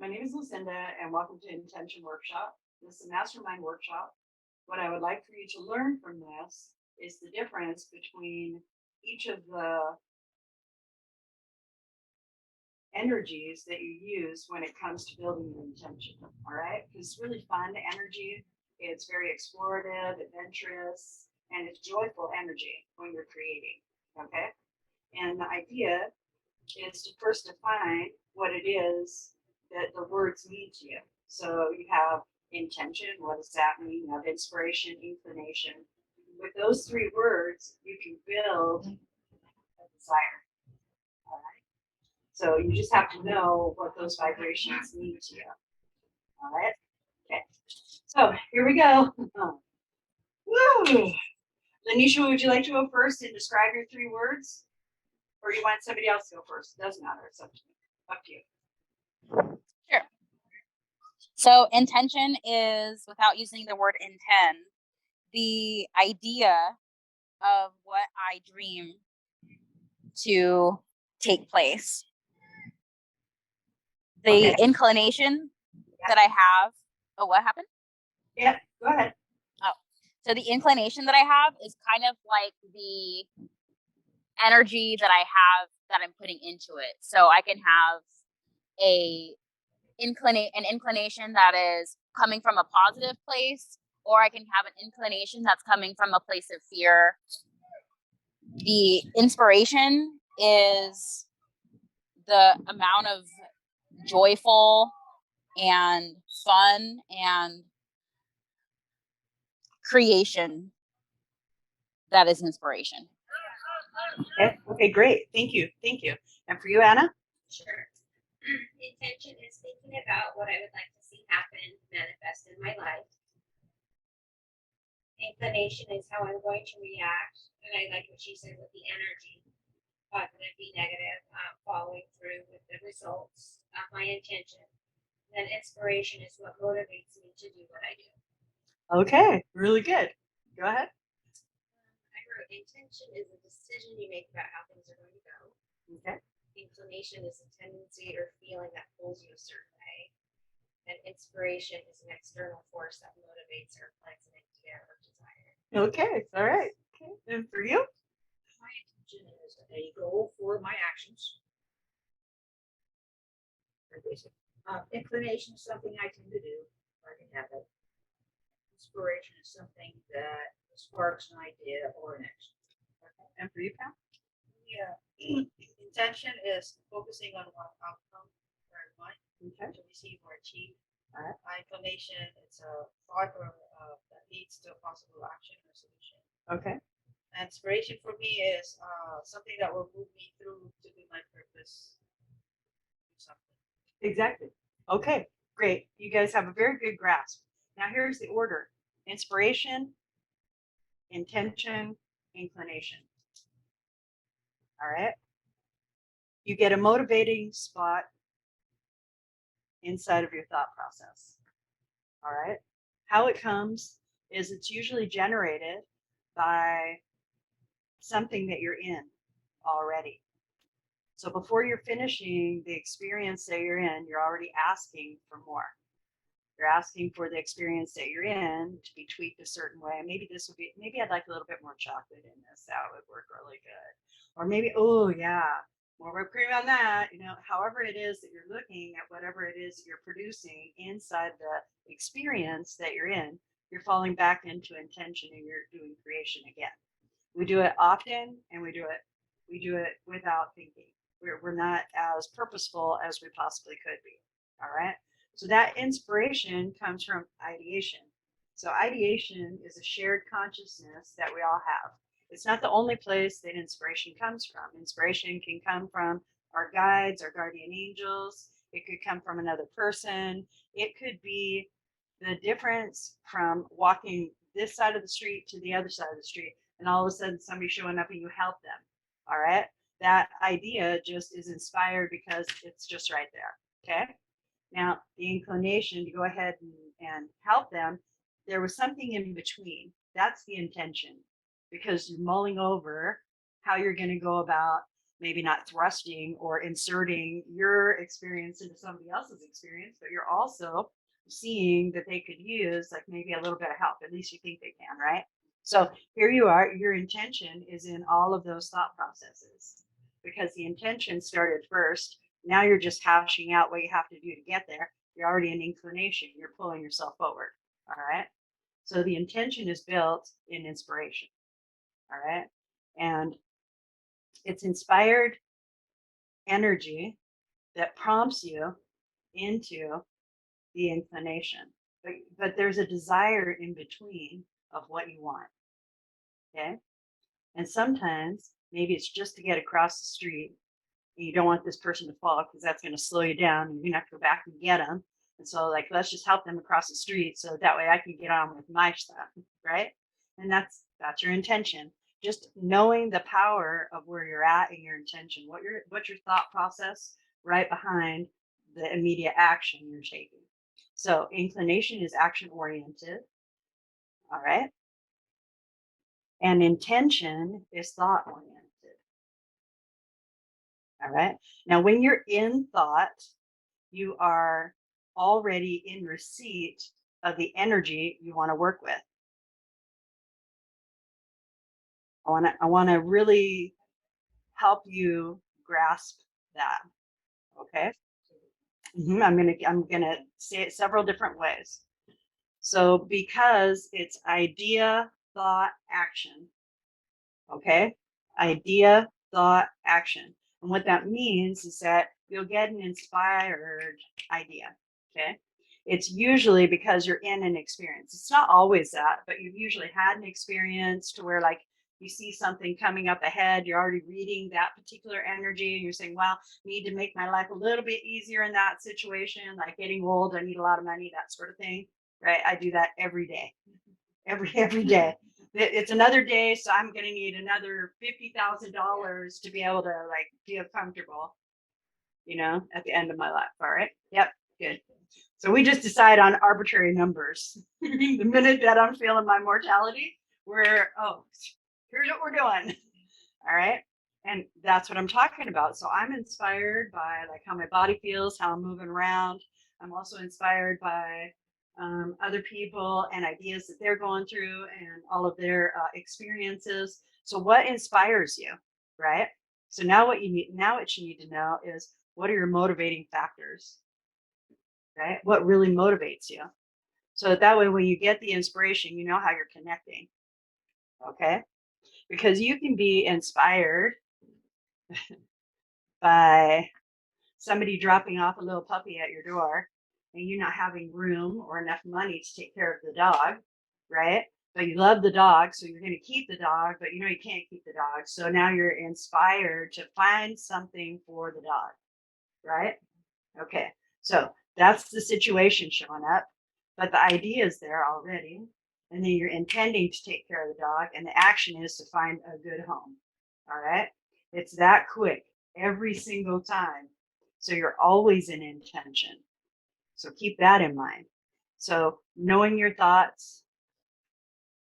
My name is Lucinda, and welcome to Intention Workshop. This is a mastermind workshop. What I would like for you to learn from this is the difference between each of the energies that you use when it comes to building your intention. All right, it's really fun energy. It's very explorative, adventurous, and it's joyful energy when you're creating. Okay, and the idea is to first define what it is that the words mean to you. So you have intention. What does that mean? You have inspiration, inclination. With those three words, you can build a desire. All right. So you just have to know what those vibrations mean to you. All right. Okay. So here we go. Woo! Lanisha, would you like to go first and describe your three words? Or you want somebody else to go first? It doesn't matter. It's up to you. Sure. So intention is, without using the word intend, the idea of what I dream to take place. The inclination that I have. Oh, what happened? Yeah, go ahead. Oh, so the inclination that I have is kind of like the energy that I have that I'm putting into it. So I can have an inclination that is coming from a positive place, or I can have an inclination that's coming from a place of fear. The inspiration is the amount of joyful and fun and creation that is inspiration. Okay, great. Thank you. And for you, Anna? Sure. Intention is thinking about what I would like to see happen, manifest in my life. Inclination is how I'm going to react, and I like what she said with the energy. Positive, be negative, following through with the results of my intention. Then inspiration is what motivates me to do what I do. Okay, really good. Go ahead. I wrote intention is a decision you make about how things are going to go. Okay. Inclination is a tendency or feeling that pulls you a certain way. And inspiration is an external force that motivates or plants an idea or desire. Okay, all right. Okay, and for you? My intention is a goal for my actions. Inclination is something I tend to do. I can have it. Inspiration is something that sparks an idea or an action. Okay. And for you, Pam? Yeah. Intention is focusing on one outcome or one to receive or achieve. All right. My inclination is a thought or that leads to a possible action or solution. Okay. And inspiration for me is something that will move me through to do my purpose. Do something. Exactly. Okay, great. You guys have a very good grasp. Now here's the order: inspiration, intention, inclination. All right. You get a motivating spot inside of your thought process. All right. How it comes is it's usually generated by something that you're in already. So before you're finishing the experience that you're in, you're already asking for more. You're asking for the experience that you're in to be tweaked a certain way. Maybe I'd like a little bit more chocolate in this. That would work really good. Or maybe, oh yeah, more whipped cream on that. However it is that you're looking at whatever it is you're producing inside the experience that you're in, you're falling back into intention and you're doing creation again. We do it often and we do it without thinking. We're not as purposeful as we possibly could be. All right. So that inspiration comes from ideation. So ideation is a shared consciousness that we all have. It's not the only place that inspiration comes from. Inspiration can come from our guides, our guardian angels. It could come from another person. It could be the difference from walking this side of the street to the other side of the street, and all of a sudden somebody showing up and you help them. All right. That idea just is inspired because it's just right there. Okay. Now, the inclination to go ahead and help them, there was something in between. That's the intention, because you're mulling over how you're going to go about maybe not thrusting or inserting your experience into somebody else's experience, but you're also seeing that they could use like maybe a little bit of help. At least you think they can, right? So here you are, your intention is in all of those thought processes because the intention started first. Now you're just hashing out what you have to do to get there. You're already in inclination, you're pulling yourself forward. All right. So the intention is built in inspiration. All right. And it's inspired energy that prompts you into the inclination. But there's a desire in between of what you want. Okay. And sometimes maybe it's just to get across the street and you don't want this person to fall because that's going to slow you down and you're going to have to go back and get them. And so, like, let's just help them across the street so that way I can get on with my stuff. Right. And that's your intention. Just knowing the power of where you're at and your intention, what's your thought process right behind the immediate action you're taking. So inclination is action oriented. All right. And intention is thought oriented. All right. Now, when you're in thought, you are already in receipt of the energy you want to work with. I want to really help you grasp that. Okay. I'm gonna say it several different ways. So because it's idea, thought, action. Okay. Idea, thought, action. And what that means is that you'll get an inspired idea. Okay. It's usually because you're in an experience. It's not always that, but you've usually had an experience to where, like, you see something coming up ahead, you're already reading that particular energy, and you're saying, well, I need to make my life a little bit easier in that situation, like getting old, I need a lot of money, that sort of thing. Right. I do that every day. Every day. It's another day, so I'm going to need another $50,000 to be able to like feel comfortable, at the end of my life. All right. Yep. Good. So we just decide on arbitrary numbers. The minute that I'm feeling my mortality, here's what we're doing. All right. And that's what I'm talking about. So I'm inspired by like how my body feels, how I'm moving around. I'm also inspired by other people and ideas that they're going through and all of their experiences. So what inspires you, right? So now what you need to know is, what are your motivating factors, right? What really motivates you? So that way, when you get the inspiration, you know how you're connecting. Okay. Because you can be inspired by somebody dropping off a little puppy at your door and you not having room or enough money to take care of the dog, right? But you love the dog, so you're going to keep the dog, but you can't keep the dog. So now you're inspired to find something for the dog, right? Okay, so that's the situation showing up, but the idea is there already. And then you're intending to take care of the dog, and the action is to find a good home. All right, it's that quick every single time. So you're always in intention. So keep that in mind. So knowing your thoughts,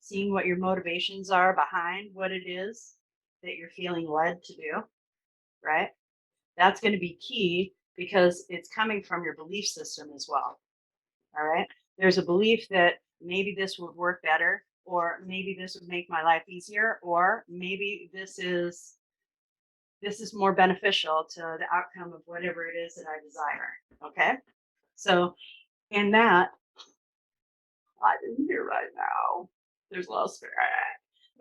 seeing what your motivations are behind what it is that you're feeling led to do, right? That's going to be key because it's coming from your belief system as well. All right. There's a belief that maybe this would work better, or maybe this would make my life easier, or maybe this is more beneficial to the outcome of whatever it is that I desire. Okay. So in that, I didn't hear right now. There's a lot of spirit.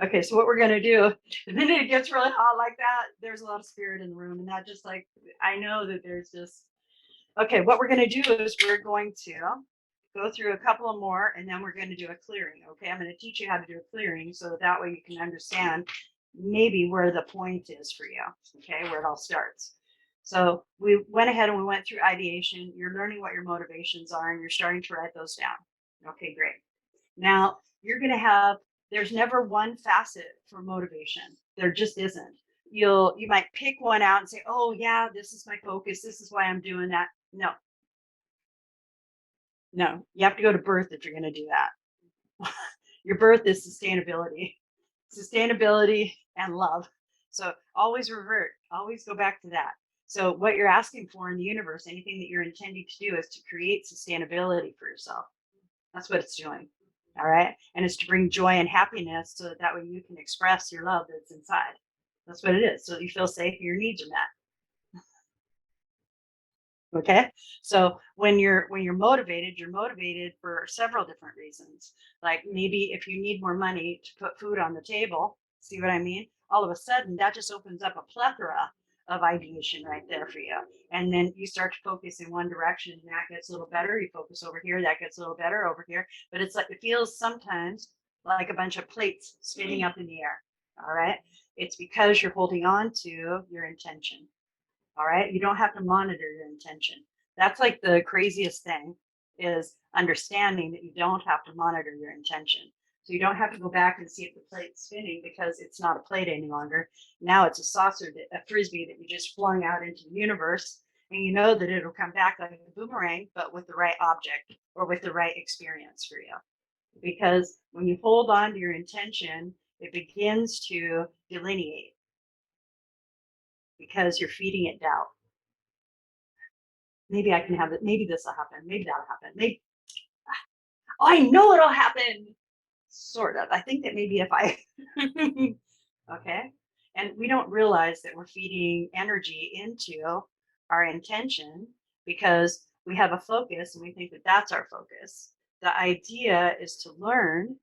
Okay, so what we're going to do, the minute it gets really hot like that, there's a lot of spirit in the room. And that just like, I know that there's just, okay, what we're going to do is we're going to go through a couple of more, and then we're going to do a clearing. Okay, I'm going to teach you how to do a clearing so that way you can understand maybe where the point is for you, okay, where it all starts. So we went ahead and we went through ideation. You're learning what your motivations are, and you're starting to write those down. Okay, great. Now you're going to have, there's never one facet for motivation. There just isn't. You might pick one out and say, oh yeah, this is my focus. This is why I'm doing that. No, you have to go to birth if you're going to do that. Your birth is sustainability and love. So always revert, always go back to that. So what you're asking for in the universe, anything that you're intending to do is to create sustainability for yourself. That's what it's doing. All right. And it's to bring joy and happiness so that way you can express your love that's inside. That's what it is. So you feel safe and your needs are met. Okay. So when you're motivated for several different reasons. Like maybe if you need more money to put food on the table, see what I mean? All of a sudden that just opens up a plethora of ideation right there for you. And then you start to focus in one direction and that gets a little better. You focus over here, that gets a little better over here. But it's like, it feels sometimes like a bunch of plates spinning up in the air. All right. It's because you're holding on to your intention. All right. You don't have to monitor your intention. That's like the craziest thing, is understanding that you don't have to monitor your intention. So you don't have to go back and see if the plate's spinning, because it's not a plate any longer. Now it's a saucer, a frisbee that you just flung out into the universe, and you know that it'll come back like a boomerang, but with the right object or with the right experience for you. Because when you hold on to your intention, it begins to delineate, because you're feeding it doubt. Maybe I can have it. Maybe this will happen. Maybe that'll happen. Maybe I know it'll happen. Sort of. I think that maybe if I, okay. And we don't realize that we're feeding energy into our intention because we have a focus and we think that that's our focus. The idea is to learn,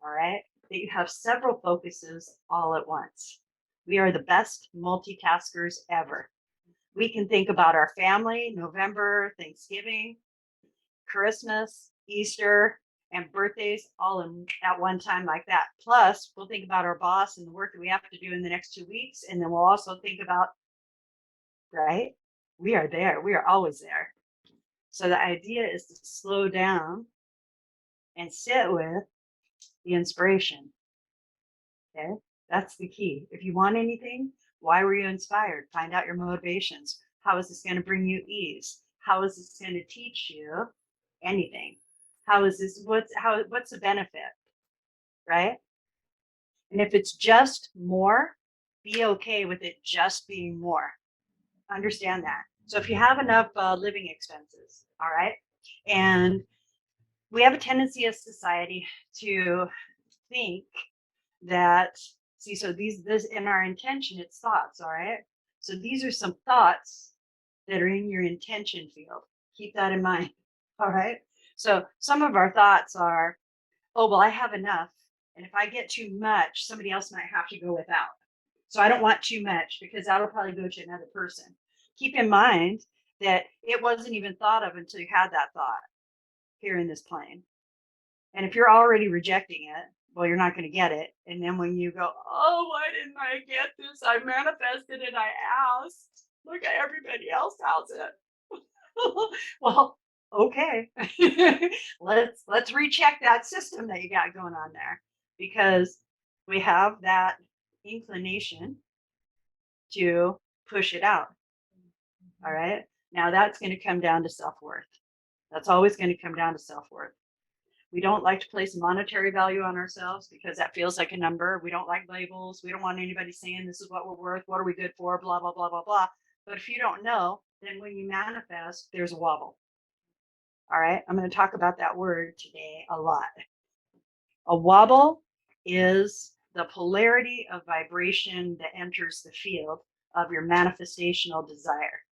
all right, that you have several focuses all at once. We are the best multitaskers ever. We can think about our family, November, Thanksgiving, Christmas, Easter, and birthdays all at one time like that. Plus, we'll think about our boss and the work that we have to do in the next 2 weeks. And then we'll also think about, right? We are there. We are always there. So the idea is to slow down and sit with the inspiration. Okay, that's the key. If you want anything, why were you inspired? Find out your motivations. How is this going to bring you ease? How is this going to teach you anything? How is this, what's the benefit, right? And if it's just more, be okay with it just being more. Understand that. So if you have enough living expenses, all right, and we have a tendency as society to think that, see, so this in our intention, it's thoughts, all right? So these are some thoughts that are in your intention field. Keep that in mind, all right? So some of our thoughts are, oh, well, I have enough. And if I get too much, somebody else might have to go without. So I don't want too much because that'll probably go to another person. Keep in mind that it wasn't even thought of until you had that thought here in this plane. And if you're already rejecting it, well, you're not going to get it. And then when you go, oh, why didn't I get this? I manifested it. I asked. Look at everybody else has it. Well, okay. let's recheck that system that you got going on there, because we have that inclination to push it out. All right. Now that's going to come down to self-worth. That's always going to come down to self-worth. We don't like to place a monetary value on ourselves because that feels like a number. We don't like labels. We don't want anybody saying this is what we're worth. What are we good for? Blah, blah, blah, blah, blah. But if you don't know, then when you manifest, there's a wobble. All right. I'm going to talk about that word today a lot. A wobble is the polarity of vibration that enters the field of your manifestational desire.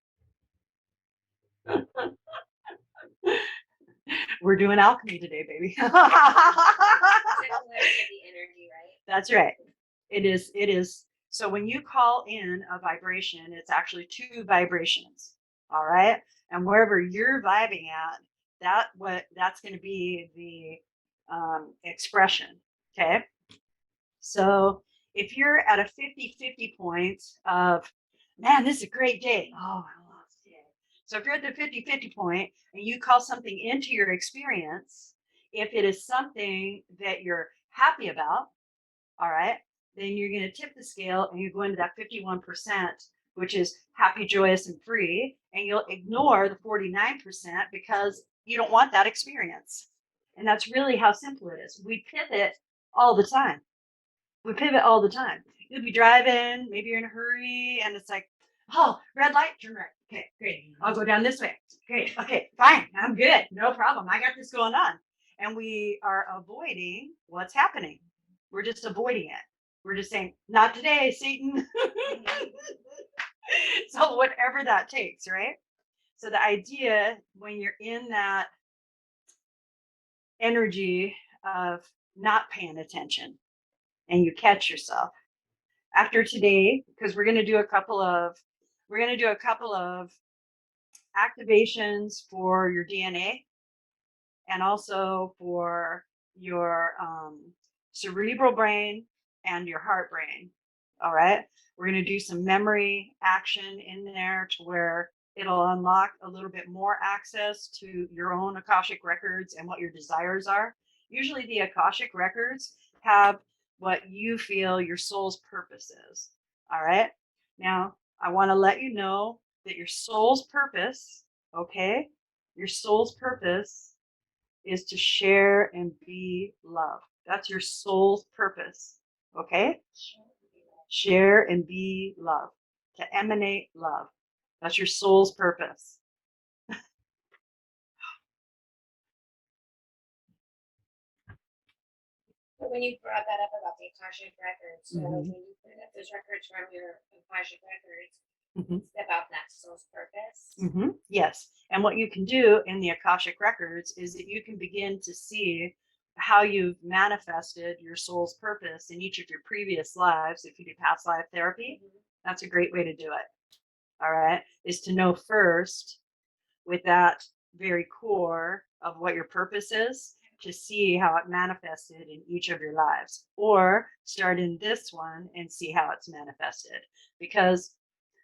We're doing alchemy today, baby. The energy, right? That's right. It is. So when you call in a vibration, it's actually 2 vibrations. All right. And wherever you're vibing at, that's going to be the expression. Okay. So if you're at a 50-50 point of, man, this is a great day. Oh, I love today. So if you're at the 50-50 point and you call something into your experience, if it is something that you're happy about, all right, then you're going to tip the scale and you go into that 51%, which is happy, joyous, and free. And you'll ignore the 49% because you don't want that experience. And that's really how simple it is. We pivot all the time. We pivot all the time. you'll be driving, maybe you're in a hurry, and it's like, oh, red light, turn right. Okay, great. I'll go down this way. Great. Okay, fine. I'm good. No problem. I got this going on. And we are avoiding what's happening. We're just avoiding it. We're just saying, not today, Satan. So whatever that takes, right? So the idea when you're in that energy of not paying attention and you catch yourself after today, because we're going to do a couple of activations for your DNA and also for your cerebral brain and your heart brain. All right. We're going to do some memory action in there to where it'll unlock a little bit more access to your own Akashic records and what your desires are. Usually the Akashic records have what you feel your soul's purpose is. All right. Now, I want to let you know that your soul's purpose, okay, your soul's purpose is to share and be love. That's your soul's purpose, okay? Share and be love, to emanate love. That's your soul's purpose. But when you brought that up about the Akashic records, so Mhm. when you put up those records from your Akashic records, Mhm. it's about that soul's purpose. Yes. And what you can do in the Akashic records is that you can begin to see how you've manifested your soul's purpose in each of your previous lives. If you do past life therapy, that's a great way to do it. All right. Is to know first with that very core of what your purpose is to see how it manifested in each of your lives, or start in this one and see how it's manifested. Because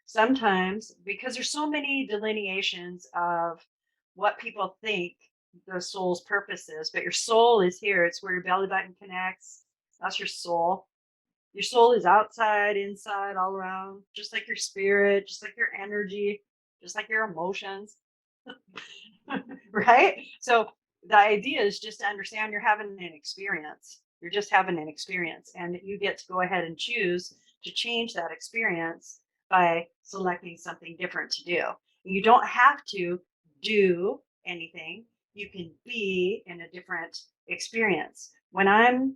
sometimes, because there's so many delineations of what people think the soul's purpose is, but your soul is here. It's where your belly button connects. That's your soul. Your soul is outside, inside, all around, just like your spirit, just like your energy, just like your emotions. Right? So the idea is just to understand you're having an experience. You're just having an experience, and you get to go ahead and choose to change that experience by selecting something different to do. You don't have to do anything. You can be in a different experience. When I'm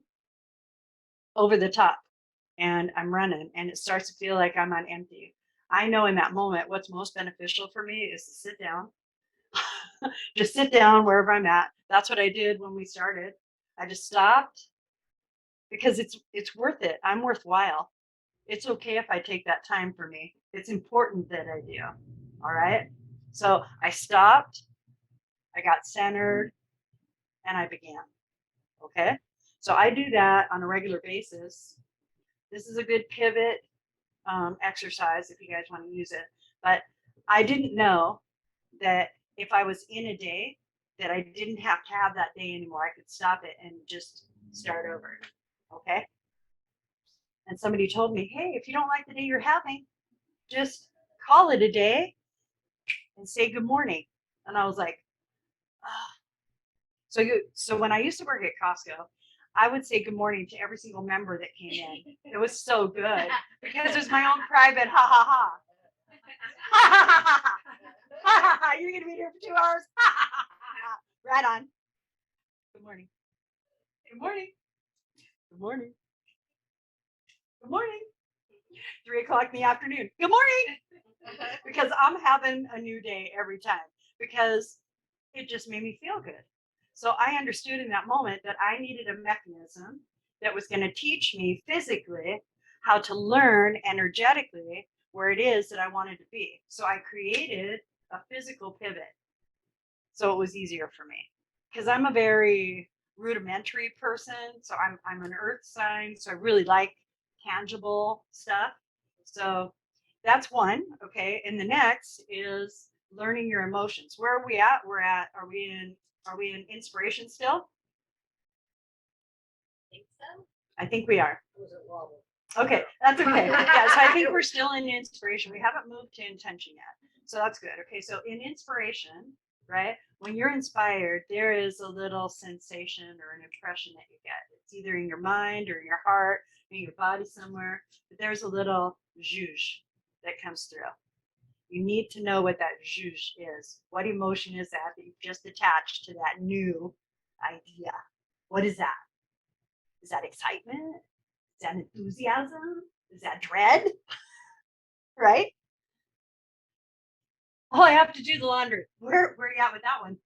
over the top and I'm running and it starts to feel like I'm on empty, I know in that moment what's most beneficial for me is to sit down. Just sit down wherever I'm at. That's what I did when we started. I just stopped because it's worth it. I'm worthwhile. It's okay if I take that time for me. It's important that I do. All right. So I stopped, I got centered, and I began. Okay. So I do that on a regular basis. This is a good pivot exercise if you guys want to use it. But I didn't know that if I was in a day that I didn't have to have that day anymore. I could stop it and just start over. Okay. And somebody told me, hey, if you don't like the day you're having, just call it a day and say good morning. And I was like, oh. So when I used to work at Costco, I would say good morning to every single member that came in. It was so good because it was my own private ha ha ha. Ha ha ha ha. Ha ha ha. You're gonna be here for 2 hours. Ha ha ha ha. Right on. Good morning. Good morning. Good morning. Good morning. 3 o'clock in the afternoon. Good morning. Because I'm having a new day every time because it just made me feel good. So I understood in that moment that I needed a mechanism that was going to teach me physically how to learn energetically where it is that I wanted to be. So I created a physical pivot. So it was easier for me because I'm a very rudimentary person. So I'm an earth sign. So I really like tangible stuff. So that's one. Okay. And the next is learning your emotions. Where are we at? Are we in inspiration still? Think so? I think we are. Was it wobble? Okay, that's okay. Yeah, so I think we're still in inspiration. We haven't moved to intention yet. So that's good. Okay, so in inspiration, right? When you're inspired, there is a little sensation or an impression that you get. It's either in your mind or in your heart, in your body somewhere, but there's a little zhuzh that comes through. You need to know what that zhuzh is. What emotion is that you've just attached to that new idea? What is that? Is that excitement? Is that enthusiasm? Is that dread? Right? Oh, I have to do the laundry. Where are you at with that one?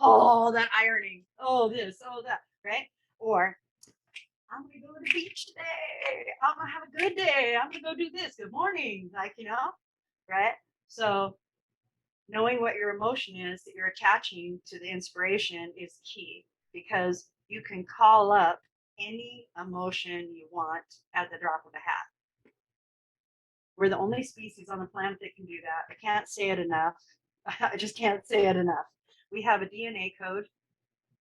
Oh, that ironing. Oh, this, oh, that, right? Or I'm gonna go to the beach today. I'm gonna have a good day. I'm gonna go do this. Good morning. Like, right? So knowing what your emotion is that you're attaching to the inspiration is key because you can call up any emotion you want at the drop of a hat. We're the only species on the planet that can do that. I can't say it enough. I just can't say it enough. We have a DNA code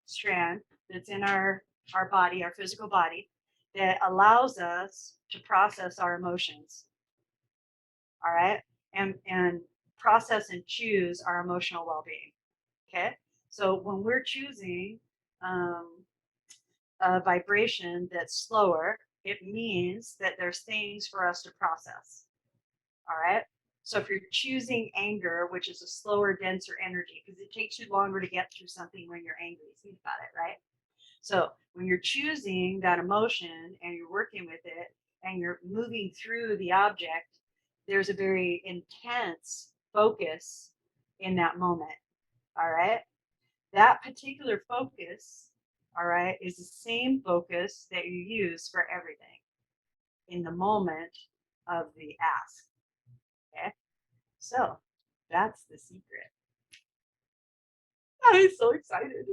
strand that's in our body, our physical body, that allows us to process our emotions. All right. And process and choose our emotional well-being. Okay. So when we're choosing a vibration that's slower, it means that there's things for us to process. All right. So if you're choosing anger, which is a slower, denser energy, because it takes you longer to get through something when you're angry. Think about it, right? So when you're choosing that emotion and you're working with it and you're moving through the object, there's a very intense focus in that moment. All right. That particular focus, all right, is the same focus that you use for everything in the moment of the ask. Okay. So that's the secret. I'm so excited.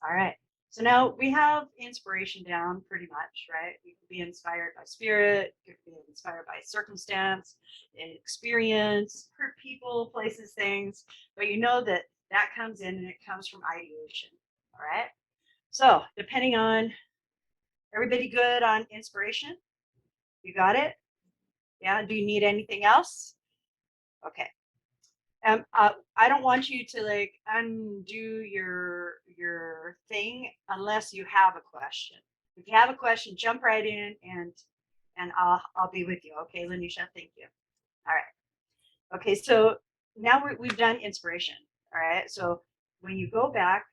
All right. So now we have inspiration down pretty much, right? You can be inspired by spirit, you can be inspired by circumstance, experience, hurt people, places, things, but you know that that comes in and it comes from ideation. All right. So depending on everybody good on inspiration? You got it? Yeah. Do you need anything else? Okay. I don't want you to like undo your thing unless you have a question. If you have a question, jump right in and I'll be with you. Okay, Lanisha, thank you. All right. Okay, so now we've done inspiration. All right. So when you go back,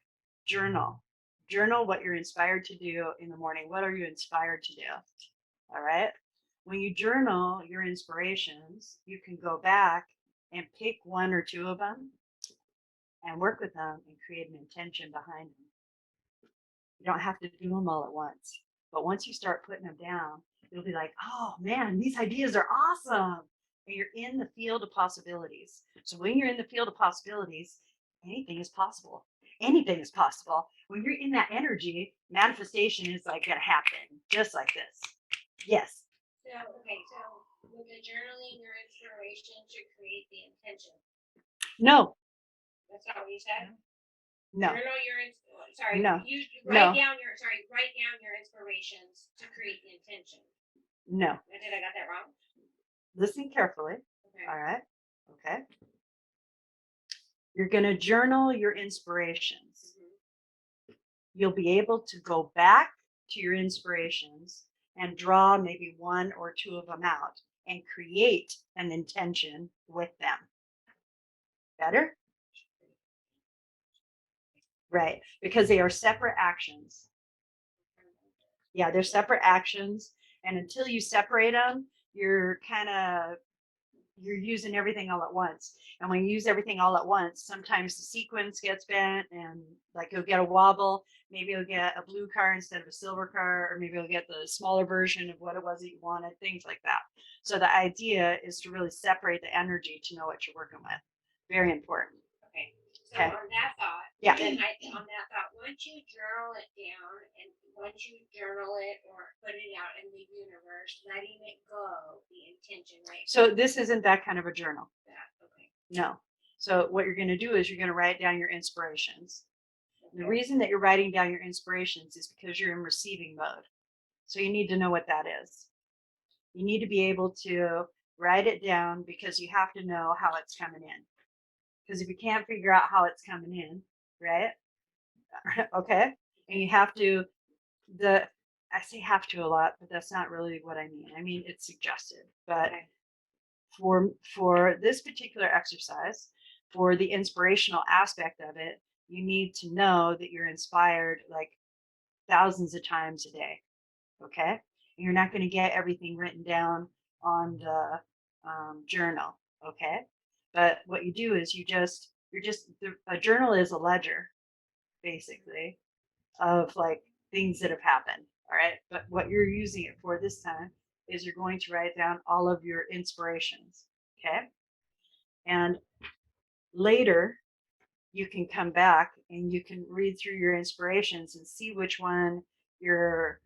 journal what you're inspired to do in the morning. What are you inspired to do? All right. When you journal your inspirations, you can go back and pick one or two of them and work with them and create an intention behind them. You don't have to do them all at once. But once you start putting them down, you'll be like, oh man, these ideas are awesome. And you're in the field of possibilities. So when you're in the field of possibilities, anything is possible. Anything is possible. When you're in that energy, manifestation is like going to happen just like this. Yes. So, okay, so with the journaling your inspiration to create the intention. No. That's not what you said? No. Journal your sorry. No. You No. write down your inspirations to create the intention. No. Did I got that wrong? Listen carefully. Okay. All right. Okay. You're going to journal your inspirations. Mhm. You'll be able to go back to your inspirations and draw maybe one or two of them out and create an intention with them. Better? Right. Because they are separate actions. Yeah, they're separate actions. And until you separate them, you're using everything all at once. And when you use everything all at once, sometimes the sequence gets bent and like you'll get a wobble. Maybe you'll get a blue car instead of a silver car, or maybe you'll get the smaller version of what it was that you wanted, things like that. So the idea is to really separate the energy to know what you're working with. Very important. Okay. So Okay. on that thought, Yeah. on that thought, once you journal it down and once you journal it or put it out in the universe, letting it go, the intention, right? So this isn't that kind of a journal. Okay. No. So what you're going to do is you're going to write down your inspirations. The reason that you're writing down your inspirations is because you're in receiving mode. So you need to know what that is. You need to be able to write it down because you have to know how it's coming in. Because if you can't figure out how it's coming in, right? Okay. And you have to, I say have to a lot, but that's not really what I mean. I mean, it's suggested, but Okay. for this particular exercise, for the inspirational aspect of it, you need to know that you're inspired like thousands of times a day. Okay. And you're not going to get everything written down on the journal. Okay. But what you do is a journal is a ledger basically of like things that have happened. All right. But what you're using it for this time is you're going to write down all of your inspirations. Okay. And later you can come back and you can read through your inspirations and see which one you're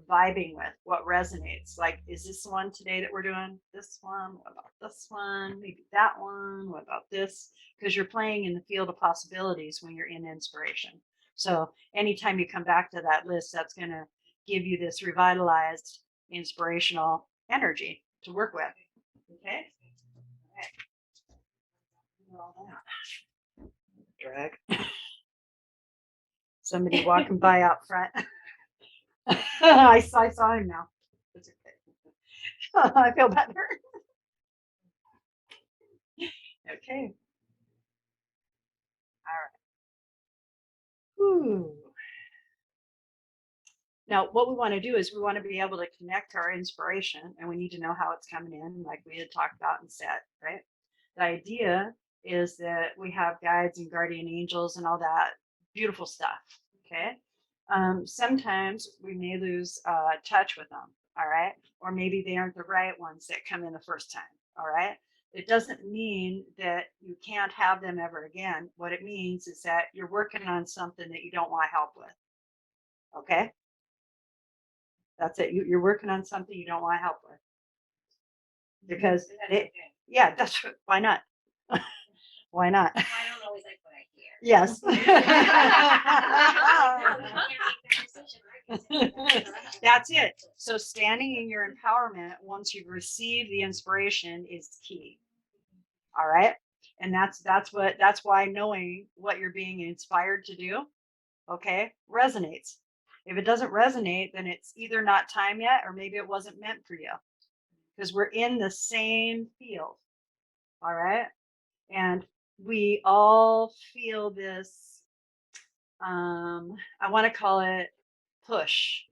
vibing with, what resonates. Like, is this the one today that we're doing? This one? What about this one? Maybe that one? What about this? Because you're playing in the field of possibilities when you're in inspiration. So anytime you come back to that list, that's going to give you this revitalized inspirational energy to work with. Okay? All right. Drag. Somebody walking by out front. I saw him now. It's okay. I feel better. Okay. All right. Whew. Now, what we want to do is we want to be able to connect our inspiration, and we need to know how it's coming in, like we had talked about and said, right? The idea is that we have guides and guardian angels and all that beautiful stuff. Okay. Sometimes we may lose touch with them. All right. Or maybe they aren't the right ones that come in the first time. All right. It doesn't mean that you can't have them ever again. What it means is that you're working on something that you don't want help with. Okay. That's it. You're working on something you don't want help with. Because So that's they, okay. yeah, why not? Why not? I don't always like what I hear. Yes. No, we can't make that decision. I can say that. That's it. So standing in your empowerment once you've received the inspiration is key. All right. And that's why knowing what you're being inspired to do, okay, resonates. If it doesn't resonate, then it's either not time yet or maybe it wasn't meant for you. Because we're in the same field. All right. And we all feel this I want to call it push,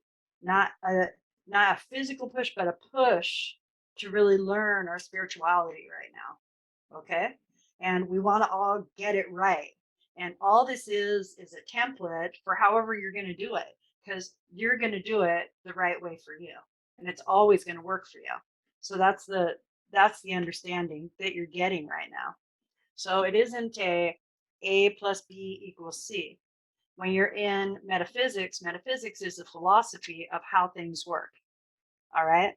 not a physical push, but a push to really learn our spirituality right now. Okay. And we want to all get it right. And all this is a template for however you're going to do it, because you're going to do it the right way for you. And it's always going to work for you. So that's the understanding that you're getting right now. So it isn't A plus B equals C. When you're in metaphysics, metaphysics is a philosophy of how things work. All right.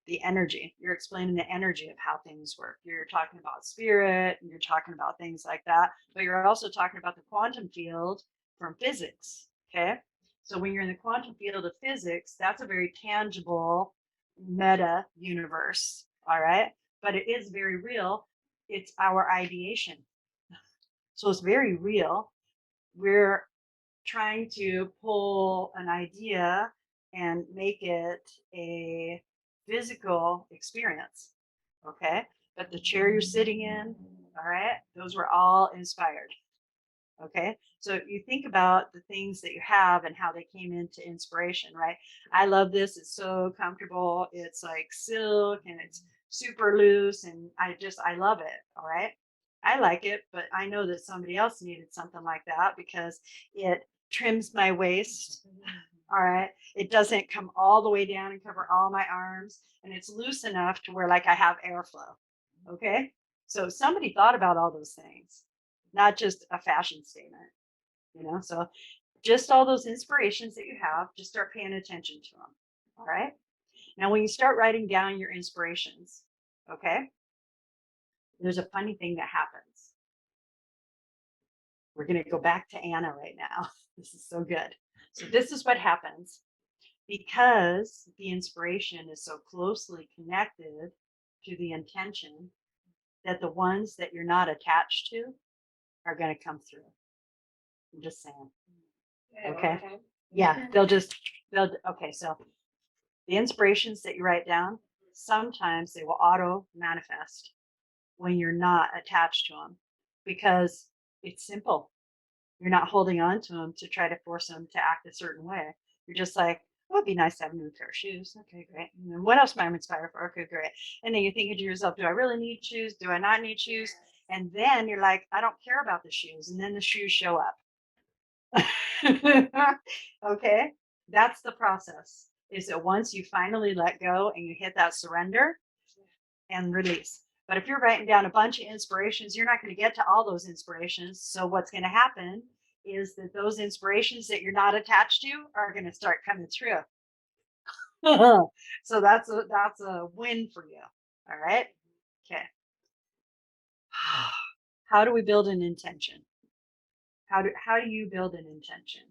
The energy. You're explaining the energy of how things work. You're talking about spirit and you're talking about things like that. But you're also talking about the quantum field from physics. Okay. So when you're in the quantum field of physics, that's a very tangible meta universe. All right. But it is very real. It's our ideation. So it's very real. We're trying to pull an idea and make it a physical experience. Okay. But the chair you're sitting in, all right, those were all inspired. Okay. So you think about the things that you have and how they came into inspiration, right? I love this. It's so comfortable. It's like silk and it's super loose. And I love it. All right. I like it, but I know that somebody else needed something like that because it trims my waist. All right. It doesn't come all the way down and cover all my arms. And it's loose enough to where like I have airflow. Okay. So somebody thought about all those things, not just a fashion statement, so just all those inspirations that you have, just start paying attention to them. All right. Now, when you start writing down your inspirations, okay, there's a funny thing that happens. We're going to go back to Anna right now. This is so good. So this is what happens because the inspiration is so closely connected to the intention that the ones that you're not attached to are going to come through. I'm just saying. At one Okay. time. Yeah, okay, so the inspirations that you write down, sometimes they will auto manifest when you're not attached to them because it's simple. You're not holding on to them to try to force them to act a certain way. You're just like, oh, it'd be nice to have a new pair of shoes. Okay, great. And then what else am I inspired for? Okay, great. And then you're thinking to yourself, do I really need shoes? Do I not need shoes? And then you're like, I don't care about the shoes. And then the shoes show up. Okay, that's the process. Is that once you finally let go and you hit that surrender and release. But if you're writing down a bunch of inspirations, you're not going to get to all those inspirations. So what's going to happen is that those inspirations that you're not attached to are going to start coming through. So that's a win for you. All right. Okay. How do we build an intention? How do you build an intention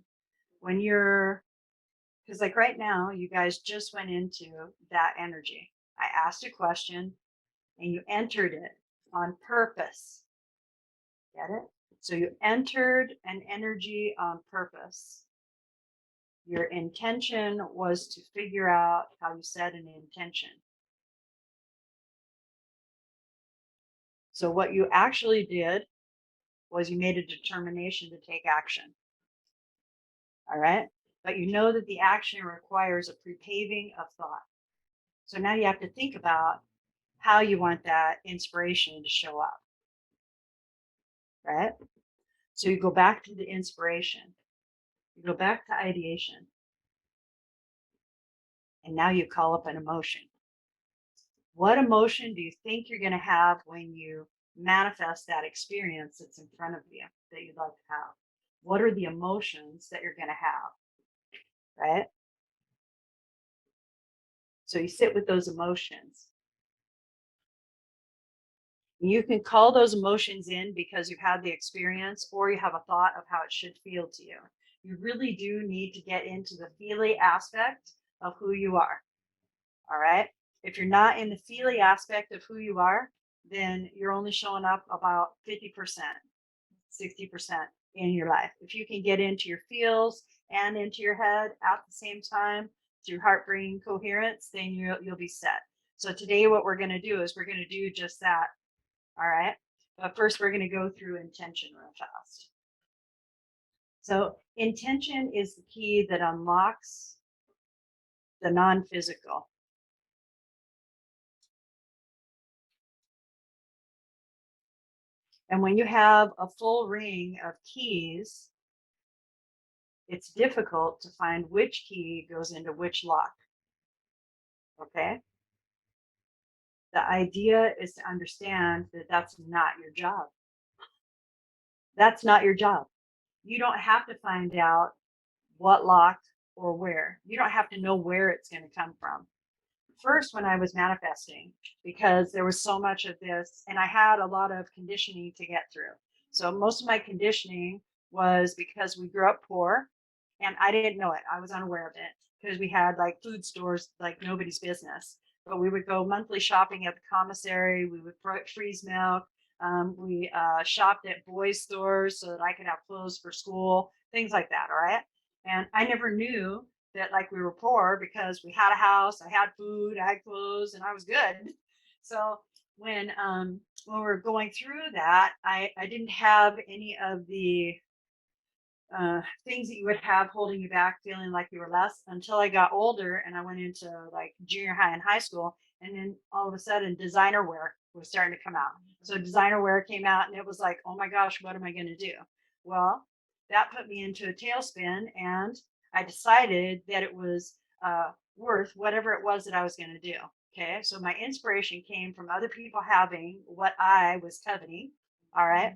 when you're, because like right now you guys just went into that energy. I asked a question and you entered it on purpose. Get it? So you entered an energy on purpose. Your intention was to figure out how you set an intention. So what you actually did was you made a determination to take action. All right? But you know that the action requires a prepaving of thought. So now you have to think about how you want that inspiration to show up. Right? So you go back to the inspiration. You go back to ideation. And now you call up an emotion. What emotion do you think you're going to have when you manifest that experience that's in front of you that you'd like to have? What are the emotions that you're going to have? Right? So you sit with those emotions. You can call those emotions in because you've had the experience or you have a thought of how it should feel to you. You really do need to get into the feely aspect of who you are. All right. If you're not in the feely aspect of who you are, then you're only showing up about 50%, 60% in your life. If you can get into your feels and into your head at the same time through heart brain coherence, then you'll be set. So today what we're going to do is we're going to do just that. All right. But first we're going to go through intention real fast. So intention is the key that unlocks the non-physical. And when you have a full ring of keys, it's difficult to find which key goes into which lock. Okay? The idea is to understand that that's not your job. That's not your job. You don't have to find out what lock or where. You don't have to know where it's going to come from. First, when I was manifesting, because there was so much of this, and I had a lot of conditioning to get through. So most of my conditioning was because we grew up poor and I didn't know it. I was unaware of it because we had like food stores like nobody's business. But we would go monthly shopping at the commissary. We would freeze milk. We shopped at boys' stores so that I could have clothes for school, things like that. All right. And I never knew that like we were poor because we had a house, I had food, I had clothes, and I was good. So when we were going through that, I didn't have any of the things that you would have holding you back, feeling like you were less until I got older and I went into like junior high and high school. And then all of a sudden designer wear was starting to come out. So designer wear came out and it was like, oh my gosh, what am I going to do? Well, that put me into a tailspin and I decided that it was worth whatever it was that I was going to do. Okay. So my inspiration came from other people having what I was coveting. All right.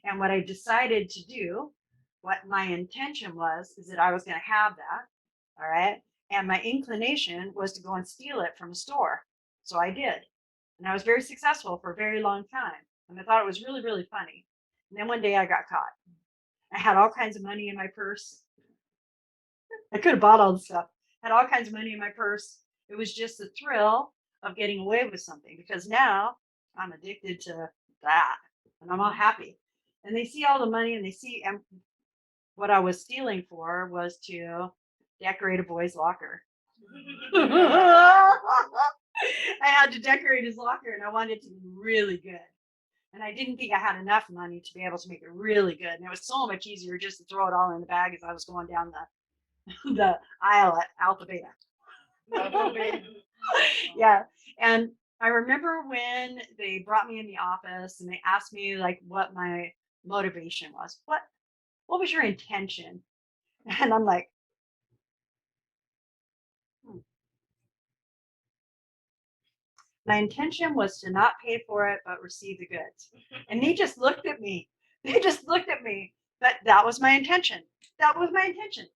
And what I decided to do, what my intention was, is that I was going to have that. All right. And my inclination was to go and steal it from a store. So I did. And I was very successful for a very long time. And I thought it was really, really funny. And then one day I got caught. I had all kinds of money in my purse. I could have bought all the stuff. Had all kinds of money in my purse. It was just the thrill of getting away with something because now I'm addicted to that and I'm all happy. and they see all the money and they see what I was stealing for was to decorate a boy's locker. I had to decorate his locker and I wanted it to be really good. And I didn't think I had enough money to be able to make it really good. And it was so much easier just to throw it all in the bag as I was going down the aisle at Alpha Beta. Yeah. And I remember when they brought me in the office and they asked me like what my motivation was. What was your intention? And I'm like, my intention was to not pay for it, but receive the goods. And they just looked at me. They just looked at me. But that was my intention. That was my intention.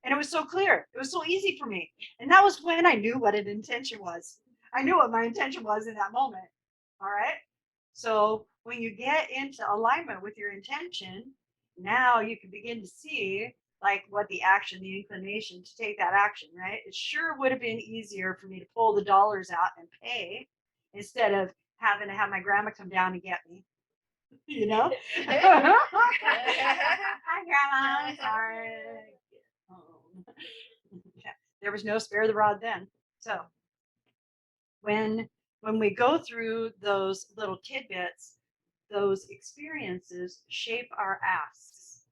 And it was so clear. It was so easy for me. And that was when I knew what an intention was. I knew what my intention was in that moment. All right. So when you get into alignment with your intention, now you can begin to see like what the action, the inclination to take that action, right? It sure would have been easier for me to pull the dollars out and pay instead of having to have my grandma come down and get me. You know? Hi, Grandma. Sorry. There was no spare the rod then. So when we go through those little tidbits, those experiences shape our asks.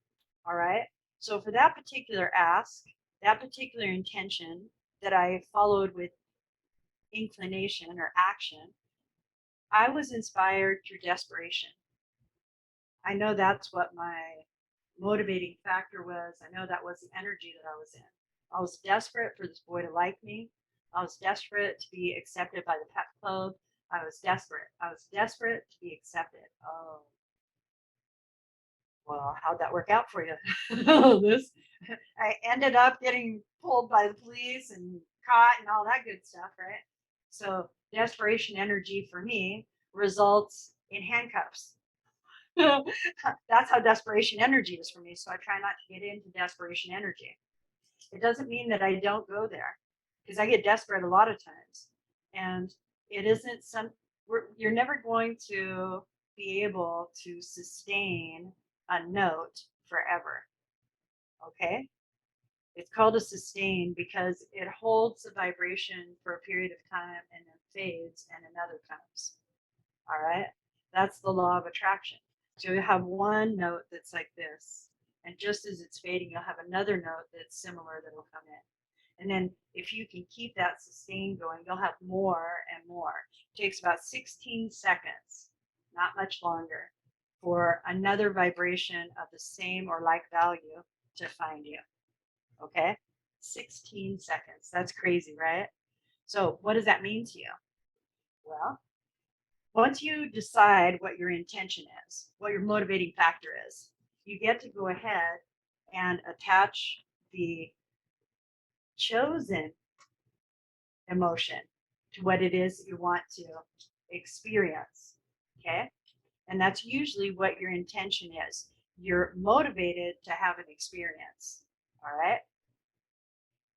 All right. So for that particular ask, that particular intention that I followed with inclination or action, I was inspired through desperation. I know that's what my motivating factor was. I know that was the energy that I was in. I was desperate for this boy to like me. I was desperate to be accepted by the pep club. I was desperate. I was desperate to be accepted. Oh, well, how'd that work out for you? I ended up getting pulled by the police and caught and all that good stuff, right? So desperation energy for me results in handcuffs. That's how desperation energy is for me. So I try not to get into desperation energy. It doesn't mean that I don't go there because I get desperate a lot of times. And it isn't you're never going to be able to sustain a note forever. Okay? It's called a sustain because it holds the vibration for a period of time and then fades and another comes. All right? That's the law of attraction. So you have one note that's like this, and just as it's fading, you'll have another note that's similar that'll come in. And then if you can keep that sustain going, you'll have more and more. It takes about 16 seconds, not much longer, for another vibration of the same or like value to find you. Okay? 16 seconds. That's crazy, right? So what does that mean to you? Well, once you decide what your intention is, what your motivating factor is, you get to go ahead and attach the chosen emotion to what it is you want to experience. Okay? And that's usually what your intention is. You're motivated to have an experience. All right?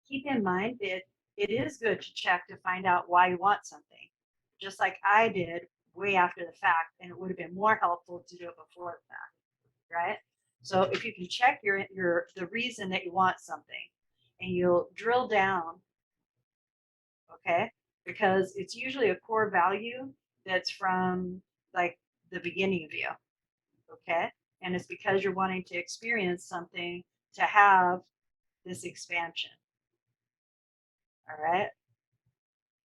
Keep in mind that it is good to check to find out why you want something, just like I did way after the fact, and it would have been more helpful to do it before the fact, right? So if you can check the reason that you want something, and you'll drill down, okay, because it's usually a core value that's from like the beginning of you, okay, and it's because you're wanting to experience something to have this expansion. All right.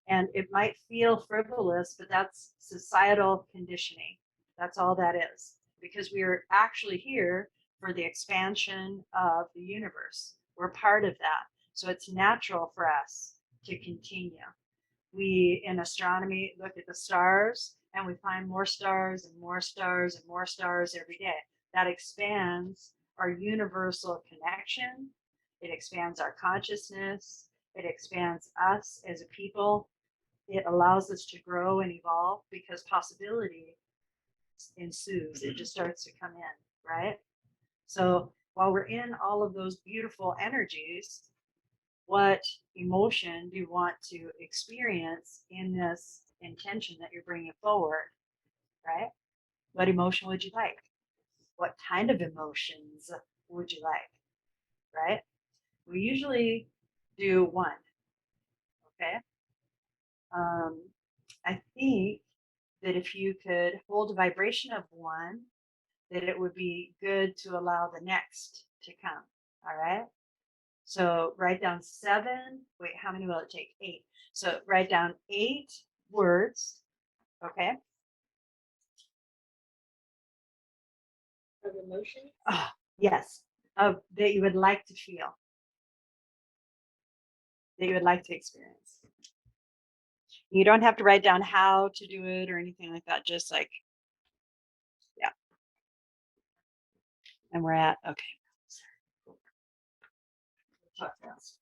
And it might feel frivolous, but that's societal conditioning. That's all that is, because we are actually here for the expansion of the universe. We're part of that. So it's natural for us to continue. We, in astronomy, look at the stars and we find more stars and more stars and more stars every day. That expands our universal connection. It expands our consciousness. It expands us as a people. It allows us to grow and evolve because possibility ensues. It just starts to come in, right? So while we're in all of those beautiful energies, what emotion do you want to experience in this intention that you're bringing forward, right? What emotion would you like? what kind of emotions would you like, right? We usually do one, okay? I think that if you could hold a vibration of one, that it would be good to allow the next to come, all right? So write down 7, wait, how many will it take? 8. So write down 8 words, okay? Of emotion. Oh, yes, that you would like to feel, that you would like to experience. You don't have to write down how to do it or anything like that. Just like, yeah. And we're at, okay. Talk fast.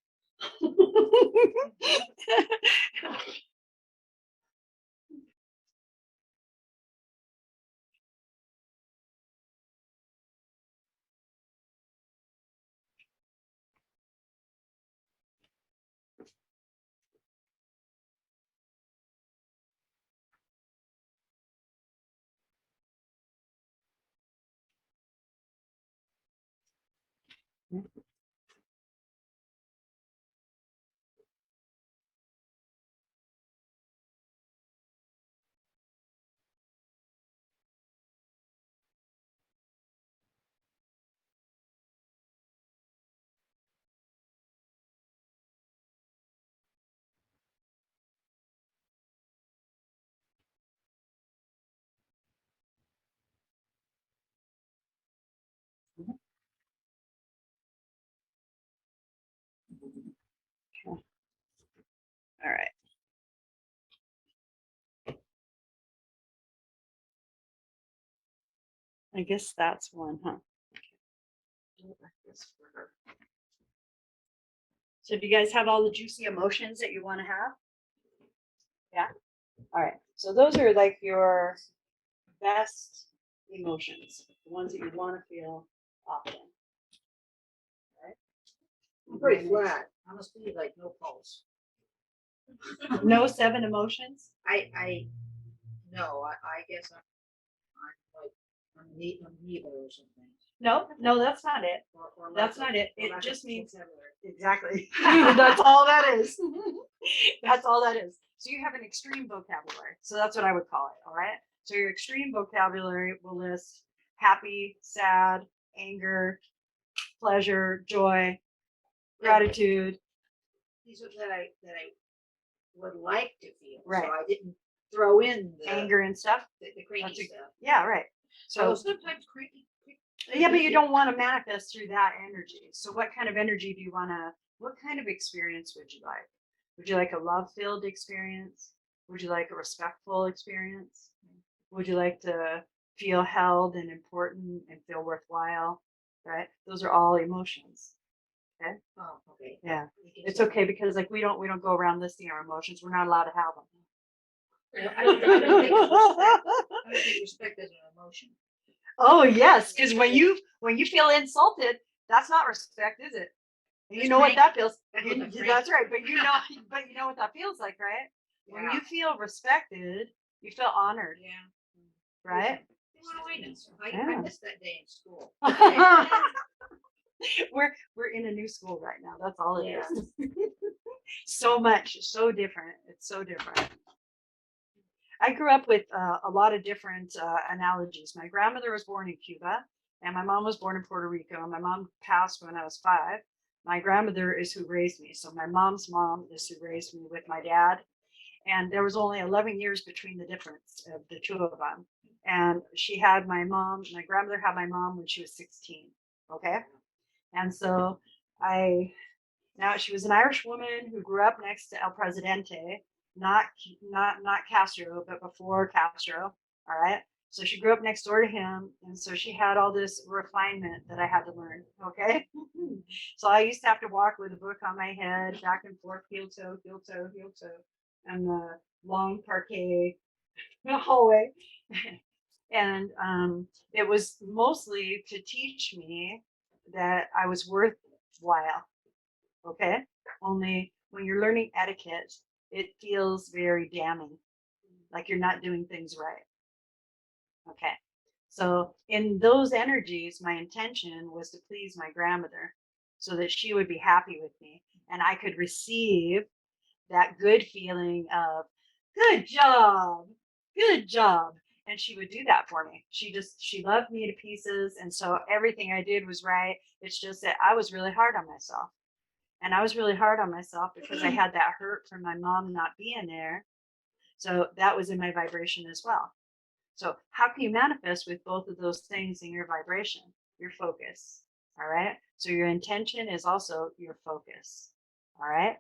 Okay. All right. I guess that's one, huh? So do you guys have all the juicy emotions that you want to have? Yeah. All right. So those are like your best emotions, the ones that you want to feel often. I'm pretty flat. I must be like no pulse. No 7 emotions? No, I guess I'm like, I'm neither or something. No, that's not it. Or That's lack not of- it. or It lack of just means vocabulary. exactly. That's all that is. That's all that is. So you have an extreme vocabulary. So that's what I would call it. All right. So your extreme vocabulary will list happy, sad, anger, pleasure, joy, gratitude. These are that I would like to feel. Right. So I didn't throw in the Anger and stuff. the cranky That's a- stuff. Yeah, right. So So sometimes cranky. yeah, but you don't want to manifest through that energy. So what kind of energy do you want to, what kind of experience would you like? Would you like a love-filled experience? Would you like a respectful experience? Would you like to feel held and important and feel worthwhile? Right? Those are all emotions. Oh, okay. Yeah. You can It's say- okay because like we don't go around listing our emotions. We're not allowed to have them. I don't think respect as an emotion. Oh yes, because when you feel insulted, that's not respect, is it? And you It's know what that cranky. feels. That's You- what I'm that's right, but you know what that feels like, right? When Yeah. you feel respected, you feel honored, Yeah. right? What do I know? I Yeah. missed that day in school. we're in a new school right now. That's all it Yeah. is. So much, so different. It's so different. I grew up with a lot of different analogies. My grandmother was born in Cuba, and my mom was born in Puerto Rico. My mom passed when I was 5. My grandmother is who raised me. So my mom's mom is who raised me with my dad. And there was only 11 years between the difference of the two of them. And she had my grandmother had my mom when she was 16. Okay. And so she was an Irish woman who grew up next to El Presidente, not Castro, but before Castro. All right. So she grew up next door to him, and so she had all this refinement that I had to learn. Okay. So I used to have to walk with a book on my head, back and forth, heel toe, heel toe, heel toe, and the long parquet hallway. And it was mostly to teach me that I was worthwhile. Okay. Only when you're learning etiquette, it feels very damning, like you're not doing things right. Okay. So in those energies, my intention was to please my grandmother so that she would be happy with me and I could receive that good feeling of good job, good job. And she would do that for me. She loved me to pieces. And so everything I did was right. It's just that I was really hard on myself. And I was really hard on myself because I had that hurt from my mom not being there. So that was in my vibration as well. So how can you manifest with both of those things in your vibration? Your focus. All right. So your intention is also your focus. All right.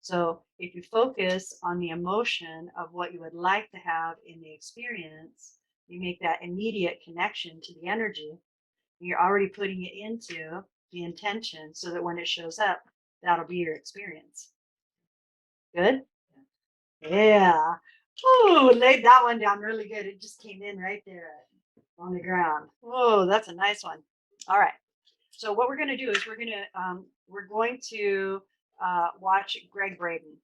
So if you focus on the emotion of what you would like to have in the experience, you make that immediate connection to the energy. You're already putting it into the intention so that when it shows up, that'll be your experience. Good? Yeah. Oh, laid that one down really good. It just came in right there on the ground. Whoa, that's a nice one. All right. So what we're going to do is we're going to watch Greg Braden.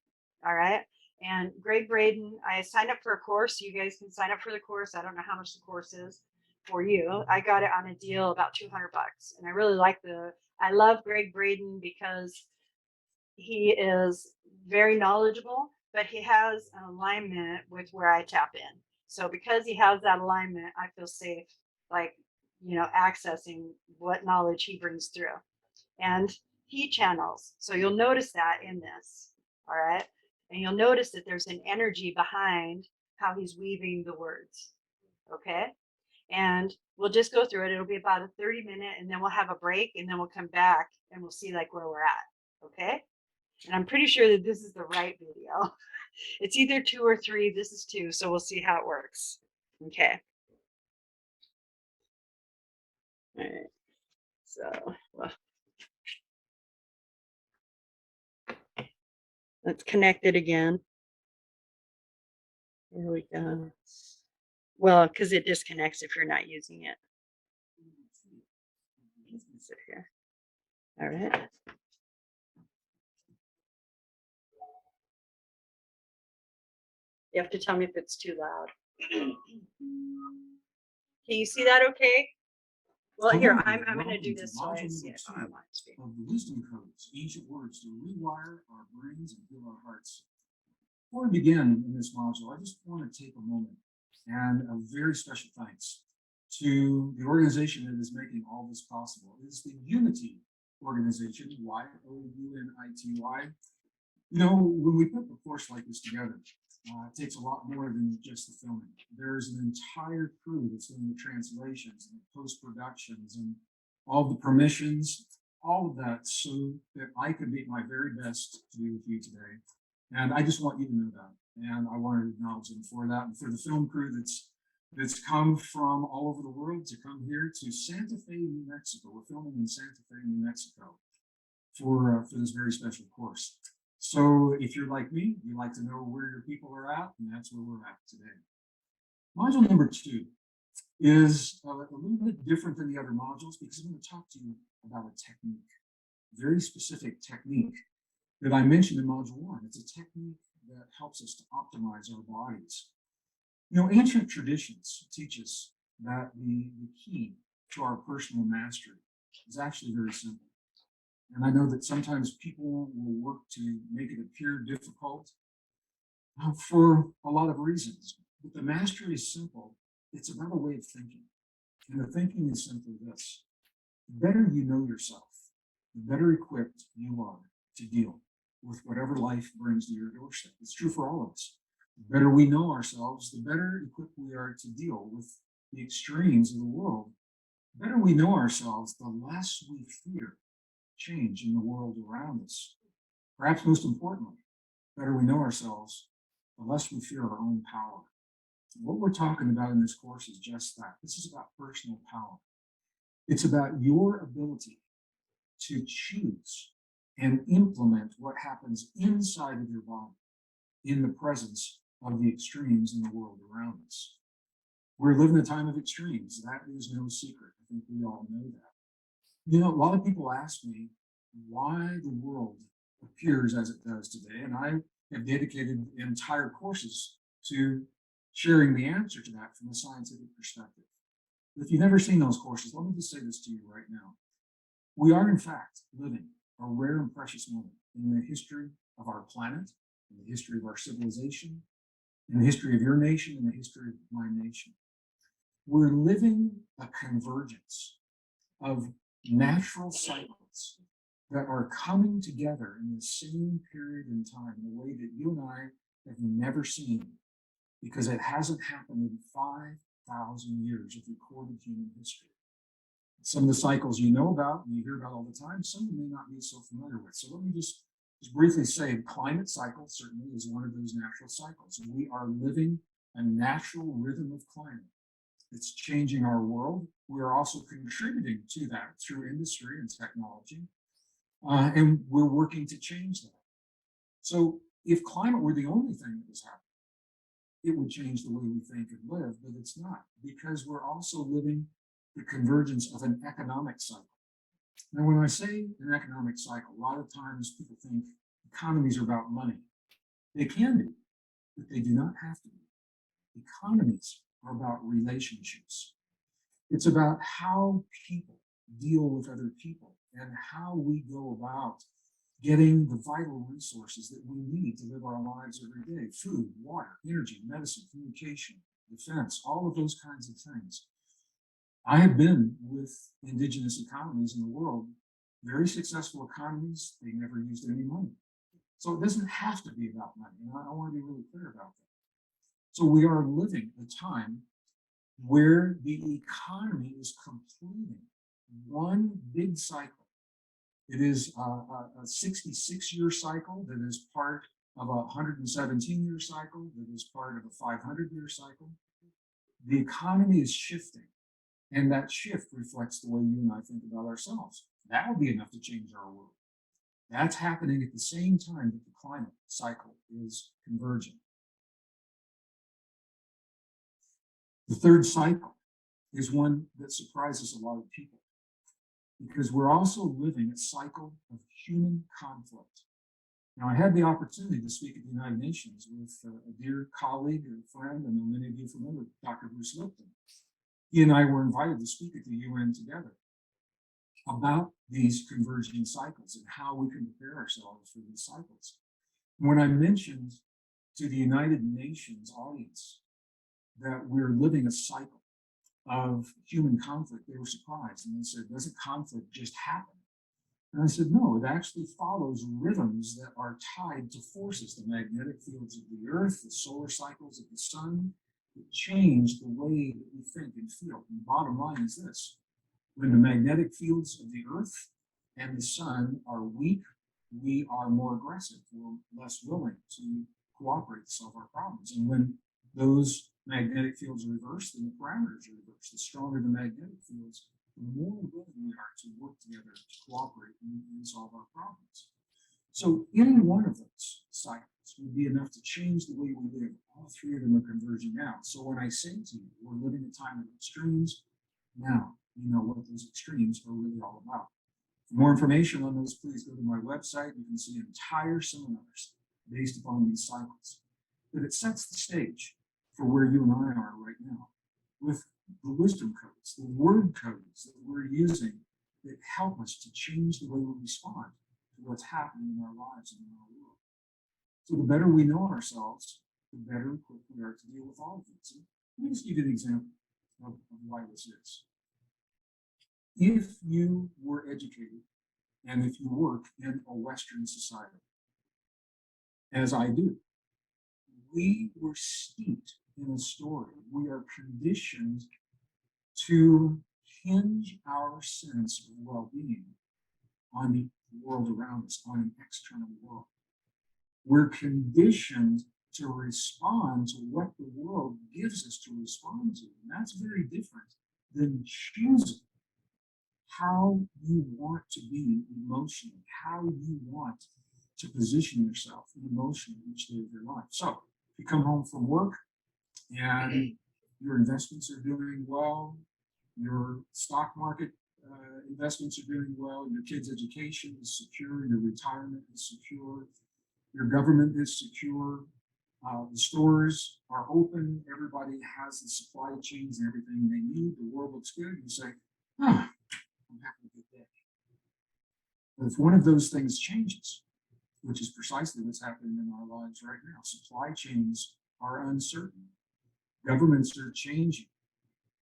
All right. And Greg Braden, I signed up for a course. You guys can sign up for the course. I don't know how much the course is for you. I got it on a deal about $200, and I really like I love Greg Braden because he is very knowledgeable, but he has an alignment with where I tap in. So because he has that alignment, I feel safe, like, accessing what knowledge he brings through. And he channels. So you'll notice that in this. All right. And you'll notice that there's an energy behind how he's weaving the words. Okay. And we'll just go through it. It'll be about a 30-minute, and then we'll have a break, and then we'll come back and we'll see like where we're at. Okay. And I'm pretty sure that this is the right video. It's either 2 or 3. This is 2. So we'll see how it works. Okay. All right. So, let's connect it again. Here we go. Well, because it disconnects if you're not using it. Sit here. All right. You have to tell me if it's too loud. Can you see that okay? Well, here, I'm going to do this so I see it on my screen. Of the wisdom codes, ancient words to rewire our brains and heal our hearts. Before we begin in this module, I just want to take a moment and a very special thanks to the organization that is making all this possible. It is the Unity organization, Y-O-U-N-I-T-Y. You know, when we put a course like this together, it takes a lot more than just the filming. There's an entire crew that's doing the translations and the post-productions and all the permissions, all of that, so that I could be my very best to be with you today. And I just want you to know that. And I want to acknowledge them for that. And for the film crew that's come from all over the world to come here to Santa Fe, New Mexico. We're filming in Santa Fe, New Mexico for this very special course. So if you're like me, you like to know where your people are at, and that's where we're at today. Module number 2 is a little bit different than the other modules because I'm going to talk to you about a technique, a very specific technique that I mentioned in module 1. It's a technique that helps us to optimize our bodies. You know, ancient traditions teach us that the key to our personal mastery is actually very simple. And I know that sometimes people will work to make it appear difficult for a lot of reasons. But the mastery is simple. It's about a way of thinking. And the thinking is simply this. The better you know yourself, the better equipped you are to deal with whatever life brings to your doorstep. It's true for all of us. The better we know ourselves, the better equipped we are to deal with the extremes of the world. The better we know ourselves, the less we fear change in the world around us. Perhaps most importantly, the better we know ourselves, the less we fear our own power. What we're talking about in this course is just that. This is about personal power. It's about your ability to choose and implement what happens inside of your body in the presence of the extremes in the world around us. We're living a time of extremes. That is no secret. I think we all know that. You know, a lot of people ask me why the world appears as it does today, and I have dedicated entire courses to sharing the answer to that from a scientific perspective. If you've never seen those courses, let me just say this to you right now. We are, in fact, living a rare and precious moment in the history of our planet, in the history of our civilization, in the history of your nation, in the history of my nation. We're living a convergence of natural cycles that are coming together in the same period in time in a way that you and I have never seen, because it hasn't happened in 5,000 years of recorded human history. Some of the cycles you know about and you hear about all the time, some you may not be so familiar with. So let me just briefly say the climate cycle certainly is one of those natural cycles. And we are living a natural rhythm of climate. It's changing our world. We're also contributing to that through industry and technology. And we're working to change that. So if climate were the only thing that was happening, it would change the way we think and live, but it's not, because we're also living the convergence of an economic cycle. Now, when I say an economic cycle, a lot of times people think economies are about money. They can be, but they do not have to be. Economies are about relationships. It's about how people deal with other people and how we go about getting the vital resources that we need to live our lives every day: food, water, energy, medicine, communication, defense, all of those kinds of things. I have been with indigenous economies in the world, very successful economies. They never used any money. So it doesn't have to be about money. And I want to be really clear about that. So we are living a time where the economy is completing one big cycle. It is a 66-year cycle that is part of a 117-year cycle that is part of a 500-year cycle. The economy is shifting, and that shift reflects the way you and I think about ourselves. That will be enough to change our world. That's happening at the same time that the climate cycle is converging. The third cycle is one that surprises a lot of people, because we're also living a cycle of human conflict. Now, I had the opportunity to speak at the United Nations with a dear colleague and friend, and many of you are familiar with Dr. Bruce Lipton. He and I were invited to speak at the UN together about these converging cycles and how we can prepare ourselves for these cycles. When I mentioned to the United Nations audience that we're living a cycle of human conflict, they were surprised, and they said, doesn't conflict just happen? And I said, no, it actually follows rhythms that are tied to forces, the magnetic fields of the earth, the solar cycles of the sun, that change the way that we think and feel. And the bottom line is this: when the magnetic fields of the earth and the sun are weak, we are more aggressive, we're less willing to cooperate to solve our problems. And when those magnetic fields are reversed, then the parameters are reversed. The stronger the magnetic fields, the more willing we are to work together to cooperate and solve our problems. So any one of those cycles would be enough to change the way we live. All three of them are converging now. So when I say to you, we're living a time of extremes, now you know what those extremes are really all about. For more information on those, please go to my website. You can see entire seminars based upon these cycles. But it sets the stage for where you and I are right now, with the wisdom codes, the word codes that we're using that help us to change the way we respond to what's happening in our lives and in our world. So the better we know ourselves, the better equipped we are to deal with all of this. And let me just give you an example of why this is. If you were educated and if you work in a Western society, as I do, we were steeped in a story. We are conditioned to hinge our sense of well-being on the world around us, on an external world. We're conditioned to respond to what the world gives us to respond to. And that's very different than choosing how you want to be emotionally, how you want to position yourself emotionally each day of your life. So if you come home from work and your investments are doing well, your stock market investments are doing well, your kids' education is secure, your retirement is secure, your government is secure, The stores are open. Everybody has the supply chains and everything they need. The world looks good. You say, huh, I'm having a good day. But if one of those things changes, which is precisely what's happening in our lives right now, supply chains are uncertain. Governments are changing.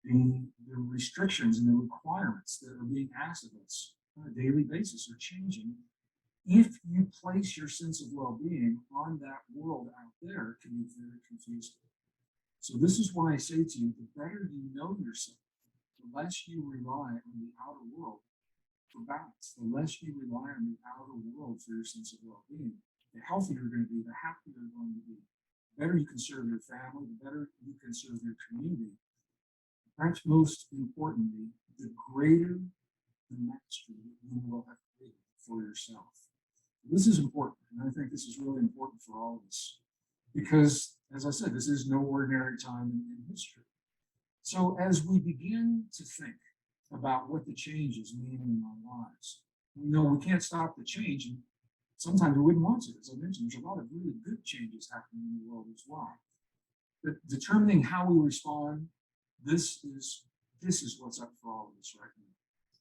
The restrictions and the requirements that are being asked of us on a daily basis are changing. If you place your sense of well-being on that world out there, it can be very confusing. So this is why I say to you, the better you know yourself, the less you rely on the outer world for balance, the less you rely on the outer world for your sense of well-being, the healthier you're going to be, the happier you're going to be. The better you can serve your family, the better you can serve your community. Perhaps most importantly, the greater the mastery you will have created for yourself. This is important, and I think this is really important for all of us, because, as I said, this is no ordinary time in history. So as we begin to think about what the changes mean in our lives, we know we can't stop the change, and sometimes we wouldn't want to. As I mentioned, there's a lot of really good changes happening in the world as well. But determining how we respond, this is what's up for all of us right now.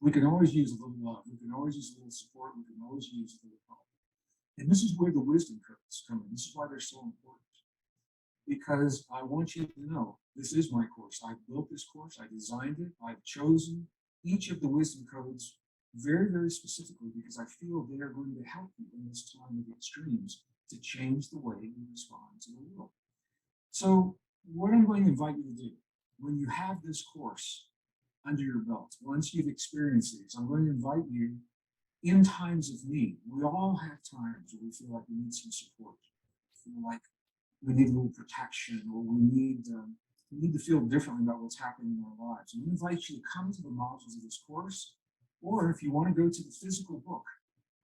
We can always use a little love. We can always use a little support. We can always use a little help. And this is where the wisdom curves come in. This is why they're so important. Because I want you to know, this is my course. I built this course. I designed it. I've chosen each of the wisdom codes very, very specifically because I feel they are going to help you in this time of extremes to change the way you respond to the world. So what I'm going to invite you to do, when you have this course under your belt, once you've experienced these, I'm going to invite you in times of need. We all have times where we feel like we need some support, feel like we need a little protection, or we need to feel differently about what's happening in our lives. And we invite you to come to the modules of this course, or if you want to go to the physical book,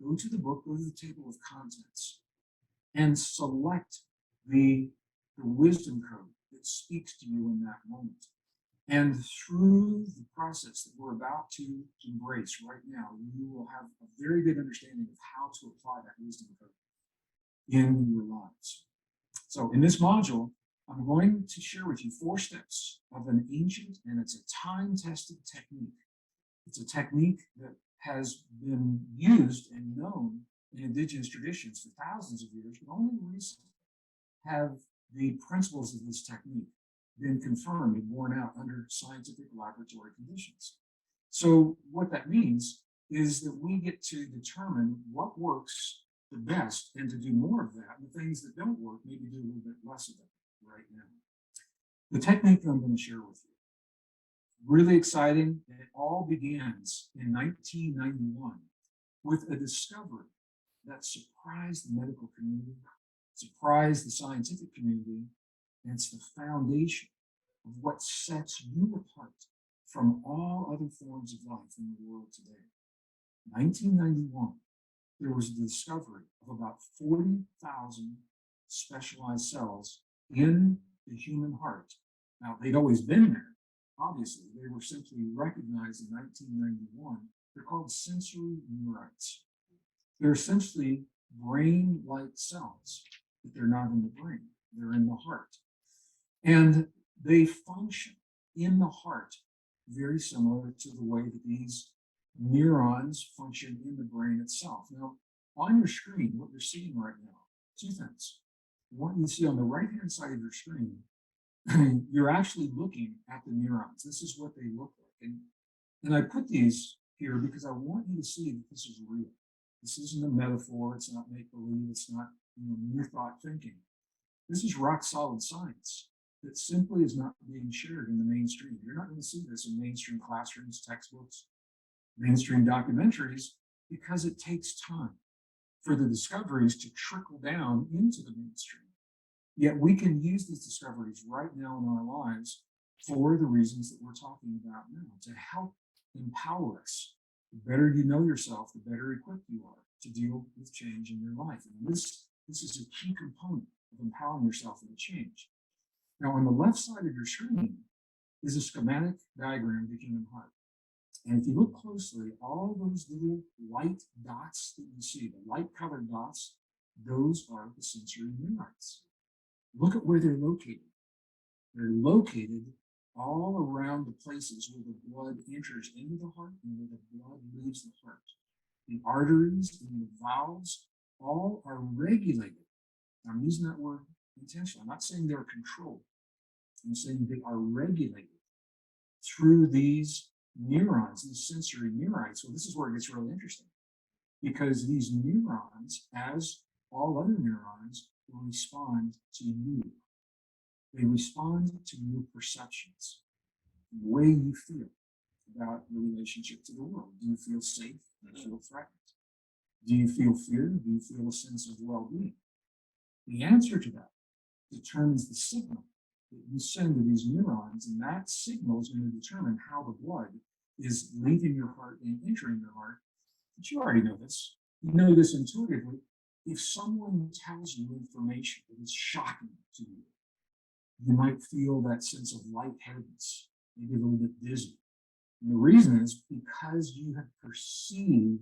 go to the book, go to the table of contents, and select the wisdom code that speaks to you in that moment. And through the process that we're about to embrace right now, you will have a very good understanding of how to apply that wisdom code in your lives. So in this module, I'm going to share with you 4 steps of an ancient, and it's a time-tested technique. It's a technique that has been used and known in indigenous traditions for thousands of years, but only recently have the principles of this technique been confirmed and borne out under scientific laboratory conditions. So what that means is that we get to determine what works the best and to do more of that, and the things that don't work, maybe do a little bit less of it right now. The technique that I'm going to share with you, really exciting. It all begins in 1991 with a discovery that surprised the medical community, surprised the scientific community, and it's the foundation of what sets you apart from all other forms of life in the world today. 1991, there was the discovery of about 40,000 specialized cells in the human heart. Now, they'd always been there, obviously. They were simply recognized in 1991. They're called sensory neurites. They're essentially brain-like cells, but they're not in the brain. They're in the heart. And they function in the heart very similar to the way that these neurons function in the brain itself. Now, on your screen, what you're seeing right now, 2 things. What you see on the right-hand side of your screen, you're actually looking at the neurons. This is what they look like. And I put these here because I want you to see that this is real. This isn't a metaphor. It's not make-believe. It's not new thought thinking. This is rock-solid science that simply is not being shared in the mainstream. You're not going to see this in mainstream classrooms, textbooks, mainstream documentaries, because it takes time for the discoveries to trickle down into the mainstream. Yet we can use these discoveries right now in our lives for the reasons that we're talking about now, to help empower us. The better you know yourself, the better equipped you are to deal with change in your life. And this is a key component of empowering yourself in the change. Now, on the left side of your screen is a schematic diagram of the human heart. And if you look closely, all those little light dots that you see, the light colored dots, those are the sensory neurites. look at where they're located. They're located all around the places where the blood enters into the heart and where the blood leaves the heart. The arteries and the valves all are regulated. I'm using that word intentionally. I'm not saying they're controlled. I'm saying they are regulated through these neurons, these sensory neurites. So this is where it gets really interesting, because these neurons, as all other neurons, will respond to you. They respond to your perceptions, the way you feel about your relationship to the world. Do you feel safe? Do you feel threatened? Do you feel fear? Do you feel a sense of well-being? The answer to that determines the signal that you send to these neurons, and that signal is going to determine how the blood is leaving your heart and entering your heart. But you already know this. You know this intuitively. If someone tells you information that is shocking to you, you might feel that sense of lightheadedness, maybe a little bit dizzy. And the reason is because you have perceived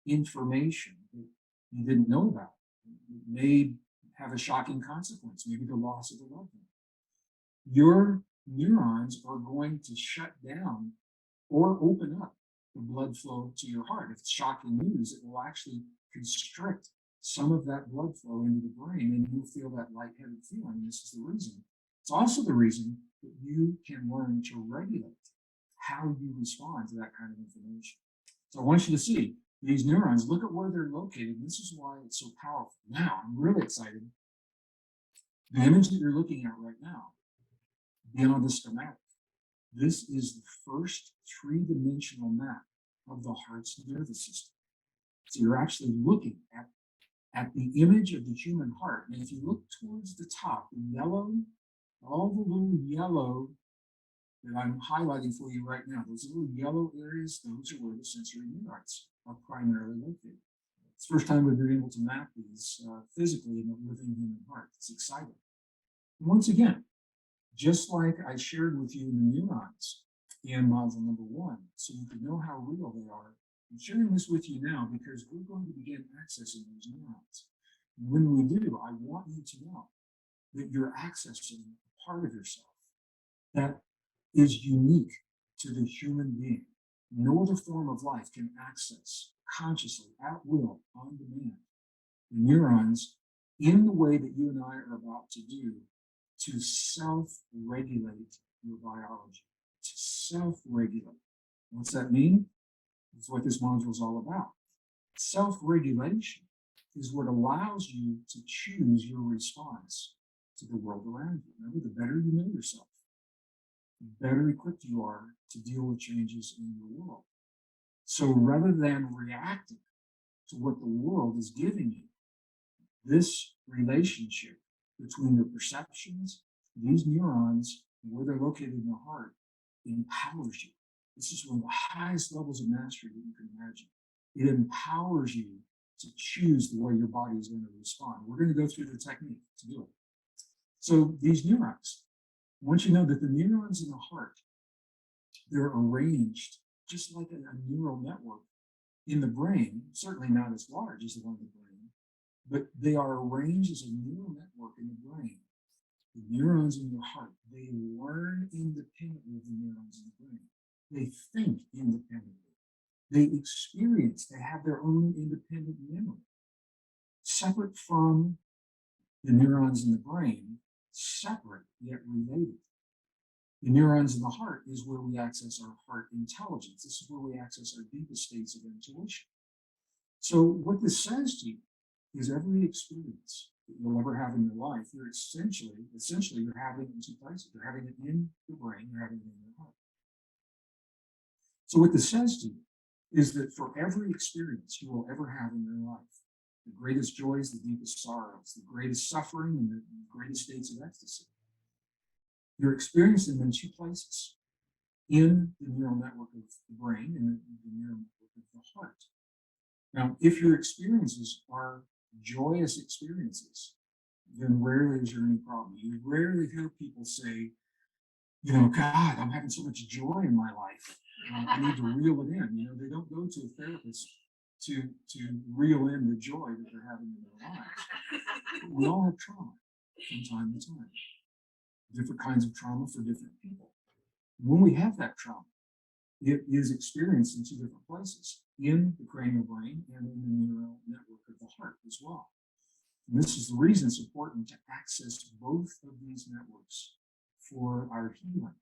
information that you didn't know about. It may have a shocking consequence, maybe the loss of a loved one. Your neurons are going to shut down or open up the blood flow to your heart. If it's shocking news, it will actually constrict some of that blood flow into the brain, and you'll feel that lightheaded feeling. This is the reason. It's also the reason that you can learn to regulate how you respond to that kind of information. So I want you to see these neurons, look at where they're located. This is why it's so powerful. Now, I'm really excited. The image that you're looking at right now, beyond the schematic, this is the first three-dimensional map of the heart's nervous system. So you're actually looking at the image of the human heart. And if you look towards the top, the yellow, all the little yellow that I'm highlighting for you right now, those little yellow areas, those are where the sensory neurites are primarily located. It's the first time we've been able to map these physically in a living human heart. It's exciting. And once again, just like I shared with you the neurons in module number 1, so you can know how real they are, I'm sharing this with you now because we're going to begin accessing those neurons. And when we do, I want you to know that you're accessing a part of yourself that is unique to the human being. No other form of life can access consciously, at will, on demand, the neurons in the way that you and I are about to do to self-regulate your biology, to self-regulate. What's that mean? That's what this module is all about. Self-regulation is what allows you to choose your response to the world around you. Remember, the better you know yourself, the better equipped you are to deal with changes in your world. So rather than reacting to what the world is giving you, this relationship between your perceptions, these neurons, and where they're located in the heart, empowers you. This is one of the highest levels of mastery that you can imagine. It empowers you to choose the way your body is going to respond. We're going to go through the technique to do it. So these neurons, I want you to know that the neurons in the heart, they're arranged just like a neural network in the brain, certainly not as large as the one in the brain, but they are arranged as a neural network in the brain. The neurons in your heart, they learn independently of the neurons in the brain. They think independently. They experience, they have their own independent memory, separate from the neurons in the brain, separate yet related. The neurons in the heart is where we access our heart intelligence. This is where we access our deepest states of intuition. So what this says to you is every experience that you'll ever have in your life, you're essentially you're having it in two places. You're having it in your brain, you're having it in your heart. So what this says to you is that for every experience you will ever have in your life, the greatest joys, the deepest sorrows, the greatest suffering, and the greatest states of ecstasy, you're experiencing them in two places, in the neural network of the brain and the neural network of the heart. Now, if your experiences are joyous experiences, then rarely is there any problem. You rarely hear people say, you know, God, I'm having so much joy in my life. I need to reel it in. You know, they don't go to a therapist to reel in the joy that they're having in their lives. We all have trauma. from time to time. Different kinds of trauma for different people. When we have that trauma, it is experienced in two different places, in the cranial brain and in the neural network of the heart as well. And this is the reason it's important to access both of these networks for our healing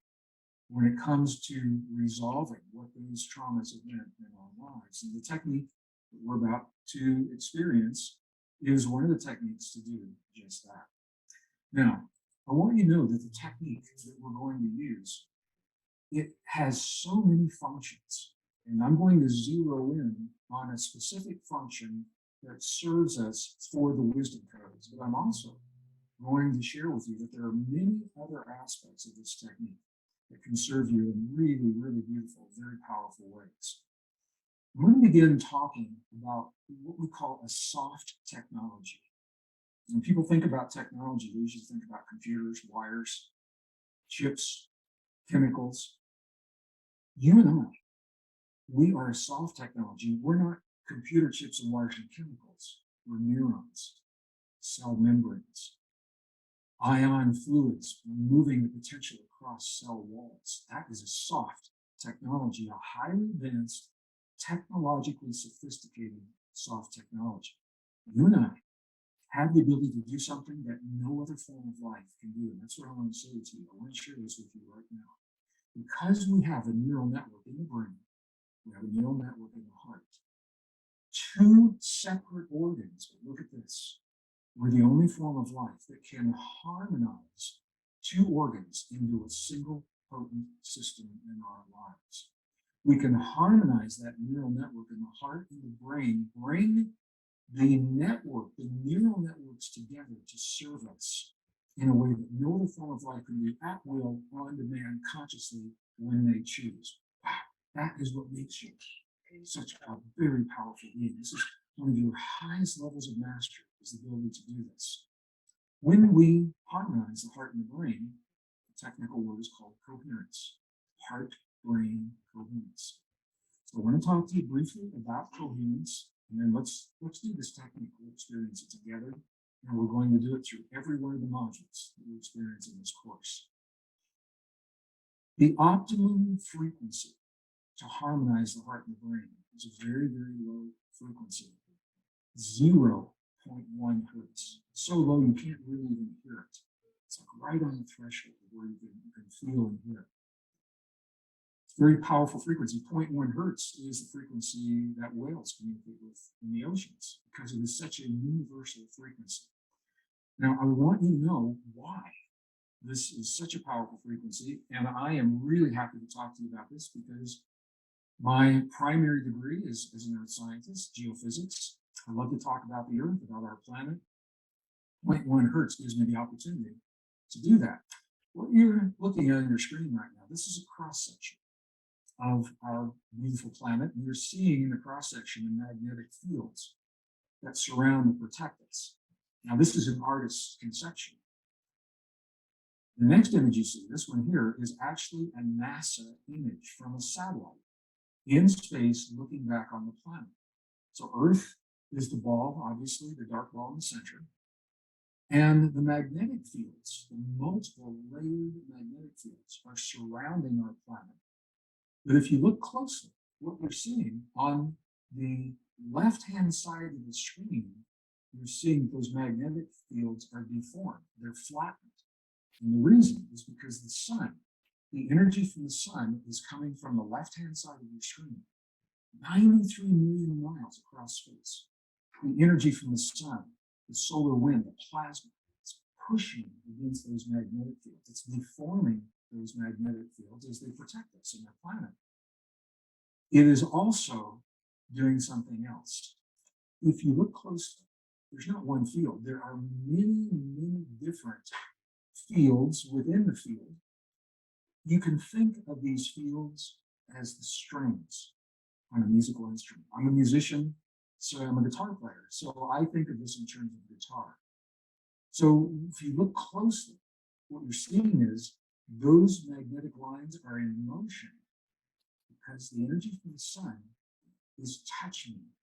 when it comes to resolving what those traumas have meant in our lives. And the technique that we're about to experience is one of the techniques to do just that. Now, I want you to know that the technique that we're going to use, it has so many functions, and I'm going to zero in on a specific function that serves us for the wisdom codes, but I'm also going to share with you that there are many other aspects of this technique that can serve you in really, really beautiful, very powerful ways. I'm going to begin talking about what we call a soft technology. When people think about technology, they usually think about computers, wires, chips, chemicals. You and I, we are a soft technology. We're not computer chips and wires and chemicals. We're neurons, cell membranes, ion fluids moving the potential across cell walls. That is a soft technology, a highly advanced, technologically sophisticated soft technology. You and I have the ability to do something that no other form of life can do. And that's what I want to say to you. I want to share this with you right now. Because we have a neural network in the brain, we have a neural network in the heart, two separate organs, but look at this, we're the only form of life that can harmonize two organs into a single potent system in our lives. We can harmonize that neural network in the heart and the brain, bring the network, the neural networks together to serve us in a way that no other form of life can do at will, on demand, consciously, when they choose. Wow, that is what makes you such a very powerful being. This is one of your highest levels of mastery, is the ability to do this. When we harmonize the heart and the brain, the technical word is called coherence. Heart-brain coherence. So I want to talk to you briefly about coherence, and then let's do this technique. We'll experience it together, and we're going to do it through every one of the modules that we experience in this course. The optimum frequency to harmonize the heart and the brain is a very, very low frequency, 0.1 hertz. So low you can't really even hear it. It's like right on the threshold where you can feel and hear it. It's a very powerful frequency. 0.1 hertz is the frequency that whales communicate with in the oceans because it is such a universal frequency. Now, I want you to know why this is such a powerful frequency, and I am really happy to talk to you about this because my primary degree is as an earth scientist, geophysics. I love to talk about the Earth, about our planet. 0.1 hertz gives me the opportunity to do that. What you're looking at on your screen right now, this is a cross-section of our beautiful planet. And you're seeing in the cross-section the magnetic fields that surround and protect us. Now, this is an artist's conception. The next image you see, this one here, is actually a NASA image from a satellite in space looking back on the planet. So Earth is the ball, obviously, the dark ball in the center. And the magnetic fields, the multiple layered magnetic fields, are surrounding our planet. But if you look closely, what you're seeing on the left-hand side of the screen, you're seeing those magnetic fields are deformed. They're flattened. And the reason is because the sun, the energy from the sun is coming from the left-hand side of your screen, 93 million miles across space. The energy from the sun, the solar wind, the plasma, it's pushing against those magnetic fields. It's deforming those magnetic fields as they protect us and our planet. It is also doing something else. If you look closely, there's not one field. There are many, many different fields within the field. You can think of these fields as the strings on a musical instrument. I'm a musician, so I'm a guitar player. So I think of this in terms of guitar. So if you look closely, what you're seeing is those magnetic lines are in motion because the energy from the sun is touching them.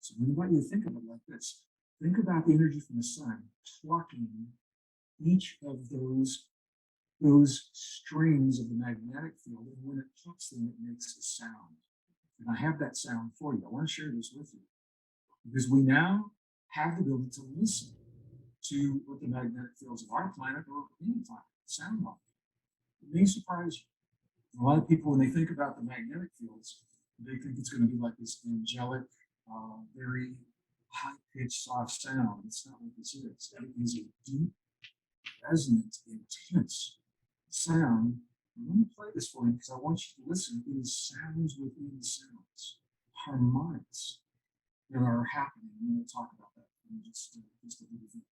So I invite you to think of it like this. Think about the energy from the sun plucking each of those strings of the magnetic field, and when it hits them, it makes a sound. And I have that sound for you. I want to share this with you because we now have the ability to listen to what the magnetic fields of our planet or any planet sound like. It may surprise you. A lot of people, when they think about the magnetic fields, they think it's going to be like this angelic, very high-pitched, soft sound. It's not what this is. It is a deep, resonant, intense sound. Let me play this for you because I want you to listen. It is sounds within sounds, harmonics that are happening. And we'll talk about that in just a little bit.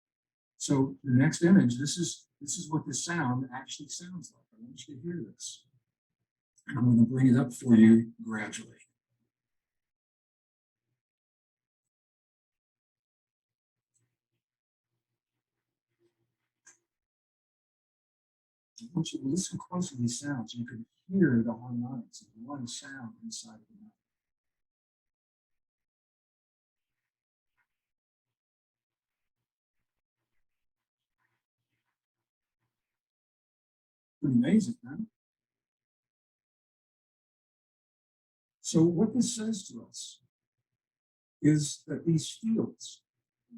So the next image, this is what this sound actually sounds like. I want you to hear this. And I'm going to bring it up for you gradually. I want you to listen closely to these sounds. You can hear the harmonics of one sound inside of the mouth. Pretty amazing, huh? So what this says to us is that these fields,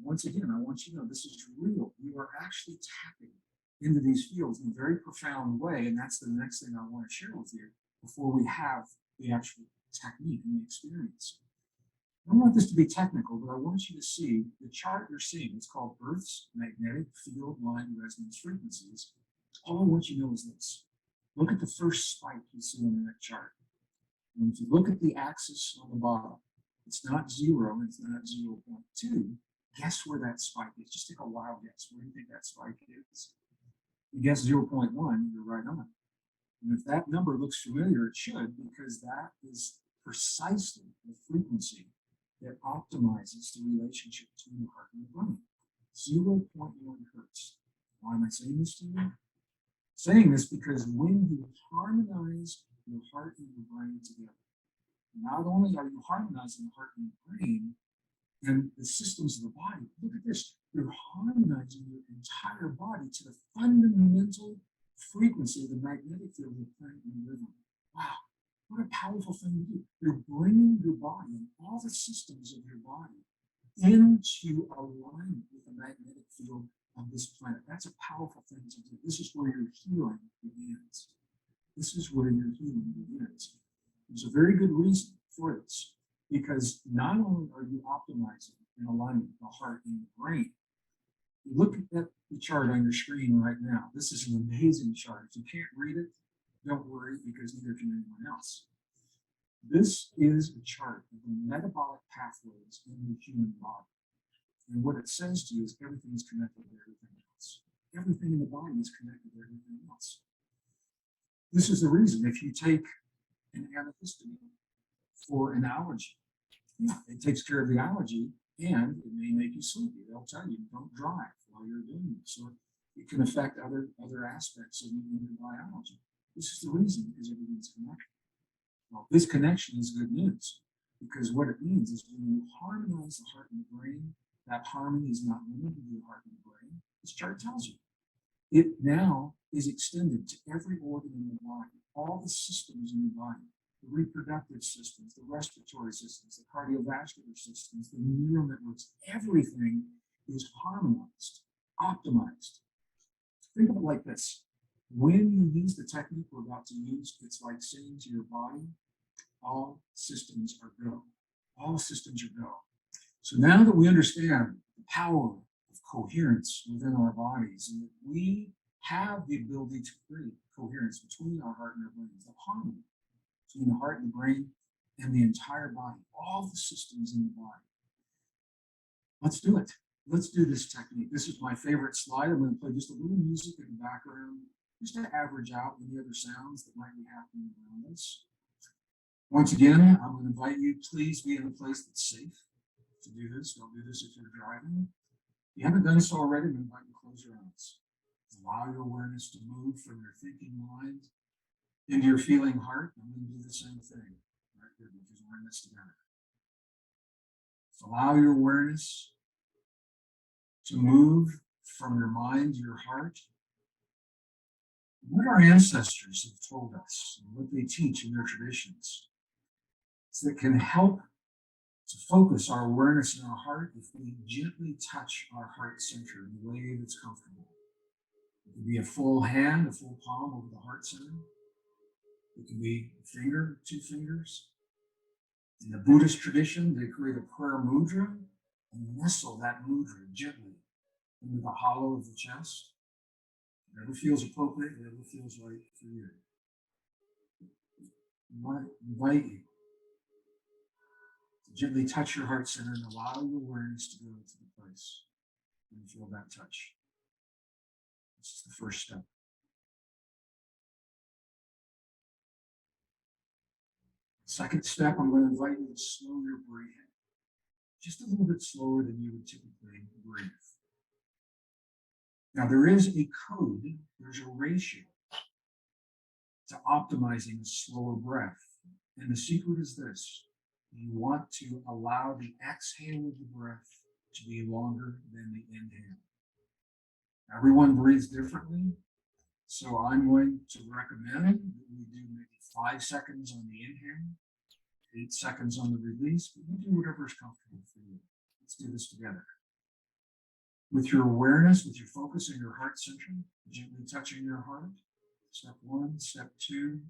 once again, I want you to know this is real. You are actually tapping into these fields in a very profound way. And that's the next thing I want to share with you before we have the actual technique and the experience. I don't want this to be technical, but I want you to see the chart you're seeing. It's called Earth's Magnetic Field Line Resonance Frequencies. All I want you to know is this. Look at the first spike you see on that chart. And if you look at the axis on the bottom, it's not 0, it's not 0.2. Guess where that spike is? Just take a wild guess. Where do you think that spike is? You guess 0.1, you're right on. And if that number looks familiar, it should, because that is precisely the frequency that optimizes the relationship between the heart and the brain. 0.1 hertz. Why am I saying this to you? Saying this because when you harmonize your heart and your brain together, not only are you harmonizing the heart and the brain and the systems of the body, look at this, you're harmonizing your entire body to the fundamental frequency of the magnetic field of the planet you live on. Wow, what a powerful thing to do. You're bringing your body and all the systems of your body into alignment with the magnetic field of this planet. That's a powerful thing to do. This is where your healing begins. This is where your healing begins. There's a very good reason for this, because not only are you optimizing and aligning the heart and the brain, look at the chart on your screen right now. This is an amazing chart. If you can't read it, don't worry, because neither can anyone else. This is a chart of the metabolic pathways in the human body. And what it says to you is everything is connected to everything else. Everything in the body is connected to everything else. This is the reason if you take an antihistamine for an allergy, yeah, it takes care of the allergy and it may make you sleepy. They'll tell you don't drive while you're doing this, or it can affect other aspects of your biology. This is the reason, because everything's connected. Well, this connection is good news, because what it means is when you harmonize the heart and the brain, that harmony is not limited to the heart and the brain. This chart tells you. It now is extended to every organ in the body, all the systems in the body, the reproductive systems, the respiratory systems, the cardiovascular systems, the neural networks, everything is harmonized, optimized. Think of it like this. When you use the technique we're about to use, it's like saying to your body, all systems are go. All systems are go. So now that we understand the power of coherence within our bodies, and that we have the ability to create coherence between our heart and our brain, the harmony between the heart and the brain and the entire body, all the systems in the body. Let's do it. Let's do this technique. This is my favorite slide. I'm going to play just a little music in the background, just to average out any other sounds that might be happening around us. Once again, I'm going to invite you, please be in a place that's safe to do this. Don't do this if you're driving. If you haven't done so already, I'm going to invite you to close your eyes. Allow your awareness to move from your thinking mind into your feeling heart. I'm going to do the same thing right here, because we're in this together. So allow your awareness to move from your mind to your heart what our ancestors have told us and what they teach in their traditions. That can help to focus our awareness in our heart if we gently touch our heart center in a way that's comfortable. It can be a full hand, a full palm over the heart center. It can be a finger, 2 fingers. In the Buddhist tradition, they create a prayer mudra and nestle that mudra gently into the hollow of the chest. Whatever feels appropriate, whatever feels right for you. I invite you to gently touch your heart center and allow your awareness to go to the place where you feel that touch. This is the first step. Second step, I'm going to invite you to slow your breathing. Just a little bit slower than you would typically breathe. Now, there is a code, there's a ratio to optimizing a slower breath. And the secret is this. You want to allow the exhale of the breath to be longer than the inhale. Everyone breathes differently, so I'm going to recommend that we do maybe 5 seconds on the inhale, 8 seconds on the release, but you do whatever is comfortable for you. Let's do this together. With your awareness, with your focus in your heart center, gently touching your heart. Step 1, step 2,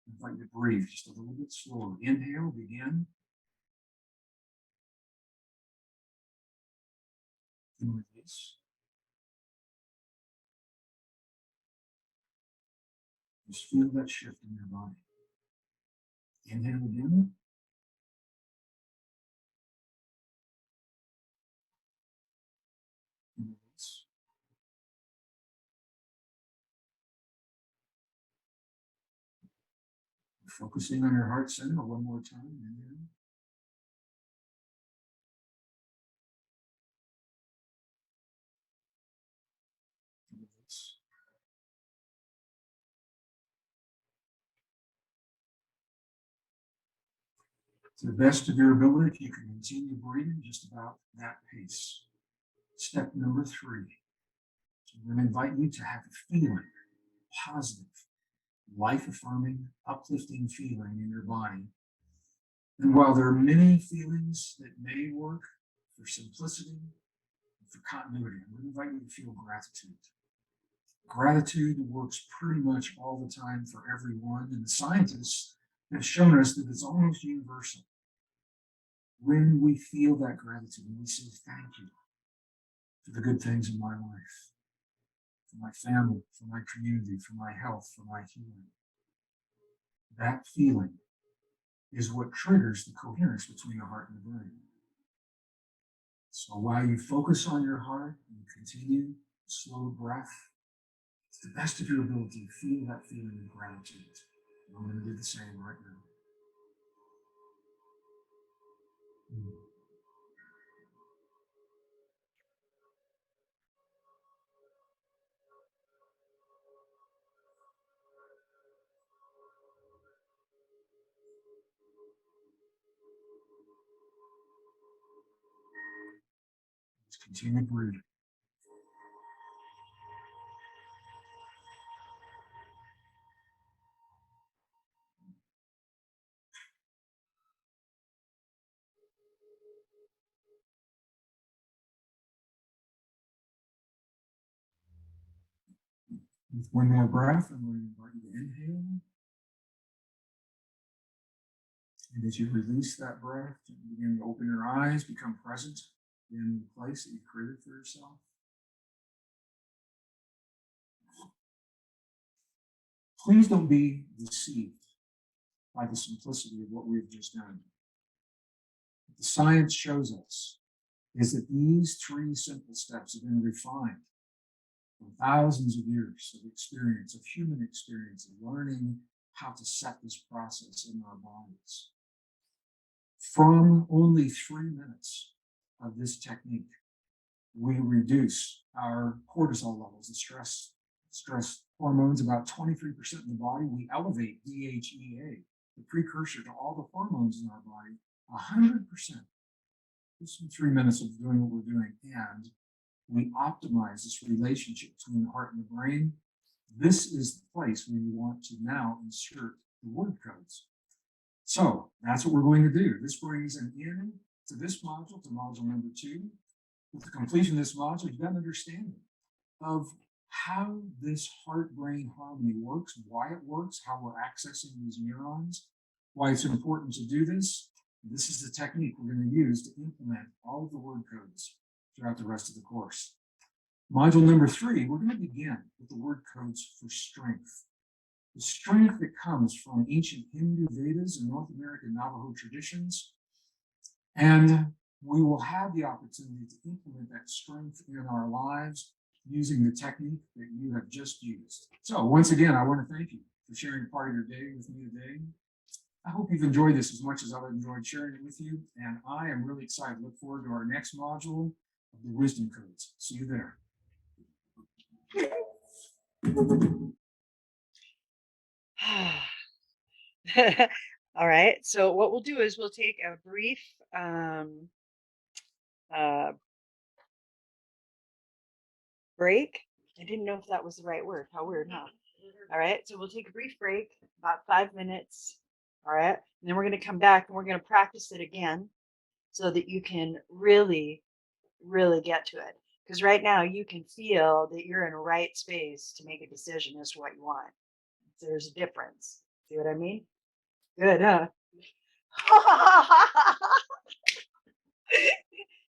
invite you to breathe just a little bit slower. Inhale, begin. And release. Just feel that shift in your body. Inhale again. And release. Focusing on your heart center one more time. Inhale. And release. To the best of your ability, if you can continue breathing just about that pace. Step number 3. So I'm going to invite you to have a feeling, positive, life-affirming, uplifting feeling in your body. And while there are many feelings that may work for simplicity, for continuity, I'm going to invite you to feel gratitude. Gratitude works pretty much all the time for everyone, and the scientists have shown us that it's almost universal. When we feel that gratitude, and we say thank you for the good things in my life, for my family, for my community, for my health, for my healing, that feeling is what triggers the coherence between the heart and the brain. So while you focus on your heart and continue slow breath, to the best of your ability, feel that feeling of gratitude. And I'm going to do the same right now. Just continue breathing. With one more breath, I'm going to invite you to inhale. And as you release that breath, you begin to open your eyes, become present in the place that you created for yourself. Please don't be deceived by the simplicity of what we've just done. What the science shows us is that these 3 simple steps have been refined from thousands of years of experience, of human experience, of learning how to set this process in our bodies. From only 3 minutes of this technique, we reduce our cortisol levels, the stress hormones, about 23% in the body. We elevate DHEA, the precursor to all the hormones in our body, 100%. Just in 3 minutes of doing what we're doing. And we optimize this relationship between the heart and the brain. This is the place where you want to now insert the word codes. So that's what we're going to do. This brings an end to this module, to module number 2. With the completion of this module, you've got an understanding of how this heart-brain harmony works, why it works, how we're accessing these neurons, why it's important to do this. This is the technique we're going to use to implement all of the word codes throughout the rest of the course. Module number 3, we're going to begin with the word codes for strength. The strength that comes from ancient Hindu Vedas and North American Navajo traditions. And we will have the opportunity to implement that strength in our lives using the technique that you have just used. So once again, I want to thank you for sharing part of your day with me today. I hope you've enjoyed this as much as I've enjoyed sharing it with you. And I am really excited. Look forward to our next module of the wisdom codes. See you there. All right. So what we'll do is we'll take a brief break. I didn't know if that was the right word. How weird, huh? All right. So we'll take a brief break, about 5 minutes. All right. And then we're going to come back and we're going to practice it again so that you can really, really get to it. Because right now you can feel that you're in a right space to make a decision as to what you want. So there's a difference. See what I mean? Good, huh?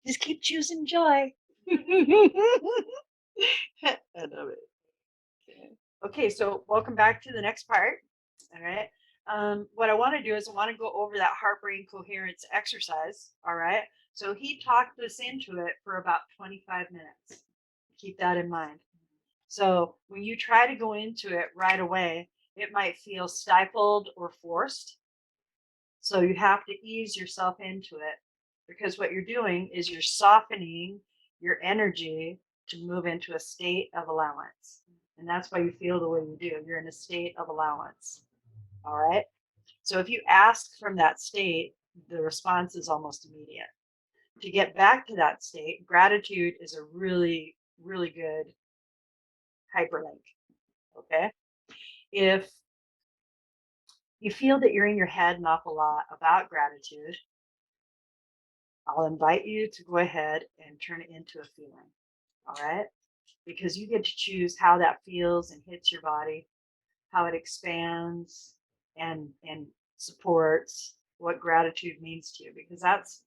Just keep choosing joy. I love it. Okay, so welcome back to the next part. All right. What I want to do is I want to go over that heart-brain coherence exercise. All right. So he talked us into it for about 25 minutes. Keep that in mind. So when you try to go into it right away, it might feel stifled or forced. So you have to ease yourself into it, because what you're doing is you're softening your energy to move into a state of allowance. And that's why you feel the way you do. You're in a state of allowance. All right. So if you ask from that state, the response is almost immediate. To get back to that state, gratitude is a really, really good hyperlink. Okay. If you feel that you're in your head an awful lot about gratitude, I'll invite you to go ahead and turn it into a feeling. All right. Because you get to choose how that feels and hits your body, how it expands and supports what gratitude means to you, because that's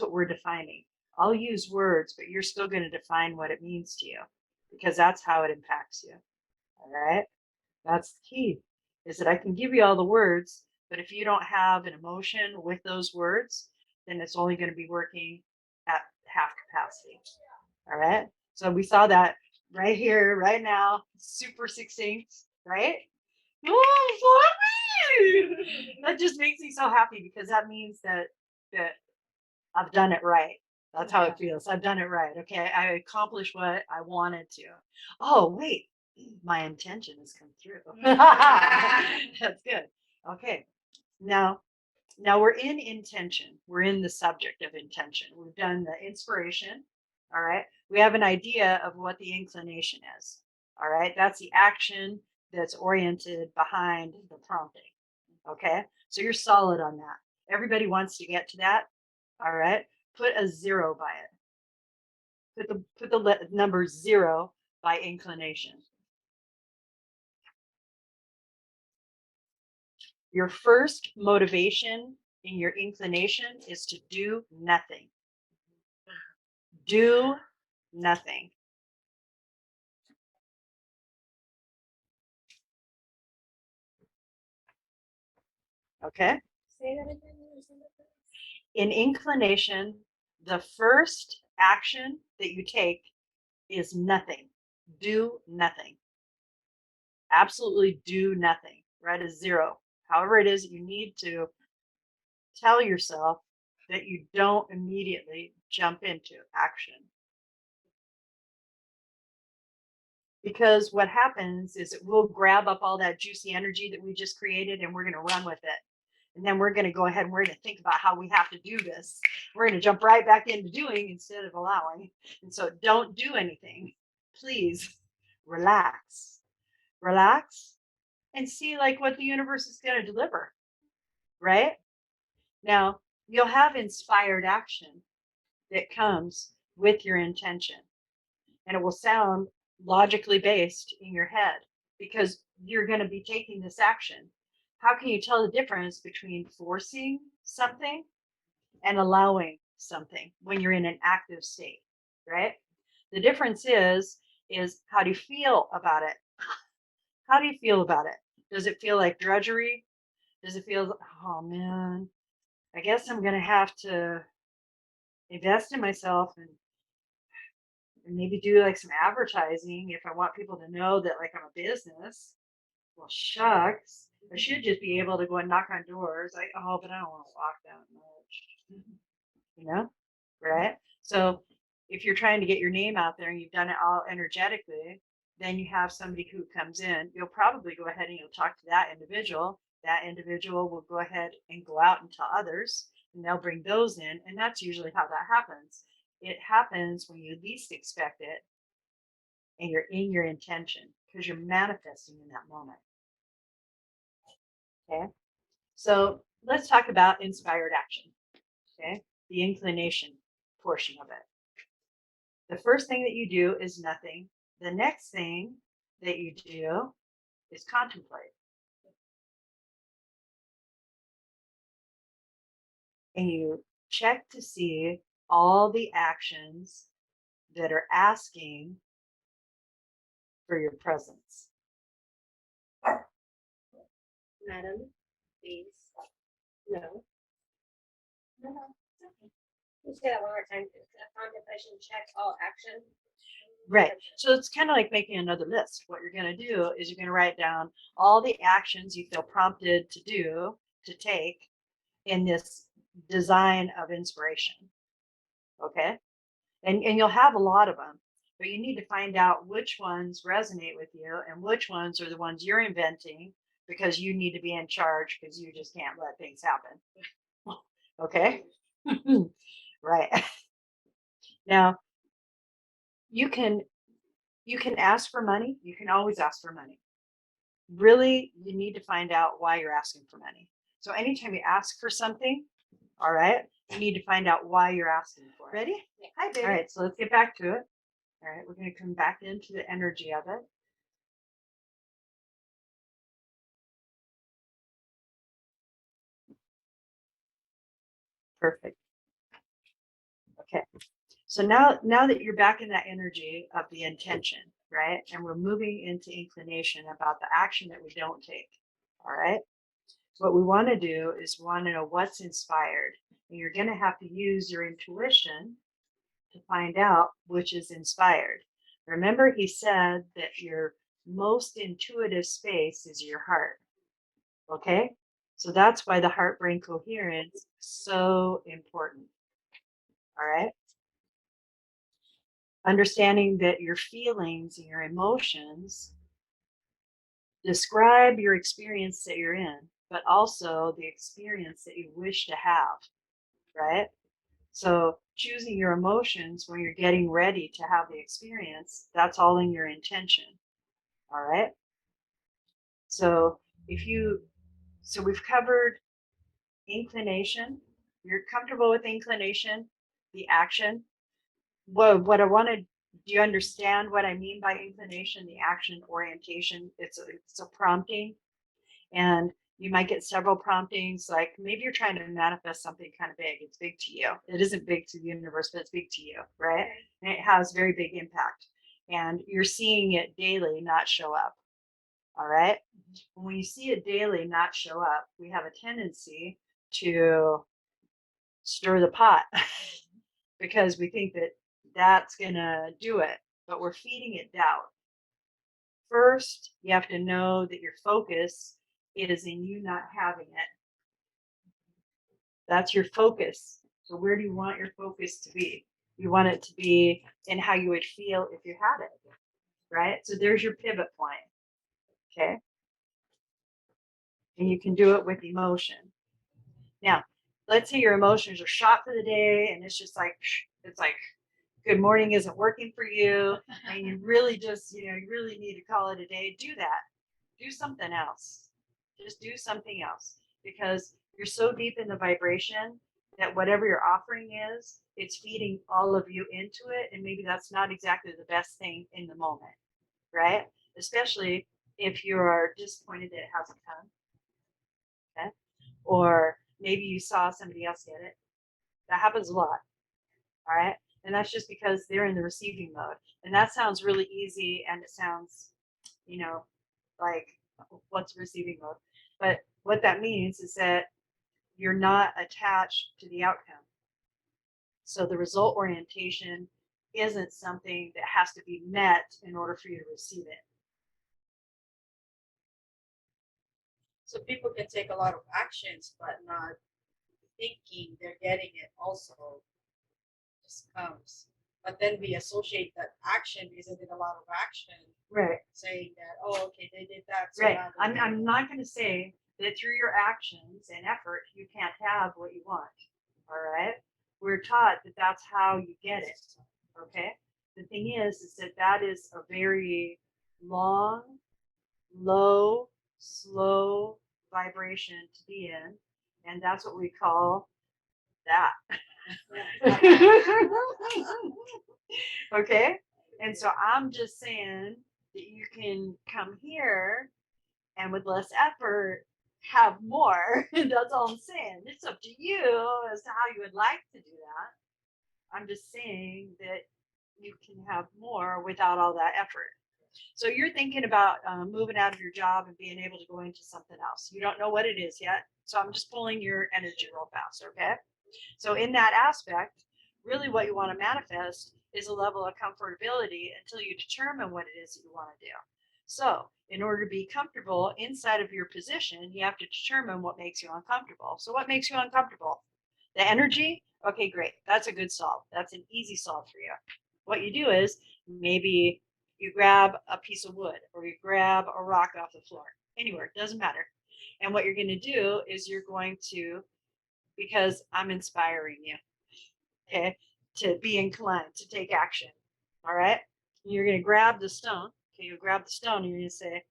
what we're defining. I'll use words, but you're still going to define what it means to you, because that's how it impacts you. All right. That's the key, is that I can give you all the words, but if you don't have an emotion with those words, then it's only going to be working at half capacity. All right. So we saw that right here, right now, super succinct, right? Oh, that just makes me so happy, because that means that I've done it right. That's how it feels. I've done it right. Okay. I accomplished what I wanted to. Oh, wait. My intention has come through. That's good. Okay. Now we're in intention. We're in the subject of intention. We've done the inspiration. All right. We have an idea of what the inclination is. All right. That's the action that's oriented behind the prompting. Okay. So you're solid on that. Everybody wants to get to that. All right. Put a 0 by it. Put the number 0 by inclination. Your first motivation in your inclination is to do nothing. Do nothing. Okay? Say that again. In inclination, the first action that you take is nothing. Do nothing. Absolutely do nothing. Write a 0. However it is that you need to tell yourself that you don't immediately jump into action. Because what happens is it will grab up all that juicy energy that we just created and we're going to run with it. And then we're going to go ahead and we're going to think about how we have to do this. We're going to jump right back into doing instead of allowing. And so don't do anything. Please relax. Relax and see like what the universe is going to deliver. Right? Now, you'll have inspired action that comes with your intention. And it will sound logically based in your head because you're going to be taking this action. How can you tell the difference between forcing something and allowing something when you're in an active state, right? The difference is how do you feel about it? How do you feel about it? Does it feel like drudgery? Does it feel, oh man, I guess I'm going to have to invest in myself and maybe do like some advertising if I want people to know that like I'm a business. Well, shucks, I should just be able to go and knock on doors. Like, oh, but I don't want to walk that much, you know, right? So if you're trying to get your name out there and you've done it all energetically, then you have somebody who comes in. You'll probably go ahead and you'll talk to that individual. That individual will go ahead and go out and tell others, and they'll bring those in. And that's usually how that happens. It happens when you least expect it and you're in your intention because you're manifesting in that moment. Okay. So let's talk about inspired action. Okay. The inclination portion of it. The first thing that you do is nothing. The next thing that you do is contemplate. And you check to see all the actions that are asking for your presence. Madam, please. No. No. You say that one more time. Contemplation checks all action. Right. So it's kind of like making another list. What you're going to do is you're going to write down all the actions you feel prompted to do, to take in this design of inspiration. Okay. And you'll have a lot of them, but you need to find out which ones resonate with you and which ones are the ones you're inventing because you need to be in charge because you just can't let things happen. Okay. Right. Now, you can ask for money. You can always ask for money. Really, you need to find out why you're asking for money. So anytime you ask for something, all right, you need to find out why you're asking for it. Ready? Yeah. Hi, baby. All right, so let's get back to it. All right, we're going to come back into the energy of it. Perfect. Okay. So now that you're back in that energy of the intention, right? And we're moving into inclination about the action that we don't take. All right. What we want to do is want to know what's inspired. And you're going to have to use your intuition to find out which is inspired. Remember, he said that your most intuitive space is your heart. Okay. So that's why the heart brain coherence is so important. All right. Understanding that your feelings and your emotions describe your experience that you're in, but also the experience that you wish to have, right? So choosing your emotions when you're getting ready to have the experience, that's all in your intention. All right. So so we've covered inclination. You're comfortable with inclination, the action. What I wanted, do you understand what I mean by inclination, the action orientation? It's a prompting, and you might get several promptings. Like maybe you're trying to manifest something kind of big. It's big to you. It isn't big to the universe, but it's big to you, right? And it has very big impact. And you're seeing it daily not show up. All right. When you see it daily not show up, we have a tendency to stir the pot because we think that that's going to do it, but we're feeding it doubt. First, you have to know that your focus is in you not having it. That's your focus. So where do you want your focus to be? You want it to be in how you would feel if you had it, right? So there's your pivot point, okay? And you can do it with emotion. Now, let's say your emotions are shot for the day and it's just like, it's like, good morning isn't working for you. And you really just, you really need to call it a day. Do that. Do something else. Just do something else because you're so deep in the vibration that whatever your offering is, it's feeding all of you into it. And maybe that's not exactly the best thing in the moment, right? Especially if you are disappointed that it hasn't come. Okay. Or maybe you saw somebody else get it. That happens a lot. All right. And that's just because they're in the receiving mode. And that sounds really easy and it sounds, like what's receiving mode. But what that means is that you're not attached to the outcome. So the result orientation isn't something that has to be met in order for you to receive it. So people can take a lot of actions, but not thinking they're getting it also just comes. But then we associate that action because they did a lot of action, Right. saying that, oh, okay, they did that. So Right. now they're doing I'm it. not going to say that through your actions and effort, you can't have what you want. All right. We're taught that that's how you get it. Okay. The thing is that that is a very long, low, slow vibration to be in. And that's what we call that. Okay. And so I'm just saying that you can come here and with less effort have more. That's all I'm saying. It's up to you as to how you would like to do that. I'm just saying that you can have more without all that effort. So you're thinking about moving out of your job and being able to go into something else. You don't know what it is yet. So I'm just pulling your energy real fast. Okay. So in that aspect, really what you want to manifest is a level of comfortability until you determine what it is that you want to do. So in order to be comfortable inside of your position, you have to determine what makes you uncomfortable. So what makes you uncomfortable? The energy? Okay, great. That's a good solve. That's an easy solve for you. What you do is maybe you grab a piece of wood or you grab a rock off the floor, anywhere, it doesn't matter. And what you're going to do is you're going to, because I'm inspiring you, okay, to be inclined to take action. All right. You're going to grab the stone. Okay. You grab the stone and you're going to say,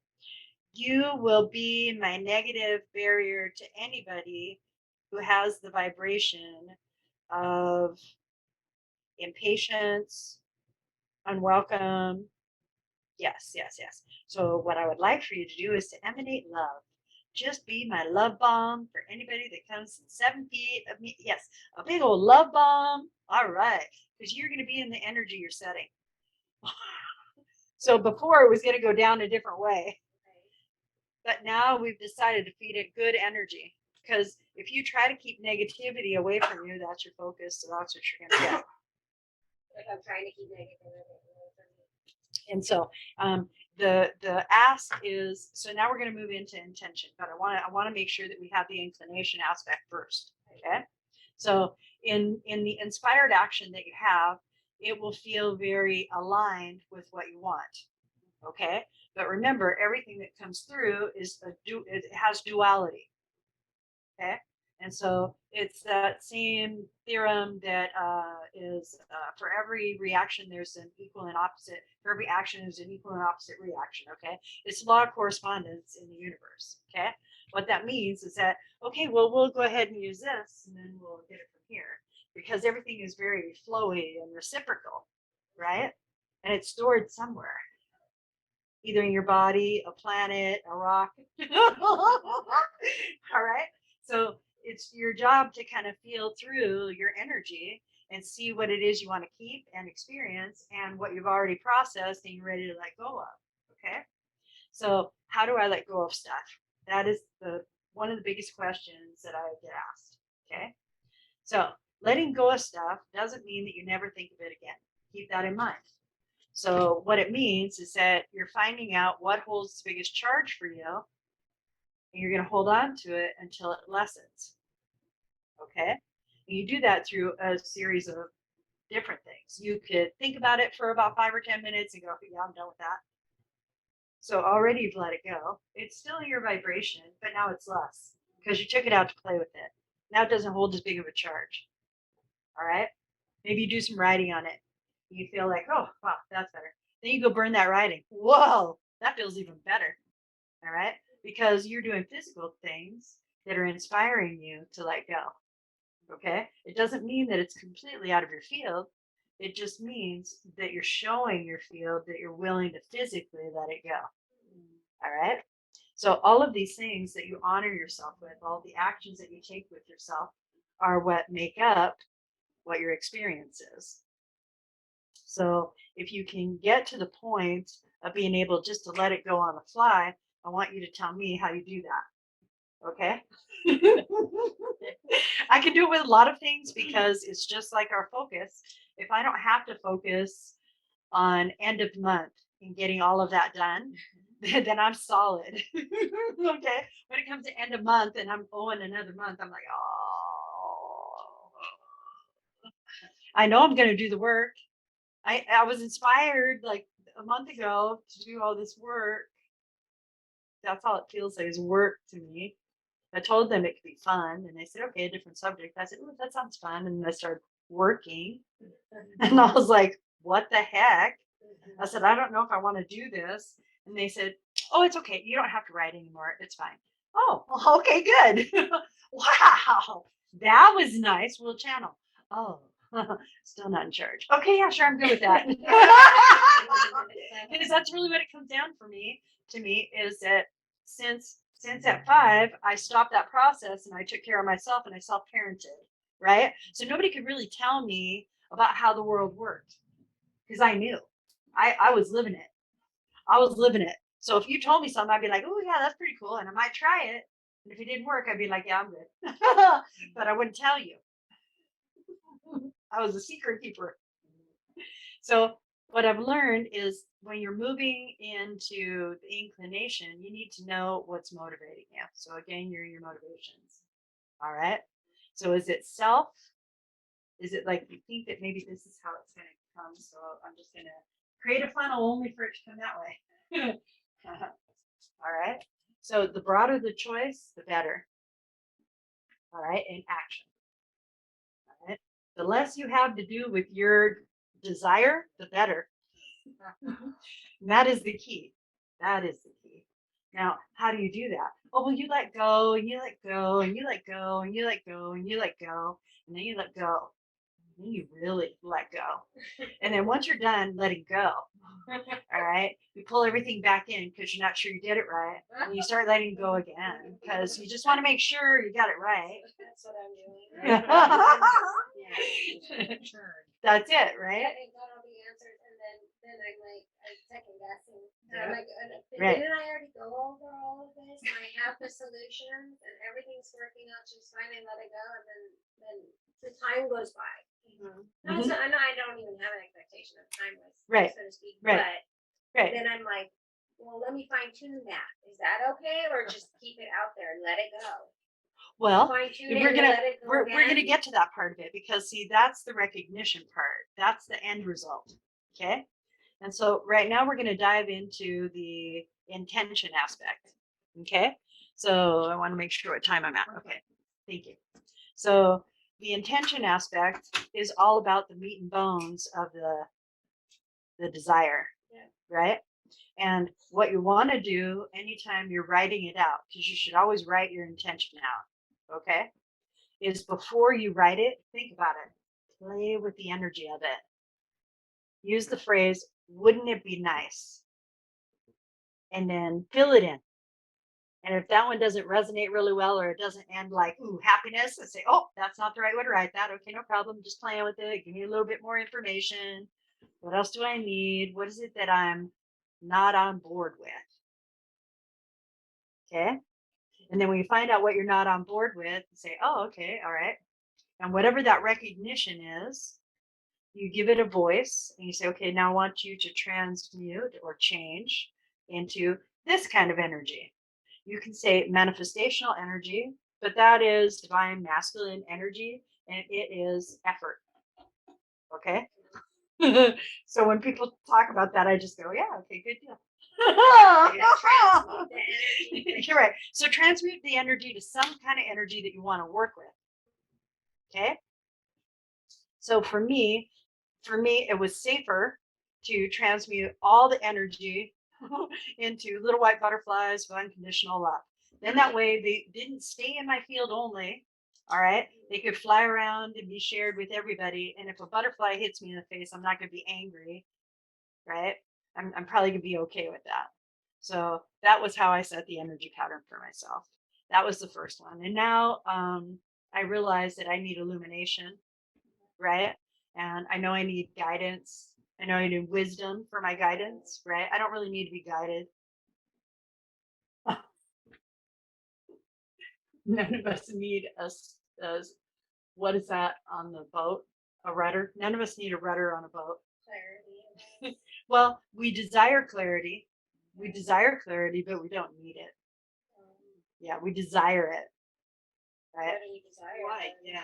you will be my negative barrier to anybody who has the vibration of impatience, unwelcome. Yes, yes, yes. So what I would like for you to do is to emanate love. Just be my love bomb for anybody that comes in 7 feet of me. Yes, a big old love bomb. All right, because you're going to be in the energy you're setting. So before it was going to go down a different way. But now we've decided to feed it good energy. Because if you try to keep negativity away from you, that's your focus. So that's what you're going to get. Like I'm trying to keep negative away from me. And so the ask is, so now we're going to move into intention, but I want to make sure that we have the inclination aspect first. Okay. So in the inspired action that you have, it will feel very aligned with what you want. Okay. But remember, everything that comes through it has duality. Okay. And so it's that same theorem that is for every reaction, there's an equal and opposite. For every action, there's an equal and opposite reaction. Okay. It's law of correspondence in the universe. Okay. What that means is that, okay, well, we'll go ahead and use this and then we'll get it from here because everything is very flowy and reciprocal, right? And it's stored somewhere, either in your body, a planet, a rock. All right. So it's your job to kind of feel through your energy and see what it is you want to keep and experience and what you've already processed and you're ready to let go of. Okay. So how do I let go of stuff? That is one of the biggest questions that I get asked. Okay. So letting go of stuff doesn't mean that you never think of it again. Keep that in mind. So what it means is that you're finding out what holds the biggest charge for you, and you're going to hold on to it until it lessens. Okay? And you do that through a series of different things. You could think about it for about 5 or 10 minutes and go, yeah, I'm done with that. So already you've let it go. It's still your vibration, but now it's less because you took it out to play with it. Now it doesn't hold as big of a charge. All right. Maybe you do some writing on it. You feel like, oh, wow, that's better. Then you go burn that writing. Whoa, that feels even better. All right. Because you're doing physical things that are inspiring you to let go. Okay. It doesn't mean that it's completely out of your field. It just means that you're showing your field that you're willing to physically let it go. All right. So all of these things that you honor yourself with, all the actions that you take with yourself are what make up what your experience is. So if you can get to the point of being able just to let it go on the fly, I want you to tell me how you do that. Okay. I can do it with a lot of things because it's just like our focus. If I don't have to focus on end of month and getting all of that done, then I'm solid. Okay. When it comes to end of month and I'm owing another month, I'm like, oh, I know I'm going to do the work. I was inspired like a month ago to do all this work. That's all it feels like is work to me. I told them it could be fun, and they said, okay, a different subject. I said, oh, that sounds fun. And I started working, and I was like, what the heck? I said, I don't know if I want to do this. And they said, oh, it's okay. You don't have to write anymore. It's fine. Oh, okay, good. Wow. That was nice. We'll channel. Oh, still not in charge. Okay, yeah, sure. I'm good with that. Because that's really what it comes down for me to me is that since at 5, I stopped that process and I took care of myself and I self-parented, right? So nobody could really tell me about how the world worked because I knew. I was living it. I was living it. So if you told me something, I'd be like, oh yeah, that's pretty cool. And I might try it. And if it didn't work, I'd be like, yeah, I'm good. But I wouldn't tell you. I was a secret keeper. So what I've learned is when you're moving into the inclination, you need to know what's motivating you. So again, your motivations. All right. So is it self? Is it like you think that maybe this is how it's going to come? So I'm just going to create a funnel only for it to come that way. All right. So the broader the choice, the better. All right. In action. All right. The less you have to do with your desire, the better. And that is the key. That is the key. Now, how do you do that? Oh, well, you let go and you let go and you let go and you let go and you let go and then you let go. And then you really let go. And then once you're done letting go, all right, you pull everything back in because you're not sure you did it right. And you start letting go again because you just want to make sure you got it right. That's what I'm doing. That's it, right? I got all the answers, and then I'm like, I'm second guessing. And I'm like, Right. didn't I already go over all of this? And I have the solutions, and everything's working out just fine. I let it go, and then the time goes by. No, so I know I don't even have an expectation of time, Right. so to speak. Right. But Right. then I'm like, well, let me fine tune that. Is that okay, or just keep it out there and let it go? Well, Fine tune it we're and gonna let it go we're gonna again? get to that part of it because see that's the recognition part. That's the end result. Okay. And so right now we're gonna dive into the intention aspect. Okay. So I want to make sure what time I'm at. Okay. Thank you. So the intention aspect is all about the meat and bones of the desire. Yeah. Right? And what you want to do anytime you're writing it out, because you should always write your intention out, okay, is before you write it, think about it. Play with the energy of it. Use the phrase, wouldn't it be nice? And then fill it in. And if that one doesn't resonate really well or it doesn't end like, ooh, happiness, I say, oh, that's not the right way to write that. Okay, no problem. Just playing with it. Give me a little bit more information. What else do I need? What is it that I'm not on board with? Okay. And then when you find out what you're not on board with, you say, oh, okay, all right. And whatever that recognition is, you give it a voice and you say, okay, now I want you to transmute or change into this kind of energy. You can say manifestational energy, but that is divine masculine energy and it is effort. Okay. So when people talk about that, I just go, yeah, okay, good deal. You're right. So transmute the energy to some kind of energy that you want to work with. Okay. So for me, it was safer to transmute all the energy into little white butterflies of unconditional love. Then that way they didn't stay in my field only. All right. They could fly around and be shared with everybody. And if a butterfly hits me in the face, I'm not going to be angry. Right. I'm probably going to be okay with that. So that was how I set the energy pattern for myself. That was the first one. And now I realize that I need illumination. Right. And I know I need guidance. I know I need wisdom for my guidance, right? I don't really need to be guided. None of us need what is that on the boat? A rudder? None of us need a rudder on a boat. Clarity. Well, we desire clarity. We desire clarity, but we don't need it. Yeah, we desire it. Right? What do we desire? Why? then? Yeah.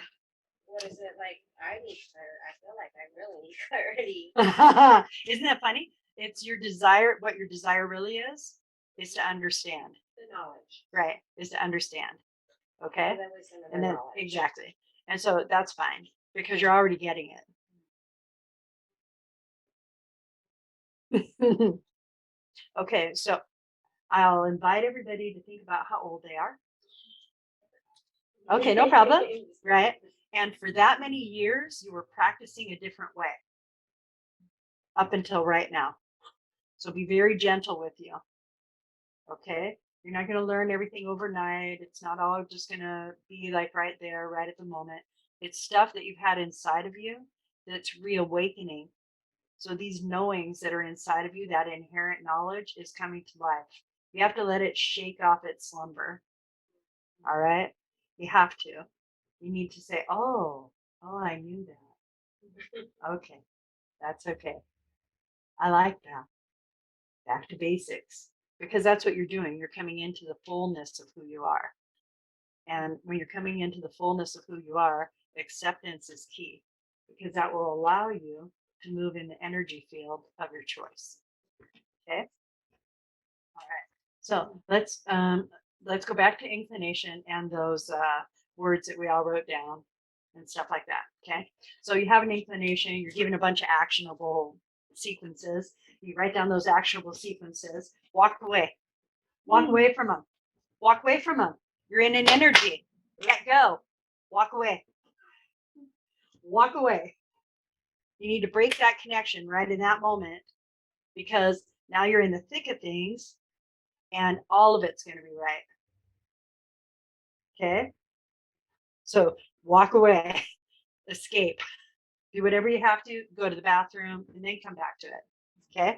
What is it like? I need clarity. I feel like I really need clarity. Isn't that funny? It's your desire. What your desire really is to understand. The knowledge. Right. Is to understand. Okay. And then wisdom and And then knowledge. exactly. And so that's fine because you're already getting it. Okay. So I'll invite everybody to think about how old they are. Okay. No problem. Right. And for that many years, you were practicing a different way up until right now. So be very gentle with you. Okay. You're not going to learn everything overnight. It's not all just going to be like right there, right at the moment. It's stuff that you've had inside of you that's reawakening. So these knowings that are inside of you, that inherent knowledge is coming to life. You have to let it shake off its slumber. All right. You have to. You need to say, oh, I knew that. Okay. That's okay. I like that. Back to basics. Because that's what you're doing. You're coming into the fullness of who you are. And when you're coming into the fullness of who you are, acceptance is key because that will allow you to move in the energy field of your choice. Okay. All right. So let's go back to inclination and those words that we all wrote down and stuff like that. Okay. So you have an inclination, you're given a bunch of actionable sequences. You write down those actionable sequences, walk away. Walk away from them. Walk away from them. You're in an energy. Let go. Walk away. Walk away. You need to break that connection right in that moment because now you're in the thick of things and all of it's going to be right. Okay. So walk away, escape, do whatever you have to, go to the bathroom and then come back to it. Okay.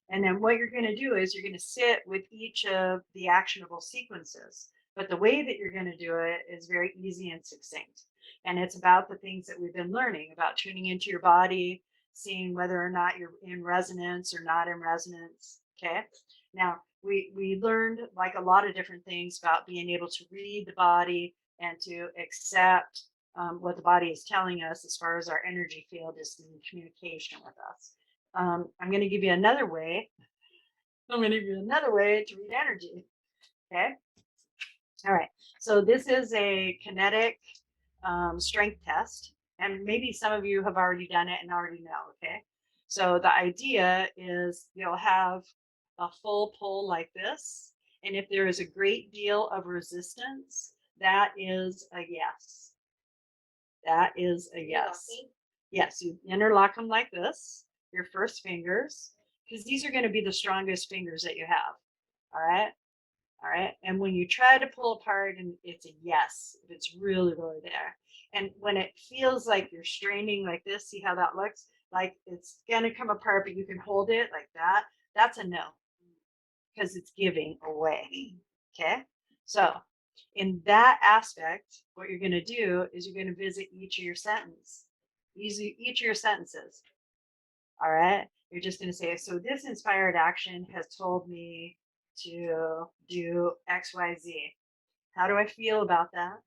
And then what you're going to do is you're going to sit with each of the actionable sequences. But the way that you're going to do it is very easy and succinct. And it's about the things that we've been learning about tuning into your body, seeing whether or not you're in resonance or not in resonance. Okay. Now, we learned like a lot of different things about being able to read the body and to accept what the body is telling us as far as our energy field is in communication with us. I'm going to give you another way. I'm going to give you another way to read energy. Okay. All right. So this is a kinetic strength test. And maybe some of you have already done it and already know. Okay. So the idea is you'll have a full pull like this. And if there is a great deal of resistance, that is a yes. That is a yes. Yes. You interlock them like this. Your first fingers, because these are going to be the strongest fingers that you have. All right. All right. And when you try to pull apart and it's a yes, if it's really, really there. And when it feels like you're straining like this, see how that looks? Like it's going to come apart, but you can hold it like that. That's a no because it's giving away. Okay. So in that aspect, what you're going to do is you're going to visit each of your each of your sentences. All right. You're just going to say, so this inspired action has told me to do X, Y, Z. How do I feel about that?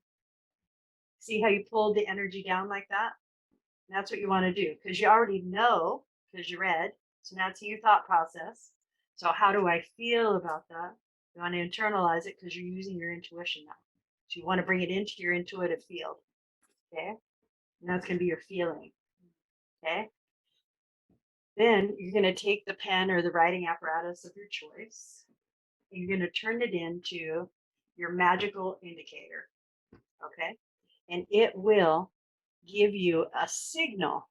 See how you pulled the energy down like that? And that's what you want to do because you already know because you read. So now it's in your thought process. So how do I feel about that? You want to internalize it because you're using your intuition now. So you want to bring it into your intuitive field. Okay. And that's going to be your feeling. Okay. Then you're going to take the pen or the writing apparatus of your choice, and you're going to turn it into your magical indicator. Okay. And it will give you a signal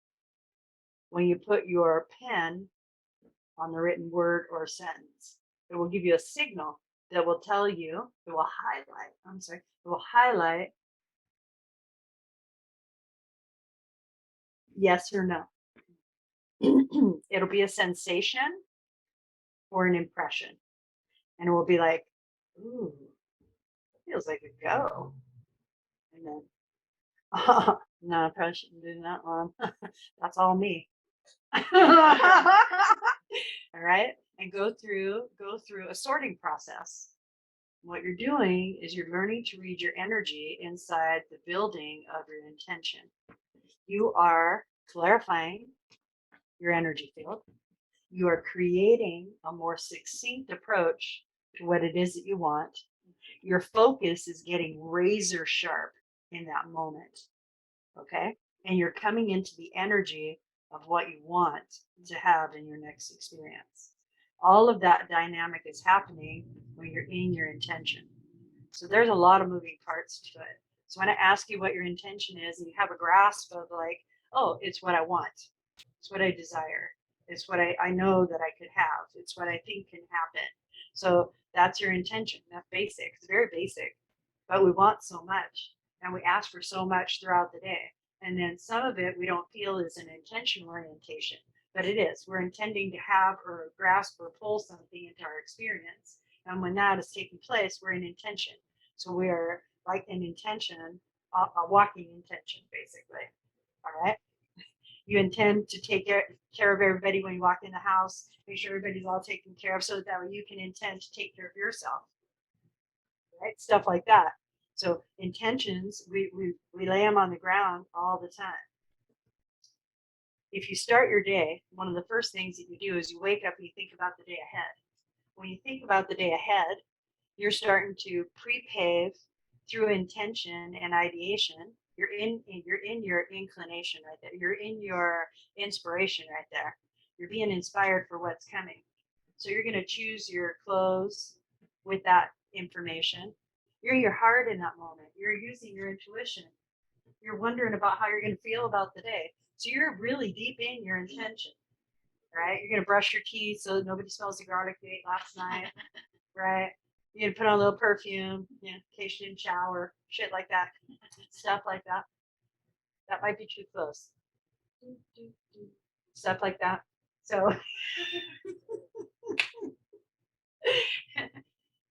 when you put your pen on the written word or sentence. It will give you a signal that will tell you, it will highlight yes or no. It'll be a sensation or an impression. And it will be like, ooh, feels like a go. And then, no, I probably shouldn't do that one. That's all me. All right. And go through a sorting process. What you're doing is you're learning to read your energy inside the building of your intention. You are clarifying your energy field. You are creating a more succinct approach to what it is that you want. Your focus is getting razor sharp in that moment. Okay. And you're coming into the energy of what you want to have in your next experience. All of that dynamic is happening when you're in your intention. So there's a lot of moving parts to it. So when I ask you what your intention is and you have a grasp of like, oh, it's what I want. It's what I desire. It's what I know that I could have. It's what I think can happen. So that's your intention. That's basic. It's very basic. But we want so much and we ask for so much throughout the day. And then some of it we don't feel is an intention orientation, but it is. We're intending to have or grasp or pull something into our experience. And when that is taking place, we're in intention. So we're like an intention, a walking intention, basically. All right. You intend to take care of everybody when you walk in the house, make sure everybody's all taken care of so that way you can intend to take care of yourself. Right? Stuff like that. So intentions, we lay them on the ground all the time. If you start your day, one of the first things that you do is you wake up and you think about the day ahead. When you think about the day ahead, you're starting to pre-pave through intention and ideation. You're in your inclination right there. You're in your inspiration right there. You're being inspired for what's coming. So you're going to choose your clothes with that information. You're in your heart in that moment. You're using your intuition. You're wondering about how you're going to feel about the day. So you're really deep in your intention, right? You're going to brush your teeth so nobody smells the garlic you ate last night, right? You're going to put on a little perfume, in case you didn't shower, shit like that, stuff like that. That might be too close. Stuff like that. So,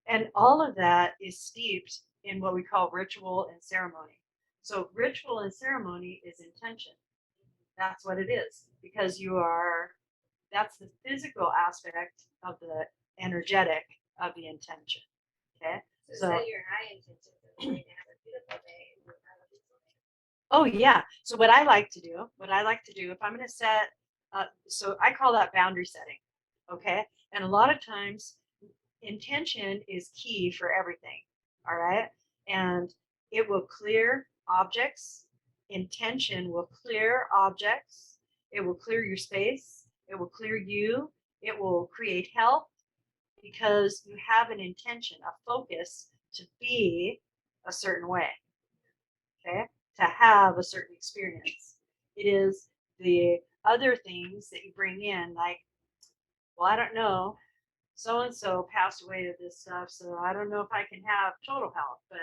and all of that is steeped in what we call ritual and ceremony. So ritual and ceremony is intention. That's what it is, because that's the physical aspect of the energetic of the intention. Okay. So set your high intention for the day to have a beautiful day and have a beautiful day. Oh yeah. So what I like to do, if I'm going to set, so I call that boundary setting. Okay. And a lot of times intention is key for everything. All right. And it will clear objects. Intention will clear objects. It will clear your space. It will clear you. It will create health because you have an intention, a focus to be a certain way. Okay. To have a certain experience. It is the other things that you bring in, like, well, I don't know, so and so passed away of this stuff, so I don't know if I can have total health, but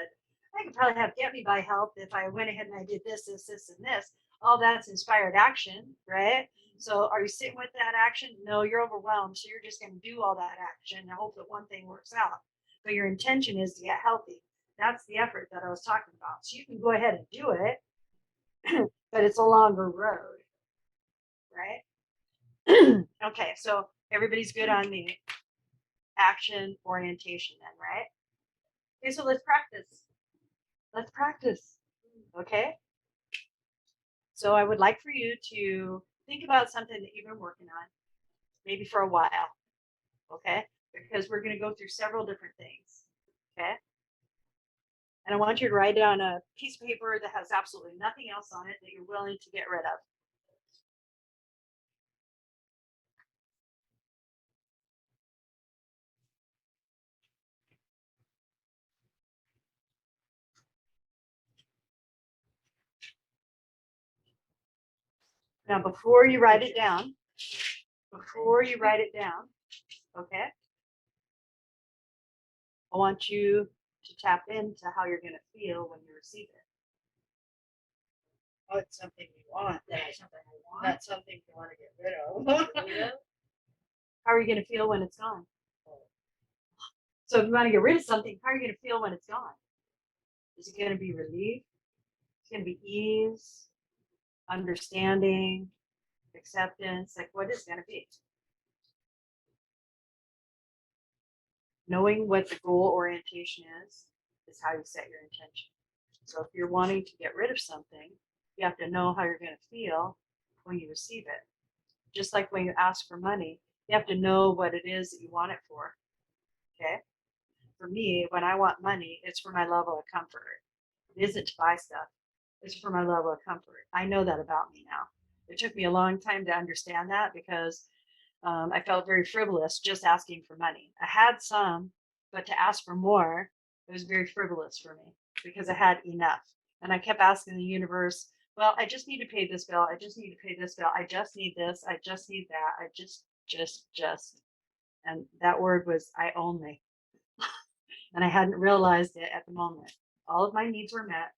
I could probably have get me by health if I went ahead and I did this, this, this, and this. All that's inspired action, right? So are you sitting with that action? No, you're overwhelmed, so you're just going to do all that action and hope that one thing works out. But your intention is to get healthy. That's the effort that I was talking about. So you can go ahead and do it, but it's a longer road, right? Okay, so everybody's good on the action orientation then, right? Okay, so let's practice. Let's practice. Okay? So I would like for you to think about something that you've been working on, maybe for a while. Okay? Because we're going to go through several different things. Okay? And I want you to write it on a piece of paper that has absolutely nothing else on it that you're willing to get rid of. Now, before you write it down, okay, I want you to tap into how you're going to feel when you receive it. Oh, it's something you want. That's something I want. Not something you want to get rid of. Yeah. How are you going to feel when it's gone? So if you want to get rid of something, how are you going to feel when it's gone? Is it going to be relief? It's going to be ease, understanding, acceptance. Like, what is it going to be? Knowing what the goal orientation is how you set your intention. So if you're wanting to get rid of something, you have to know how you're going to feel when you receive it. Just like when you ask for money, you have to know what it is that you want it for. Okay? For me, when I want money, it's for my level of comfort. It isn't to buy stuff. It's for my level of comfort. I know that about me now. It took me a long time to understand that because I felt very frivolous just asking for money. I had some, but to ask for more, it was very frivolous for me because I had enough. And I kept asking the universe, well, I just need to pay this bill. I just need to pay this bill. I just need this. I just need that. I just. And that word was I only. And I hadn't realized it at the moment. All of my needs were met.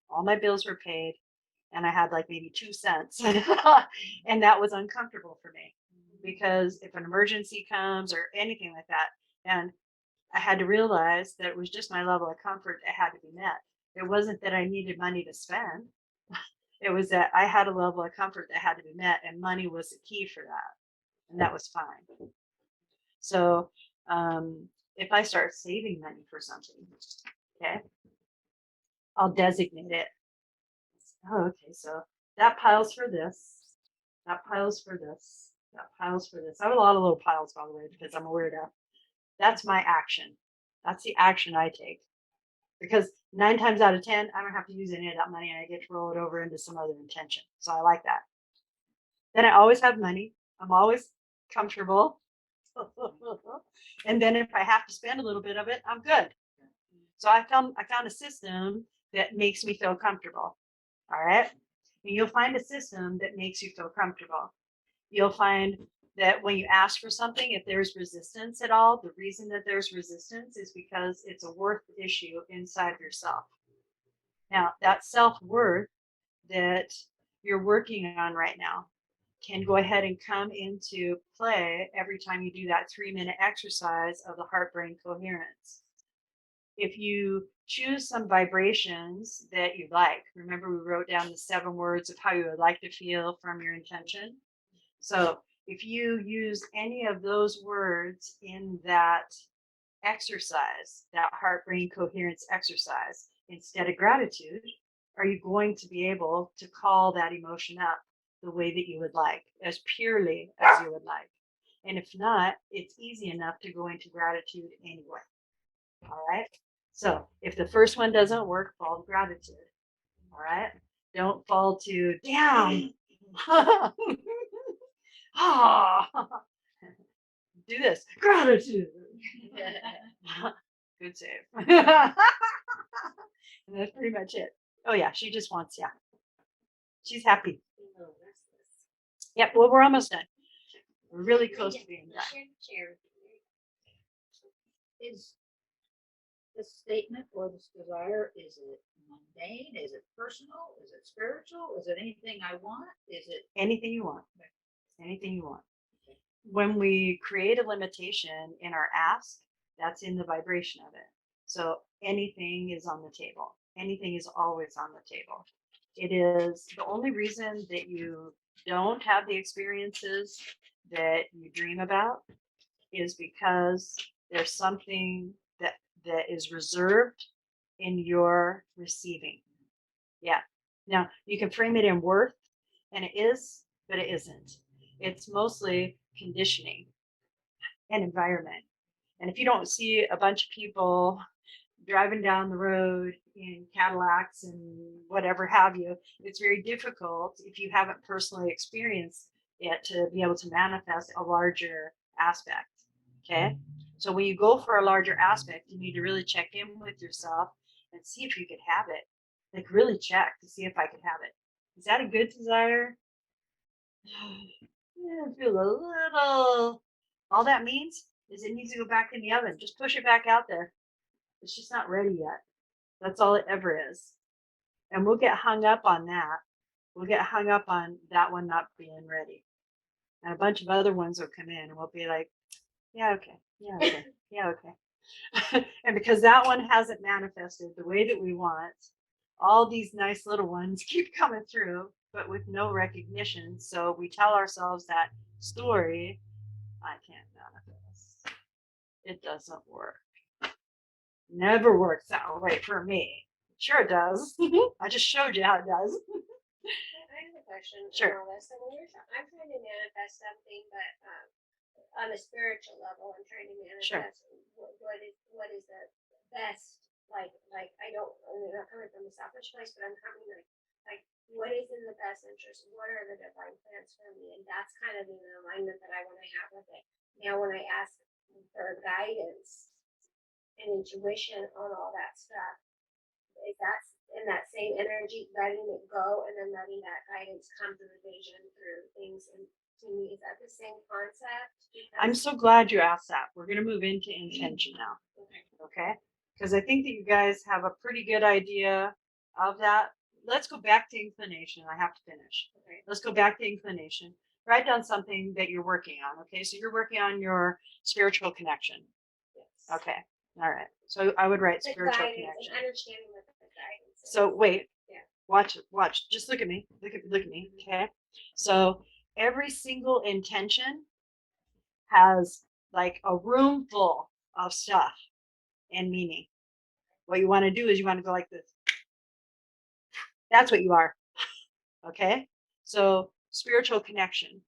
All my bills were paid. And I had like maybe 2 cents. And that was uncomfortable for me because if an emergency comes or anything like that, and I had to realize that it was just my level of comfort that had to be met. It wasn't that I needed money to spend. It was that I had a level of comfort that had to be met, and money was the key for that. And that was fine. So if I start saving money for something, okay, I'll designate it. Oh, okay, so that pile's for this. That pile's for this. That pile's for this. I have a lot of little piles, by the way, because I'm a weirdo. That's my action. That's the action I take. Because 9 times out of 10, I don't have to use any of that money and I get to roll it over into some other intention. So I like that. Then I always have money. I'm always comfortable. And then if I have to spend a little bit of it, I'm good. So I found a system that makes me feel comfortable. All right. And you'll find a system that makes you feel comfortable. You'll find that when you ask for something, if there's resistance at all, the reason that there's resistance is because it's a worth issue inside of yourself. Now, that self-worth that you're working on right now can go ahead and come into play every time you do that 3-minute exercise of the heart-brain coherence. If you choose some vibrations that you like, remember we wrote down the 7 words of how you would like to feel from your intention. So if you use any of those words in that exercise, that heart-brain coherence exercise, instead of gratitude, are you going to be able to call that emotion up the way that you would like, as purely as you would like? And if not, it's easy enough to go into gratitude anyway. All right. So if the first one doesn't work, fall to gratitude. All right. Don't fall to damn. Do this. Gratitude. Good save. And that's pretty much it. Oh yeah, she just wants, yeah. She's happy. Yep, well, we're almost done. We're really close to being done. Is this statement or this desire, is it mundane? Is it personal? Is it spiritual? Is it anything I want? Is it Anything you want. Anything you want. When we create a limitation in our ask, that's in the vibration of it. So anything is on the table. Anything is always on the table. It is the only reason that you don't have the experiences that you dream about is because there's something that is reserved in your receiving. Yeah. Now you can frame it in worth, and it is, but it isn't. It's mostly conditioning and environment. And if you don't see a bunch of people driving down the road in Cadillacs and whatever have you, it's very difficult if you haven't personally experienced it to be able to manifest a larger aspect. Okay. So when you go for a larger aspect, you need to really check in with yourself and see if you could have it. Like really check to see if I could have it. Is that a good desire? Yeah, I feel a little. All that means is it needs to go back in the oven. Just push it back out there. It's just not ready yet. That's all it ever is. And we'll get hung up on that. We'll get hung up on that one not being ready. And a bunch of other ones will come in and we'll be like, yeah, okay. Yeah, okay. Yeah, okay. And because that one hasn't manifested the way that we want, all these nice little ones keep coming through, but with no recognition. So we tell ourselves that story, I can't manifest. It doesn't work. Never works that way for me. Sure it does. I just showed you how it does. I have a question Sure. on all this. So when I'm trying to manifest something, but on a spiritual level, I'm trying to Sure. manifest what is the best, like I'm not coming from a selfish place, but I'm coming like what is in the best interest? What are the divine plans for me? And that's kind of the alignment that I want to have with it. Now, when I ask for guidance and intuition on all that stuff, is that in that same energy, letting it go and then letting that guidance come through the vision, through things, and to me, is that the same concept? I'm so glad you asked that. We're going to move into intention now. Okay. Okay. Because I think that you guys have a pretty good idea of that. Let's go back to inclination. I have to finish. Okay. Let's go back to inclination. Write down something that you're working on. Okay. So you're working on your spiritual connection. Yes. Okay. All right. So I would write The spiritual guidance connection. and understanding what the guidance is. So wait. Yeah. Watch. Just look at me. Look at me. Okay. So every single intention has like a room full of stuff and meaning. What you want to do is you want to go like this. That's what you are. Okay. So spiritual connection.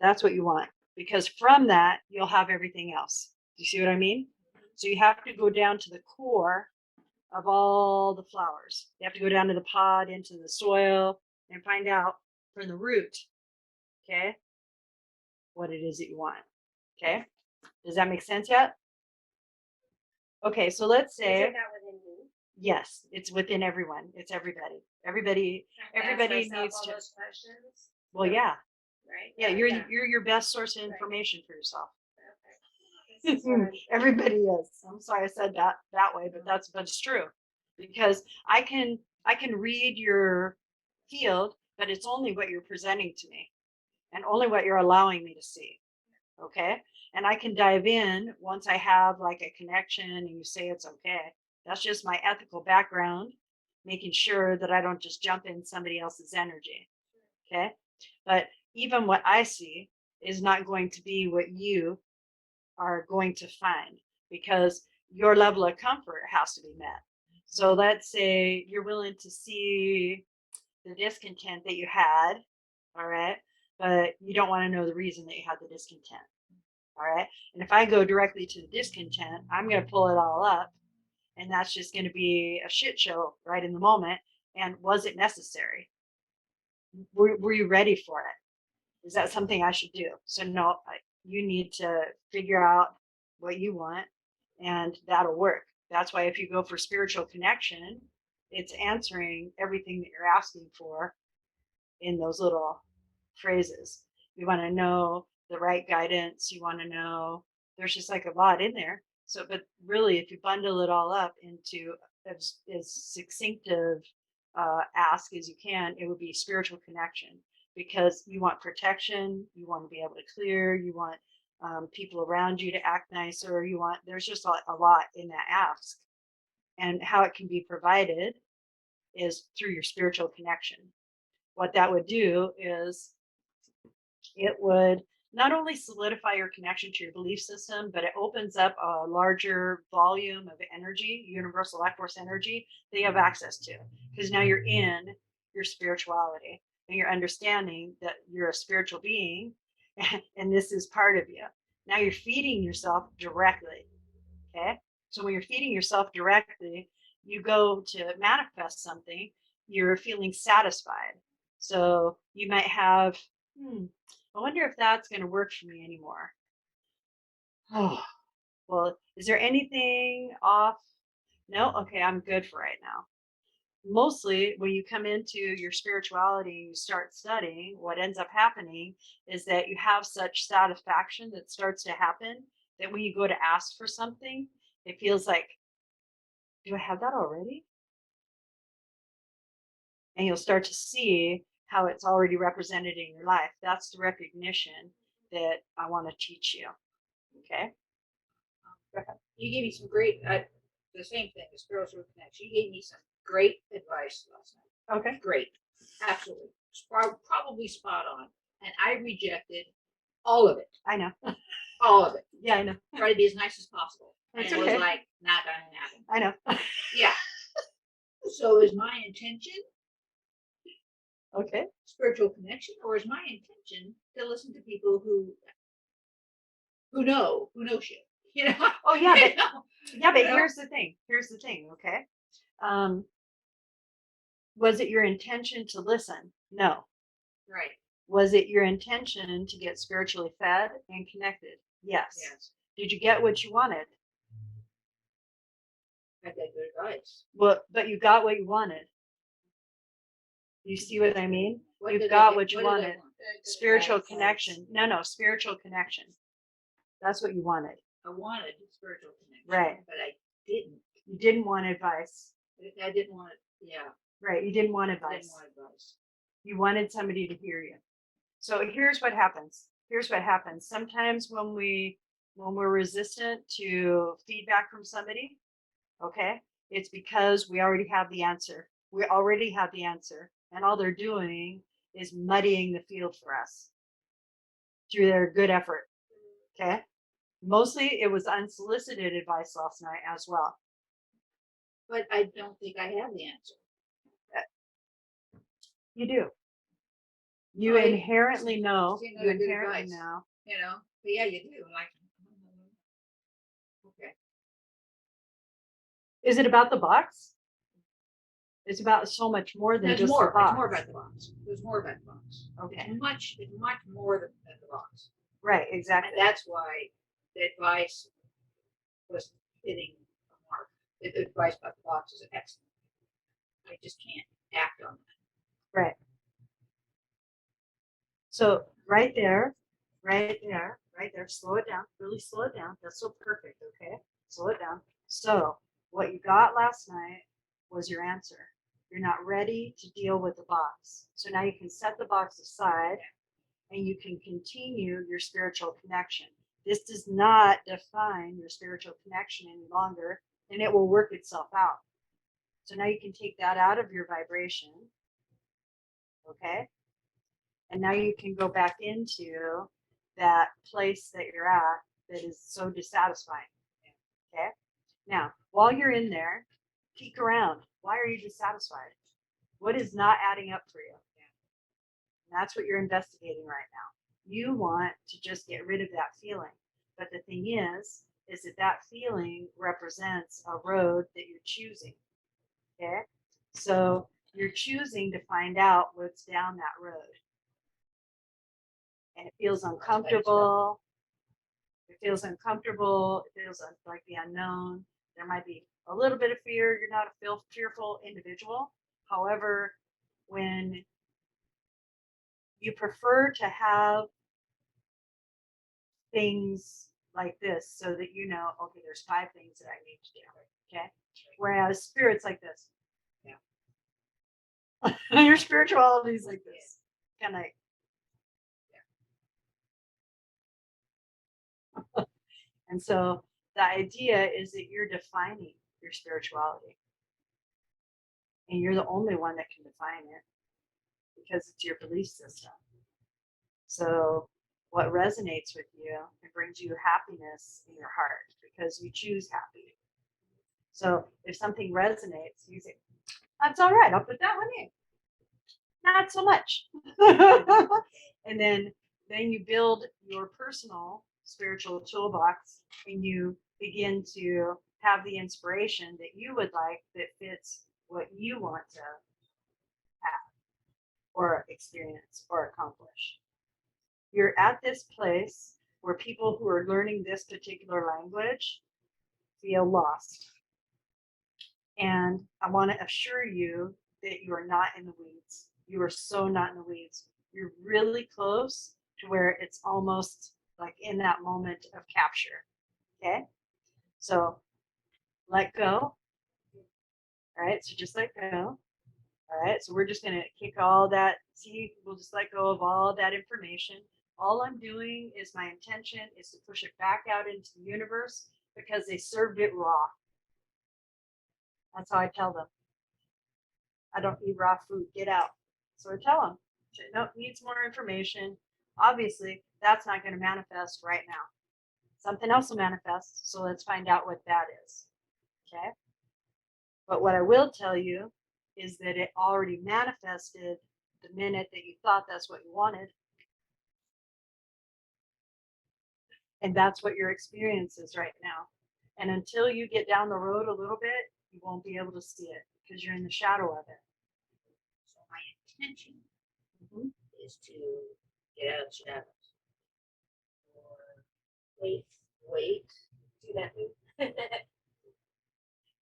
That's what you want. Because from that, you'll have everything else. Do you see what I mean? So you have to go down to the core of all the flowers. You have to go down to the pod, into the soil, and find out from the root, okay, what it is that you want. Okay. Does that make sense yet? Okay, so let's say Isn't that within me? yes, it's within everyone. It's everybody. Everybody. I have to ask Everybody myself needs all to- those questions, Well, yeah, right? yeah. You're your best source of information for yourself. Okay. This is what I'm- Everybody is. I'm sorry I said that way, but it's true. Because I can read your field, but it's only what you're presenting to me and only what you're allowing me to see. Okay? And I can dive in once I have like a connection and you say it's okay. That's just my ethical background, making sure that I don't just jump in somebody else's energy. Okay? But even what I see is not going to be what you are going to find because your level of comfort has to be met. So let's say you're willing to see the discontent that you had, all right, but you don't want to know the reason that you had the discontent, all right. And if I go directly to the discontent, I'm going to pull it all up, and that's just going to be a shit show right in the moment. And was it necessary? Were you ready for it? Is that something I should do? So no, you need to figure out what you want, and that'll work. That's why if you go for spiritual connection, it's answering everything that you're asking for in those little phrases. You want to know the right guidance. You want to know there's just like a lot in there. So, but really, if you bundle it all up into as succinct of ask as you can, it would be spiritual connection because you want protection. You want to be able to clear. You want people around you to act nicer. You want, there's just a lot in that ask. And how it can be provided is through your spiritual connection. What that would do is it would not only solidify your connection to your belief system, but it opens up a larger volume of energy, universal life force energy that you have access to. Because now you're in your spirituality and you're understanding that you're a spiritual being and this is part of you. Now you're feeding yourself directly. Okay. So when you're feeding yourself directly, you go to manifest something, you're feeling satisfied. So you might have, I wonder if that's going to work for me anymore. Oh, well, is there anything off? No? Okay, I'm good for right now. Mostly when you come into your spirituality and you start studying, what ends up happening is that you have such satisfaction that starts to happen that when you go to ask for something, it feels like, do I have that already? And you'll start to see how it's already represented in your life. That's the recognition that I want to teach you. Okay. You gave me some great, the same thing, the spiritual connection. You gave me some great advice last night. Okay. Great. Absolutely. Probably spot on. And I rejected all of it. I know. All of it. Yeah, I know. Try to be as nice as possible. And That's it okay. was like, not gonna happen. I know. Yeah. So is my intention Okay. spiritual connection, or is my intention to listen to people who know shit? You know? Oh yeah, You but know? yeah, but You know? here's the thing. Here's the thing, okay? Was it your intention to listen? No. Right. Was it your intention to get spiritually fed and connected? Yes. Yes. Did you get what you wanted? I got good advice. Well, but you got what you wanted. You see what I mean? What You've did I got get? what you What did I wanted. want? Spiritual connection. No, spiritual connection. That's what you wanted. I wanted spiritual connection. Right. But I didn't. You didn't want advice. I didn't want it. Yeah. Right. You didn't want I advice. didn't want advice. You wanted somebody to hear you. So here's what happens. Here's what happens. Sometimes when we're resistant to feedback from somebody, okay, it's because we already have the answer. We already have the answer. And all they're doing is muddying the field for us through their good effort. Okay. Mostly it was unsolicited advice last night as well. But I don't think I have the answer. You do. You Well, inherently know. see, You another good inherently advice. know. You know? But yeah, you do. Like, okay. Is it about the box? It's about so much more than There's just more. the box. It's more about the box. There's more about the box. Okay. It's much more than the box. Right, And exactly. that's why the advice was hitting a mark. The advice about the box is excellent. I just can't act on that. Right. So right there, right there, right there, slow it down, really slow it down. That's so perfect, okay? Slow it down. So what you got last night was your answer. You're not ready to deal with the box. So now you can set the box aside and you can continue your spiritual connection. This does not define your spiritual connection any longer, and it will work itself out. So now you can take that out of your vibration, okay? And now you can go back into that place that you're at that is so dissatisfying, okay? Now, while you're in there, peek around. Why are you dissatisfied? What is not adding up for you? And that's what you're investigating right now. You want to just get rid of that feeling. But the thing is that feeling represents a road that you're choosing. Okay? So you're choosing to find out what's down that road. And it feels uncomfortable. It feels uncomfortable. It feels like the unknown. There might be a little bit of fear. You're not a fearful individual. However, when you prefer to have things like this so that you know, okay, there's 5 things that I need to do. Okay. Whereas spirits like this. Yeah. Your spirituality is like this. Kind of. Yeah. And so the idea is that you're defining your spirituality. And you're the only one that can define it because it's your belief system. So what resonates with you and brings you happiness in your heart because you choose happy. So if something resonates, you say, that's all right, I'll put that one in. Not so much. And then you build your personal spiritual toolbox and you begin to have the inspiration that you would like that fits what you want to have or experience or accomplish. You're at this place where people who are learning this particular language feel lost. And I want to assure you that you are not in the weeds. You are so not in the weeds. You're really close to where it's almost like in that moment of capture. Okay? So let go. All right, so just let go. All right, so we're just going to kick all that. See, we'll just let go of all that information. All I'm doing is my intention is to push it back out into the universe because they served it raw. That's how I tell them. I don't eat raw food. Get out. So I tell them, no, needs more information. Obviously, that's not going to manifest right now. Something else will manifest. So let's find out what that is. Okay. But what I will tell you is that it already manifested the minute that you thought that's what you wanted. And that's what your experience is right now. And until you get down the road a little bit, you won't be able to see it because you're in the shadow of it. So my intention is to get out of the shadows. Or wait, Do that move.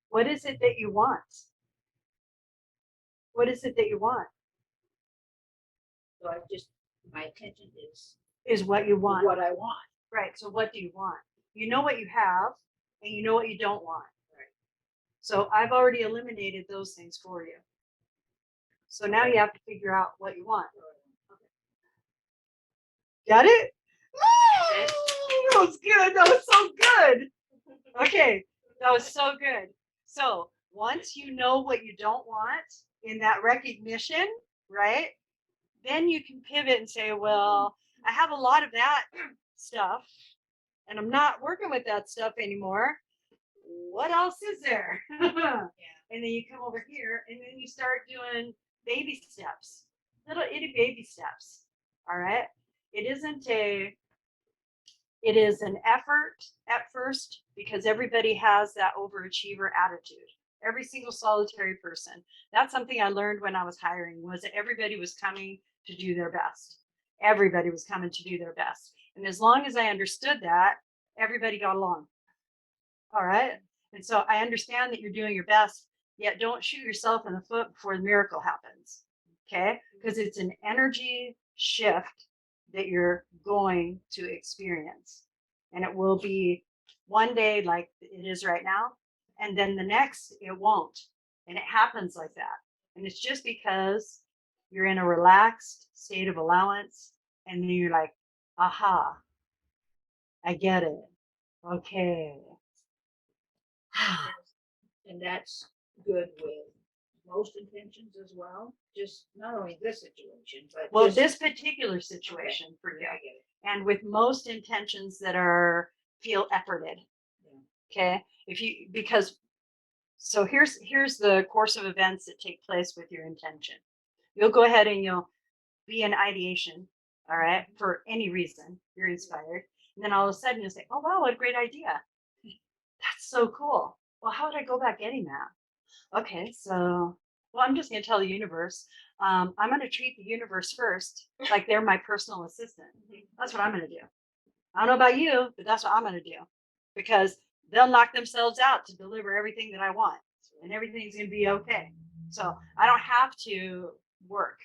What is it that you want? What is it that you want? so my intention Is what you want. what I want. Right. So what do you want? You know what you have and you know what you don't want. Right. So I've already eliminated those things for you. So now you have to figure out what you want. Got it? That was good. That was so good. Okay. That was so good. So once you know what you don't want in that recognition, right? Then you can pivot and say, well, I have a lot of that stuff and I'm not working with that stuff anymore. What else is there? And then you come over here and then you start doing baby steps, little itty baby steps. All right. It is an effort at first because everybody has that overachiever attitude. Every single solitary person. That's something I learned when I was hiring was that everybody was coming to do their best. Everybody was coming to do their best. And as long as I understood that, everybody got along. All right. And so I understand that you're doing your best, yet don't shoot yourself in the foot before the miracle happens. Okay. Because it's an energy shift that you're going to experience. And it will be one day like it is right now. And then the next, it won't. And it happens like that. And it's just because you're in a relaxed state of allowance. And then you're like, aha, I get it. Okay. And that's good with most intentions as well. Just not only this situation, but Well, just, this particular situation for you, yeah, I get it. and with most intentions that feel efforted. Okay. So here's the course of events that take place with your intention. You'll go ahead and you'll be in ideation. All right. For any reason, you're inspired. And then all of a sudden you'll say, oh, wow, what a great idea. That's so cool. Well, how would I go about getting that? Okay. So, well, I'm just going to tell the universe, I'm going to treat the universe first, like they're my personal assistant. That's what I'm going to do. I don't know about you, but that's what I'm going to do because they'll knock themselves out to deliver everything that I want and everything's going to be okay. So I don't have to work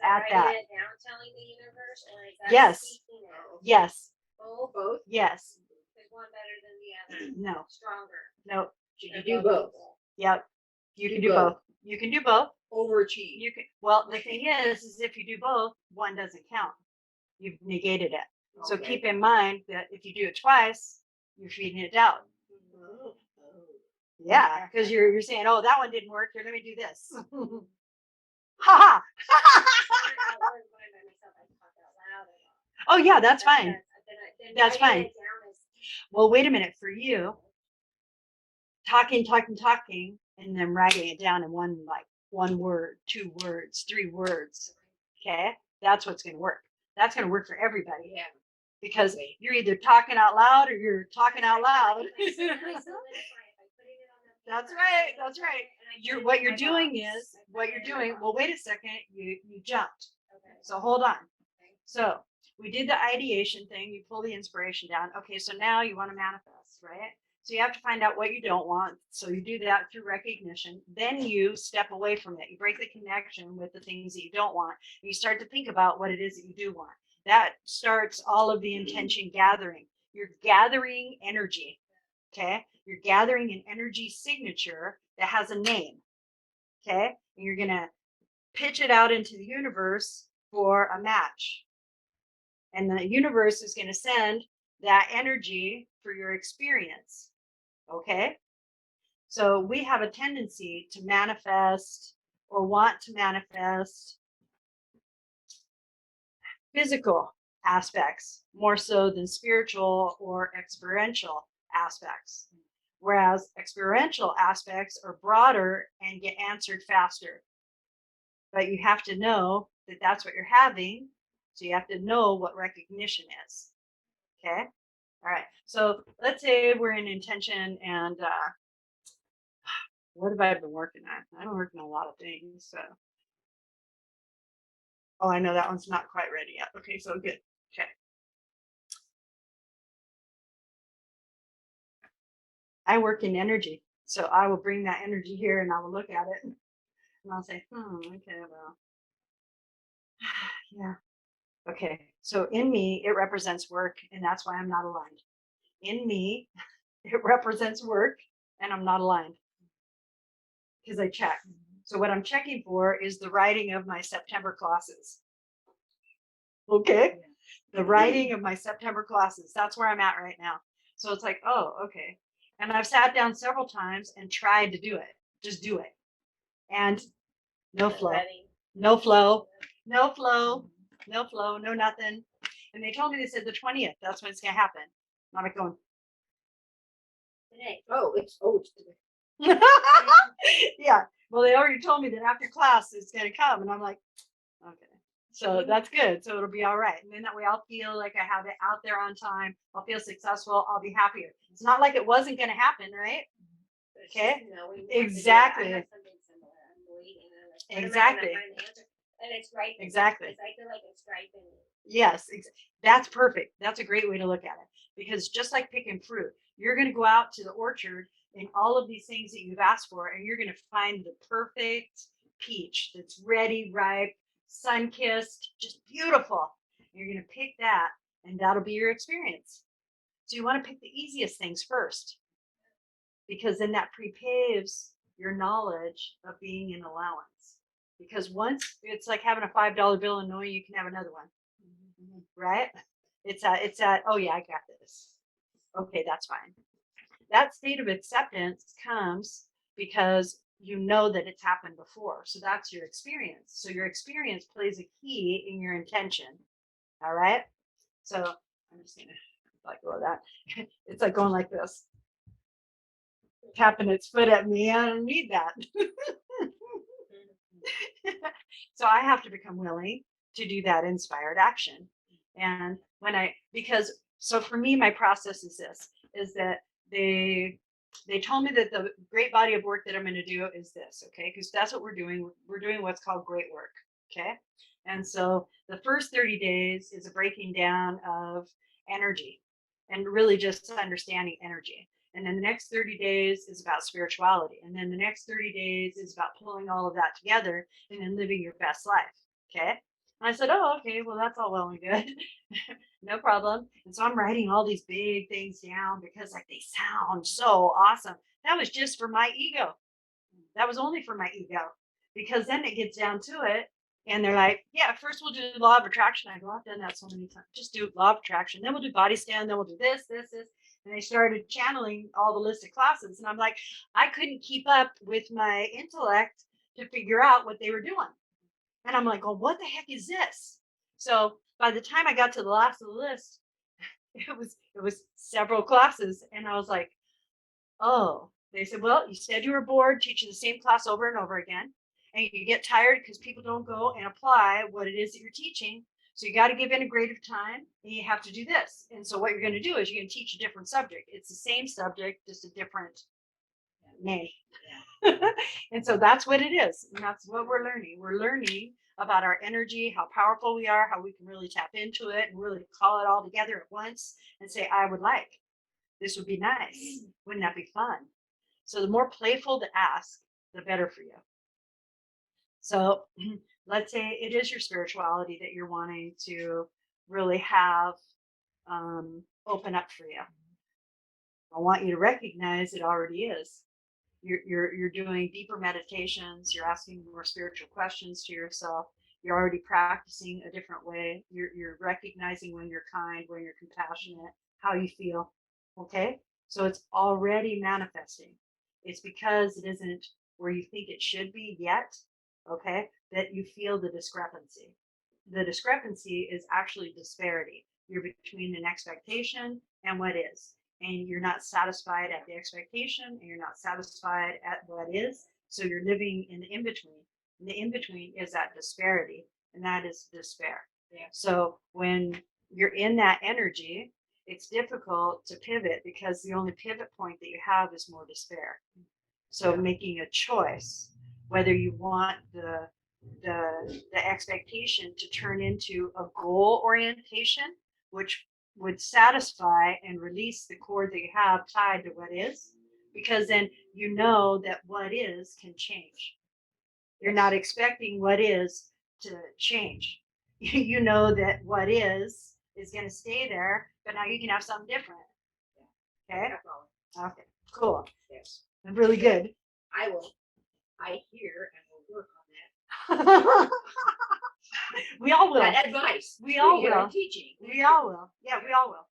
at Writing that. it down, telling the universe, or is that Yes. speaking it? Yes. Both. Yes. Is one better than the other? No. Stronger. No. You can do both. Yep. You Do can do both. both. You can do both. Overachieve. You can. Well, the thing is if you do both, one doesn't count. You've negated it. So Okay. keep in mind that if you do it twice, you're feeding it down. Oh. Yeah, because you're saying, oh, that one didn't work. Here, let me do this. Ha ha. I was going by myself, I talk out loud a lot. Oh yeah, that's fine. Then That's writing fine. it down is- Well, wait a minute. For you, talking, and then writing it down in one word, 2 words, 3 words. Okay, that's what's going to work. That's going to work for everybody Yeah. because Okay. you're either talking out loud or you're talking out loud. I solidify That's right. That's right. And I You're did it what in you're my doing box. is I what put you're it in my doing. box. Well, wait a second. You jumped. Okay. So hold on. So we did the ideation thing. You pull the inspiration down. Okay, so now you want to manifest, right? So you have to find out what you don't want. So you do that through recognition. Then you step away from it. You break the connection with the things that you don't want. You start to think about what it is that you do want. That starts all of the intention gathering. You're gathering energy. Okay. You're gathering an energy signature that has a name. Okay. And you're going to pitch it out into the universe for a match. And the universe is going to send that energy for your experience. Okay. So we have a tendency to manifest or want to manifest physical aspects more so than spiritual or experiential aspects. Whereas experiential aspects are broader and get answered faster. But you have to know that that's what you're having. So you have to know what recognition is. Okay. All right. So let's say we're in intention and what have I been working on? I've been working on a lot of things. So, oh, I know that one's not quite ready yet. Okay. So good. Okay. I work in energy. So I will bring that energy here and I will look at it and I'll say, okay, well, yeah. Okay. So in me, it represents work and that's why I'm not aligned. In me, it represents work and I'm not aligned because I check. So what I'm checking for is the writing of my September classes. Okay. The writing of my September classes. That's where I'm at right now. So it's like, oh, okay. And I've sat down several times and tried to do it. Just do it. And no flow. No flow. No flow. No flow. No nothing. And they told me, they said the 20th, that's when it's gonna happen. And I'm like going, Today. It's today. yeah. Well, they already told me that after class it's gonna come. And I'm like, okay. So that's good. So it'll be all right. And then that way I'll feel like I have it out there on time. I'll feel successful. I'll be happier. It's not like it wasn't going to happen, right? Okay. Exactly. Exactly. And it's right. Exactly. I feel like it's right. Yes. That's perfect. That's a great way to look at it because just like picking fruit, you're going to go out to the orchard and all of these things that you've asked for, and you're going to find the perfect peach that's ready, ripe, sun-kissed, just beautiful. You're going to pick that and that'll be your experience. So you want to pick the easiest things first because then that prepaves your knowledge of being in allowance. Because once it's like having a $5 bill and knowing you can have another one, right? It's at, oh yeah, I got this. Okay, that's fine. That state of acceptance comes because you know that it's happened before. So that's your experience. So your experience plays a key in your intention. All right. So I'm just gonna let go of that. It's like going like this, tapping its foot at me. I don't need that. So I have to become willing to do that inspired action. And so for me, my process is this, is that they told me that the great body of work that I'm going to do is this. Okay. Because that's what we're doing. We're doing what's called great work. Okay. And so the first 30 days is a breaking down of energy and really just understanding energy. And then the next 30 days is about spirituality. And then the next 30 days is about pulling all of that together and then living your best life. Okay. And I said, oh, okay, well, that's all well and good. No problem. And so I'm writing all these big things down because like they sound so awesome. That was just for my ego. That was only for my ego because then it gets down to it. And they're like, yeah, first we'll do law of attraction. I go, I've done that so many times. Just do law of attraction. Then we'll do body scan. Then we'll do this. And they started channeling all the list of classes. And I'm like, I couldn't keep up with my intellect to figure out what they were doing. And I'm like, well, what the heck is this? So by the time I got to the last of the list, it was several classes. And I was like, oh, they said, well, you said you were bored teaching the same class over and over again. And you get tired because people don't go and apply what it is that you're teaching. So you got to give integrative time and you have to do this. And so what you're going to do is you're going to teach a different subject. It's the same subject, just a different name. And so that's what it is. And that's what we're learning. We're learning about our energy, how powerful we are, how we can really tap into it and really call it all together at once and say, I would like, this would be nice. Wouldn't that be fun? So the more playful to ask, the better for you. So let's say it is your spirituality that you're wanting to really have open up for you. I want you to recognize it already is. You're doing deeper meditations. You're asking more spiritual questions to yourself. You're already practicing a different way. You're recognizing when you're kind, when you're compassionate, how you feel. Okay, so it's already manifesting. It's because it isn't where you think it should be yet. Okay, that you feel the discrepancy. The discrepancy is actually disparity. You're between an expectation and what is. And you're not satisfied at the expectation and you're not satisfied at what is. So you're living in the in between. And the in between is that disparity, and that is despair. Yeah. So when you're in that energy, it's difficult to pivot because the only pivot point that you have is more despair. So making a choice whether you want the expectation to turn into a goal orientation, which would satisfy and release the cord that you have tied to what is, because then you know that what is can change. You're not expecting what is to change. You know that what is going to stay there, but now you can have something different. Okay. Okay. Cool. Yes. Really good. I hear and will work on that. We all will. That advice. We all You're will. teaching. We all will. Yeah, we all will.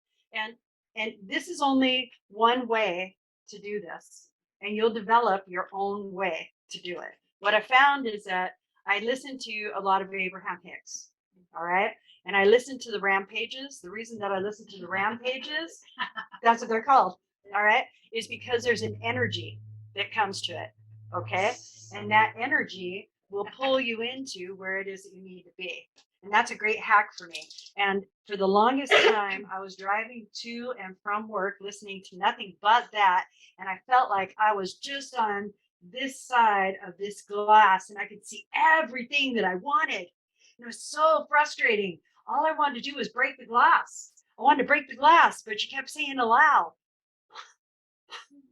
And this is only one way to do this. And you'll develop your own way to do it. What I found is that I listened to a lot of Abraham Hicks. All right. And I listened to the Rampages. The reason that I listened to the Rampages, that's what they're called. All right. Is because there's an energy that comes to it. Okay. And that energy will pull you into where it is that you need to be. And that's a great hack for me. And for the longest time, I was driving to and from work, listening to nothing but that. And I felt like I was just on this side of this glass and I could see everything that I wanted. And it was so frustrating. All I wanted to do was break the glass. I wanted to break the glass, but you kept saying aloud,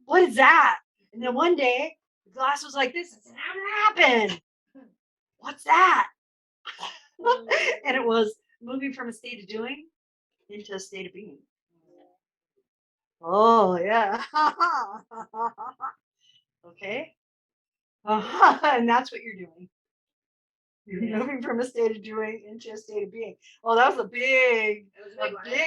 what is that? And then one day, the glass was like this. I said, how did that happen? What's that? And it was moving from a state of doing into a state of being. Oh, yeah. Okay. And that's what you're doing. You're moving from a state of doing into a state of being. Well, that was a big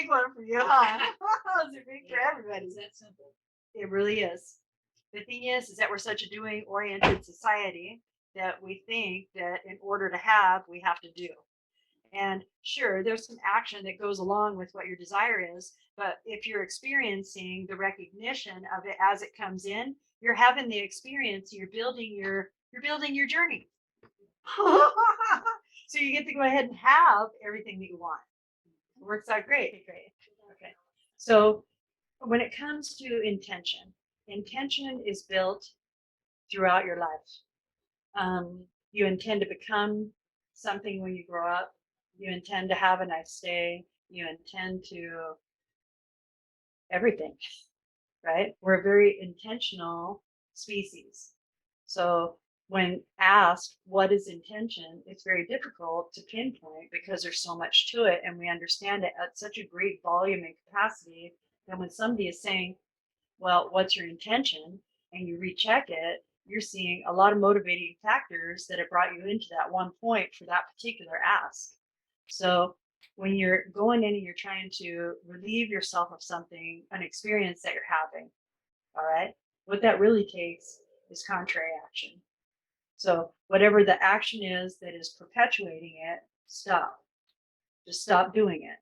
one for you, huh? That was a big for everybody. It's that simple. It really is. The thing is that we're such a doing oriented society that we think that in order to have, we have to do. And sure, there's some action that goes along with what your desire is, but if you're experiencing the recognition of it as it comes in, you're having the experience, you're building your journey. So you get to go ahead and have everything that you want. It works out great. Okay. So when it comes to intention is built throughout your life. You intend to become something when you grow up. You intend to have a nice day. You intend to everything, right? We're a very intentional species. So when asked what is intention, it's very difficult to pinpoint because there's so much to it and we understand it at such a great volume and capacity that when somebody is saying, well, what's your intention? And you recheck it, you're seeing a lot of motivating factors that have brought you into that one point for that particular ask. So when you're going in and you're trying to relieve yourself of something, an experience that you're having, all right, what that really takes is contrary action. So whatever the action is that is perpetuating it, stop. Just stop doing it.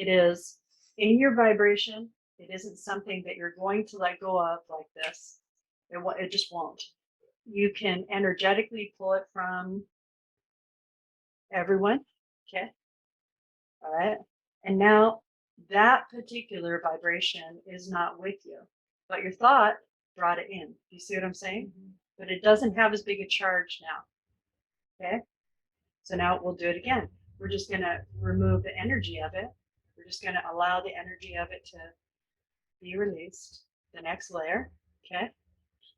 It is in your vibration. It isn't something that you're going to let go of like this. It just won't. You can energetically pull it from everyone. Okay. All right. And now that particular vibration is not with you, but your thought brought it in. You see what I'm saying? But it doesn't have as big a charge now. Okay. So now we'll do it again. We're just going to remove the energy of it. We're just going to allow the energy of it to be released. The next layer. Okay.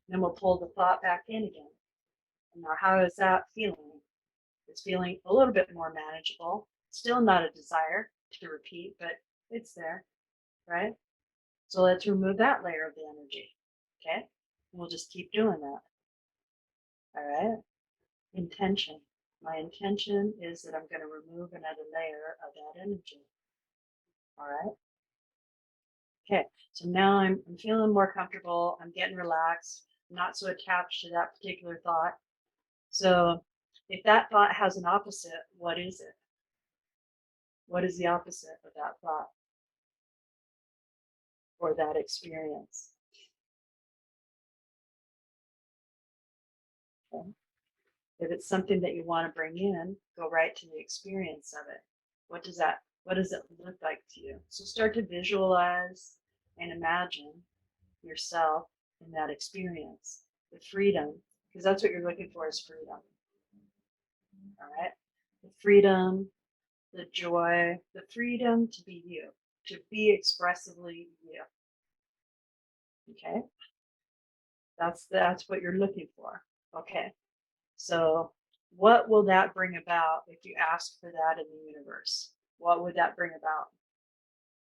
Then we'll pull the thought back in again. And now, how is that feeling? It's feeling a little bit more manageable. Still not a desire to repeat, but it's there, right? So let's remove that layer of the energy. Okay. And we'll just keep doing that. All right. Intention. My intention is that I'm going to remove another layer of that energy. All right. Okay. So now I'm feeling more comfortable. I'm getting relaxed. I'm not so attached to that particular thought. So if that thought has an opposite, what is it? What is the opposite of that thought or that experience? Okay. If it's something that you want to bring in, go right to the experience of it. What does it look like to you? So start to visualize and imagine yourself in that experience, the freedom, because that's what you're looking for is freedom. All right. The freedom, the joy, the freedom to be you, to be expressively you. Okay. That's what you're looking for. Okay. So what will that bring about if you ask for that in the universe? What would that bring about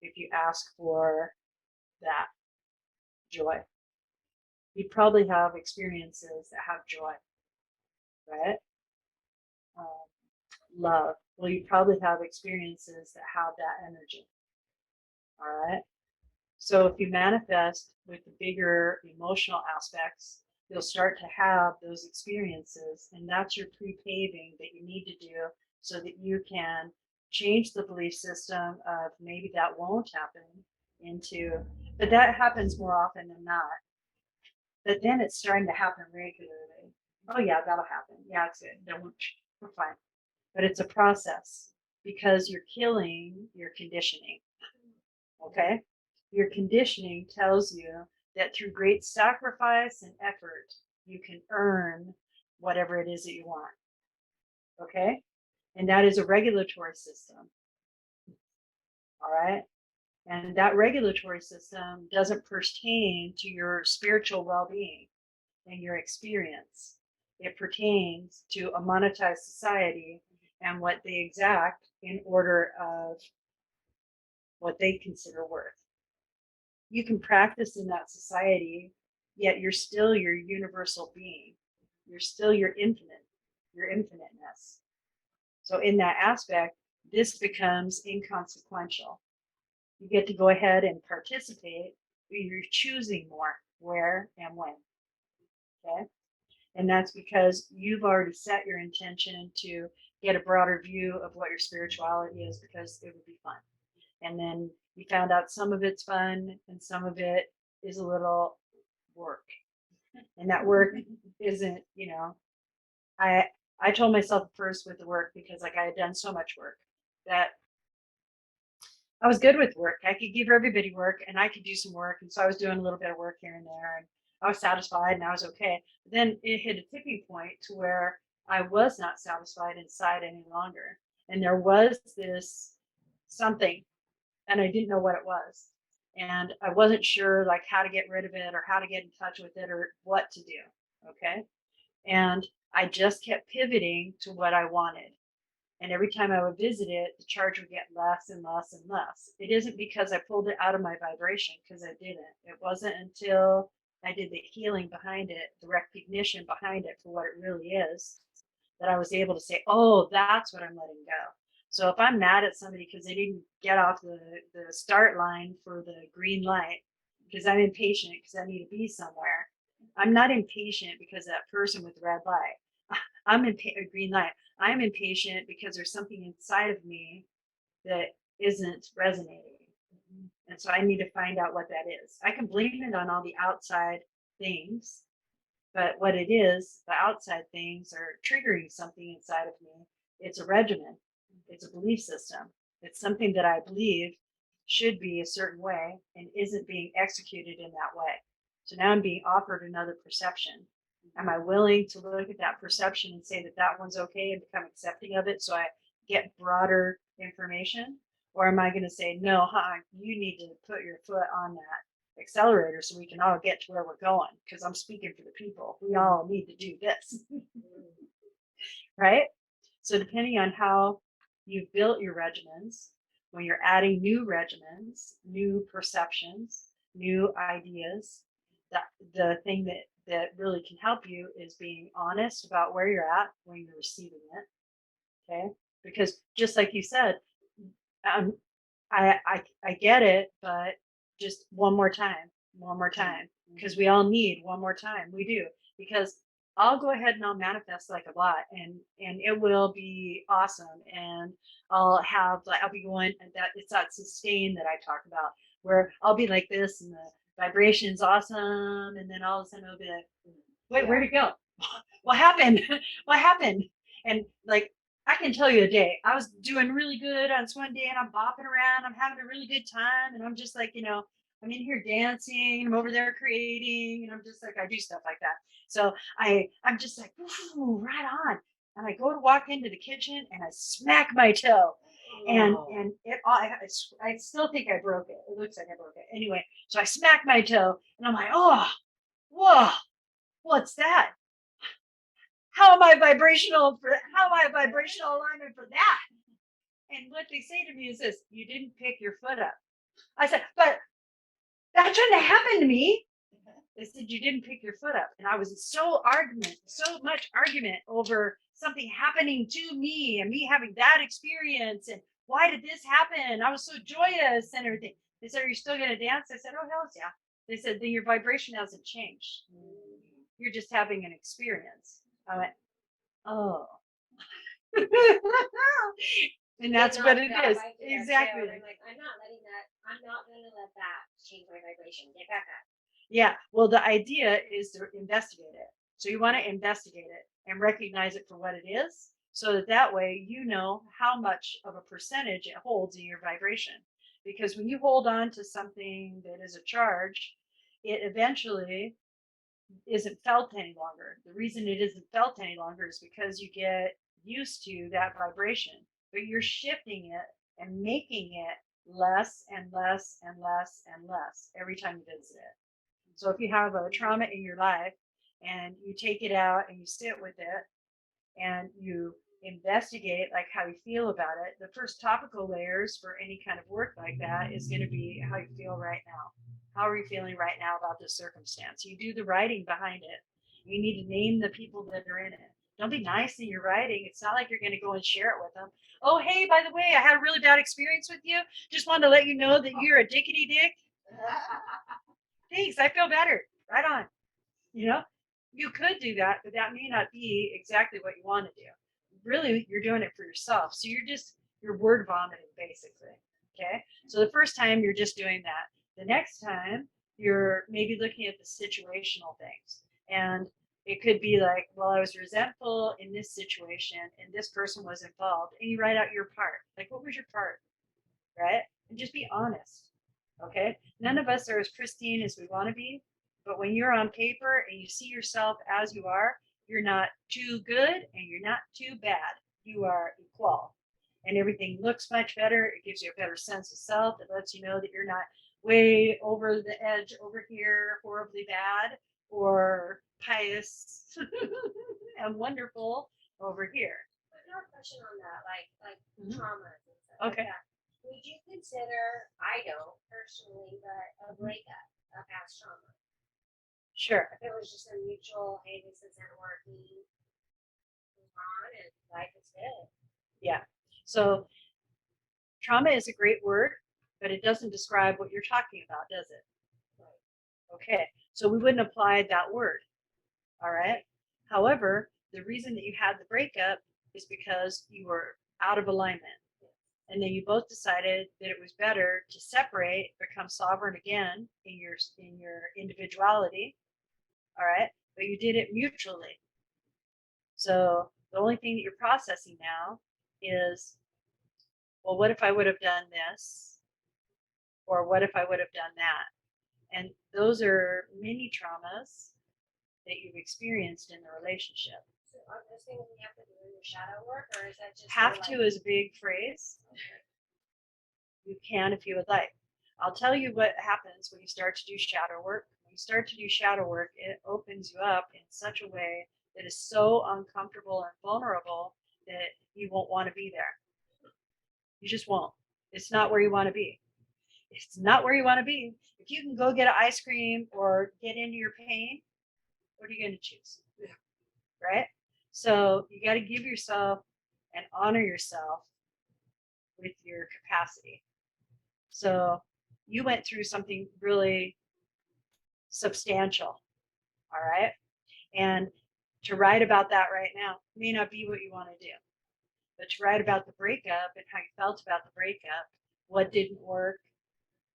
if you ask for that joy? You probably have experiences that have joy, right? Love. Well, you probably have experiences that have that energy. All right. So if you manifest with the bigger emotional aspects, you'll start to have those experiences, and that's your pre-paving that you need to do so that you can change the belief system of maybe that won't happen into, but that happens more often than not. But then it's starting to happen regularly. Oh yeah, that'll happen. Yeah, it's good. We're fine. But it's a process because you're killing your conditioning. Okay? Your conditioning tells you that through great sacrifice and effort, you can earn whatever it is that you want. Okay? And that is a regulatory system. All right? And that regulatory system doesn't pertain to your spiritual well being and your experience. It pertains to a monetized society and what they exact in order of what they consider worth. You can practice in that society, yet you're still your universal being. You're still your infiniteness. So in that aspect, this becomes inconsequential. You get to go ahead and participate, but you're choosing more where and when. Okay. And that's because you've already set your intention to get a broader view of what your spirituality is because it would be fun. And then you found out some of it's fun and some of it is a little work. And that work isn't, I told myself first with the work because like I had done so much work that I was good with work. I could give everybody work and I could do some work. And so I was doing a little bit of work here and there and I was satisfied and I was okay. But then it hit a tipping point to where I was not satisfied inside any longer. And there was this something and I didn't know what it was. And I wasn't sure like how to get rid of it or how to get in touch with it or what to do. Okay. And I just kept pivoting to what I wanted. And every time I would visit it, the charge would get less and less and less. It isn't because I pulled it out of my vibration, because I didn't. It wasn't until I did the healing behind it, the recognition behind it for what it really is, that I was able to say, oh, that's what I'm letting go. So if I'm mad at somebody because they didn't get off the start line for the green light, because I'm impatient because I need to be somewhere, I'm not impatient because that person with the red light. I'm in green light. I'm impatient because there's something inside of me that isn't resonating. And so I need to find out what that is. I can blame it on all the outside things, but what it is, the outside things are triggering something inside of me. It's a regimen. It's a belief system. It's something that I believe should be a certain way and isn't being executed in that way. So now I'm being offered another perception. Am I willing to look at that perception and say that that one's okay and become accepting of it so I get broader information? Or am I going to say, no, you need to put your foot on that accelerator so we can all get to where we're going? Because I'm speaking for the people. We all need to do this. Right? So depending on how you've built your regimens, when you're adding new regimens, new perceptions, new ideas, the thing that really can help you is being honest about where you're at when you're receiving it. Okay? Because just like you said, I get it, but just one more time, because we all need one more time. We do, because I'll go ahead and I'll manifest like a lot, and it will be awesome, and I'll be going, and that it's that sustain that I talk about, where I'll be like this, and the vibration's awesome, and then all of a sudden I'll be like, wait, where'd it go? What happened? What happened? And like, I can tell you a day, I was doing really good on this one day and I'm bopping around, I'm having a really good time. And I'm just like, I'm in here dancing, I'm over there creating, and I'm just like, I do stuff like that. So I'm just like, ooh, right on. And I go to walk into the kitchen and I smack my toe. And I still think I broke it. It looks like I broke it. Anyway, so I smack my toe and I'm like, oh, whoa, what's that? How am I vibrational alignment for that? And what they say to me is this: you didn't pick your foot up. I said, but that shouldn't have happened to me. They said you didn't pick your foot up. And I was so much argument over something happening to me and me having that experience. And why did this happen? I was so joyous and everything. They said, are you still gonna dance? I said, oh hell yeah. They said, then your vibration hasn't changed. You're just having an experience. I went, oh. And that's what it is. Exactly. I'm like, I'm not gonna let that change my vibration. Get back up. Yeah. Well, the idea is to investigate it. So you want to investigate it and recognize it for what it is, so that way you know how much of a percentage it holds in your vibration. Because when you hold on to something that is a charge, it eventually isn't felt any longer. The reason it isn't felt any longer is because you get used to that vibration, but you're shifting it and making it less and less and less and less every time you visit it. So if you have a trauma in your life and you take it out and you sit with it and you investigate like how you feel about it, the first topical layers for any kind of work like that is going to be how you feel right now. How are you feeling right now about this circumstance? You do the writing behind it. You need to name the people that are in it. Don't be nice in your writing. It's not like you're going to go and share it with them. Oh, hey, by the way, I had a really bad experience with you. Just wanted to let you know that you're a dickety dick. Thanks, I feel better. Right on. You could do that, but that may not be exactly what you want to do. Really, you're doing it for yourself. So you're word vomiting, basically. Okay. So the first time you're just doing that. The next time you're maybe looking at the situational things. And it could be like, well, I was resentful in this situation and this person was involved. And you write out your part. Like, what was your part? Right? And just be honest. Okay. None of us are as pristine as we want to be. But when you're on paper and you see yourself as you are, you're not too good and you're not too bad. You are equal. And everything looks much better. It gives you a better sense of self. It lets you know that you're not way over the edge over here, horribly bad, or pious and wonderful over here. But no question on that, like Mhm. trauma and stuff Okay. like that. Would you consider, I don't personally, but a breakup of past trauma? Sure. If it was just a mutual, hey, this isn't working, move on, and life is good. Yeah. So trauma is a great word, but it doesn't describe what you're talking about, does it? Okay. So we wouldn't apply that word. All right. However, the reason that you had the breakup is because you were out of alignment. And then you both decided that it was better to separate, become sovereign again in your individuality. All right. But you did it mutually. So the only thing that you're processing now is, well, what if I would have done this? Or what if I would have done that? And those are mini traumas that you've experienced in the relationship. So are those things we have to do in the shadow work, or is that just? Have to is a big phrase. You can if you would like. I'll tell you what happens when you start to do shadow work. When you start to do shadow work, it opens you up in such a way that is so uncomfortable and vulnerable that you won't want to be there. You just won't. It's not where you want to be. It's not where you want to be. If you can go get an ice cream or get into your pain, what are you going to choose? Right? So you got to give yourself and honor yourself with your capacity. So you went through something really substantial. All right. And to write about that right now may not be what you want to do, but to write about the breakup and how you felt about the breakup, what didn't work,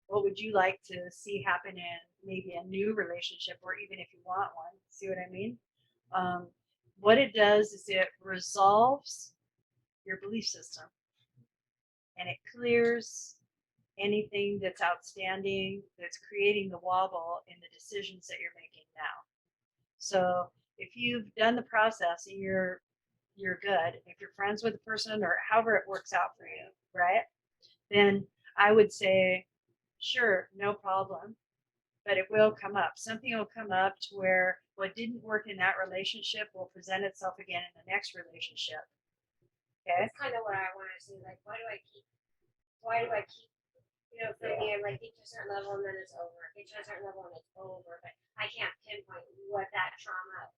what would you like to see happen in maybe a new relationship, or even if you want one, see what I mean? What it does is it resolves your belief system and it clears anything that's outstanding that's creating the wobble in the decisions that you're making now. So if you've done the process and you're good, if you're friends with the person or however it works out for you, right? Then I would say, sure, no problem. But it will come up. Something will come up to where what didn't work in that relationship will present itself again in the next relationship. Okay. That's kind of what I want to see. Like, why do I keep, you know, for me, I'm like, get to a certain level and then it's over. Get to a certain level and it's over. But I can't pinpoint what that trauma